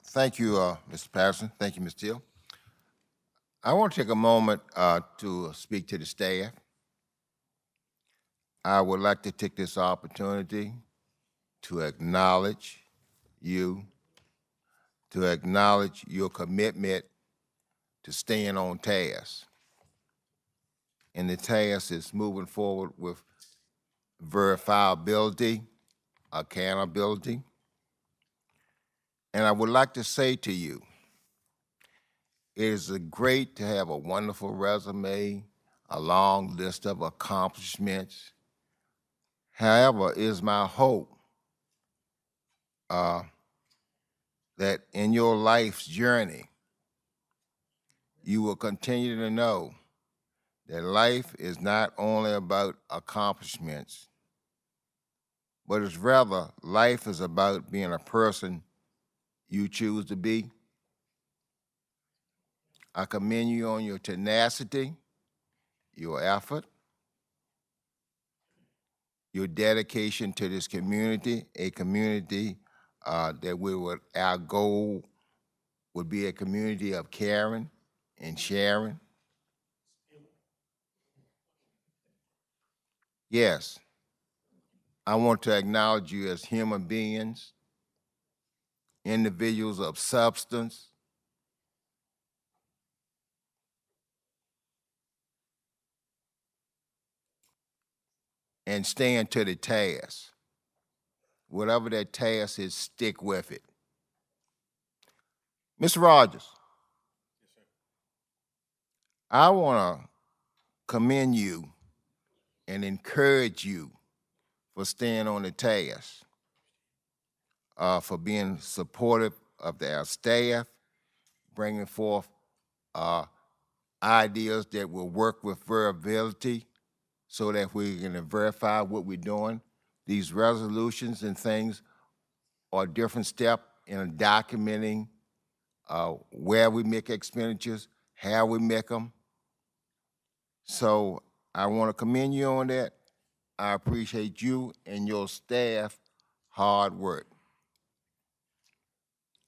Thank you, Mr. Patterson. Thank you, Mr. Hill. I want to take a moment to speak to the staff. I would like to take this opportunity to acknowledge you, to acknowledge your commitment to staying on task. And the task is moving forward with verifiability, accountability. And I would like to say to you, it is great to have a wonderful resume, a long list of accomplishments. However, it is my hope that in your life's journey, you will continue to know that life is not only about accomplishments, but it's rather life is about being a person you choose to be. I commend you on your tenacity, your effort, your dedication to this community, a community our goal would be a community of caring and sharing. Yes, I want to acknowledge you as human beings, individuals of substance, and stand to the task. Whatever that task is, stick with it. Mr. Rogers, I want to commend you and encourage you for staying on the task, for being supportive of our staff, bringing forth ideas that will work with variability so that we can verify what we're doing. These resolutions and things are a different step in documenting where we make expenditures, how we make them. So I want to commend you on that. I appreciate you and your staff hard work.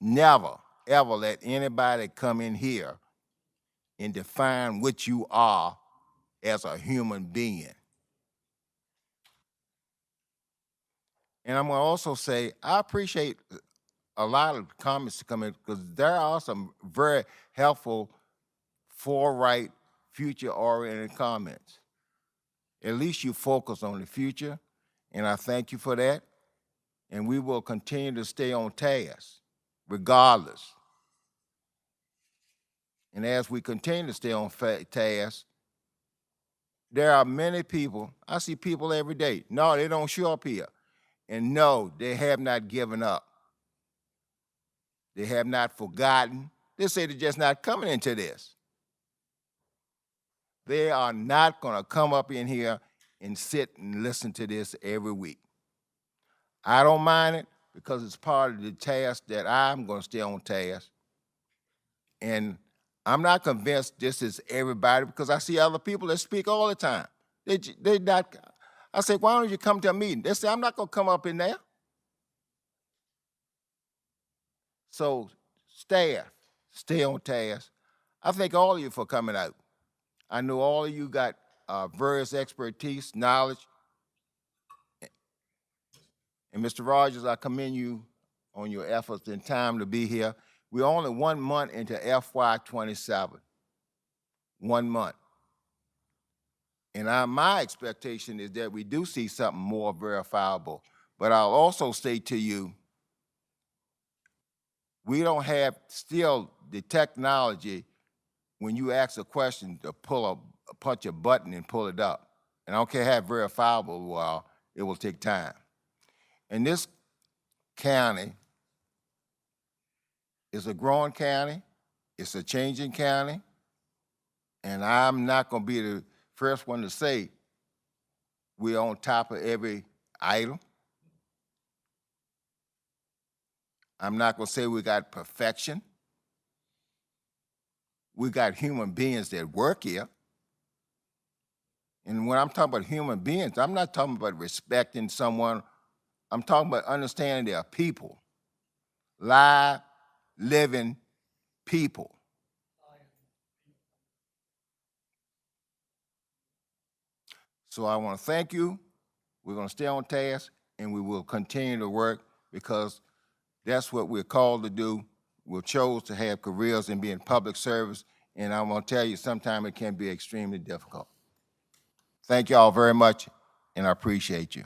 Never, ever let anybody come in here and define what you are as a human being. And I'm going to also say, I appreciate a lot of comments to come in because there are some very helpful, forthright, future-oriented comments. At least you focus on the future, and I thank you for that. And we will continue to stay on task, regardless. And as we continue to stay on task, there are many people, I see people every day, no, they don't show up here. And no, they have not given up. They have not forgotten. They say they're just not coming into this. They are not going to come up in here and sit and listen to this every week. I don't mind it because it's part of the task that I'm going to stay on task. And I'm not convinced this is everybody because I see other people that speak all the time. They not. I say, why don't you come to a meeting? They say, I'm not going to come up in there. So staff, stay on task. I thank all of you for coming out. I know all of you got various expertise, knowledge. And Mr. Rogers, I commend you on your efforts and time to be here. We're only 1 month into FY27. 1 month. And my expectation is that we do see something more verifiable. But I'll also say to you, we don't have still the technology when you ask a question to punch a button and pull it up. And I don't care how verifiable you are, it will take time. And this county is a growing county, it's a changing county, and I'm not gonna be the first one to say we're on top of every item. I'm not gonna say we got perfection. We got human beings that work here. And when I'm talking about human beings, I'm not talking about respecting someone. I'm talking about understanding they are people, live, living people. So I want to thank you. We're going to stay on task, and we will continue to work because that's what we're called to do. We chose to have careers and be in public service, and I'm going to tell you, sometimes it can be extremely difficult. Thank you all very much, and I appreciate you.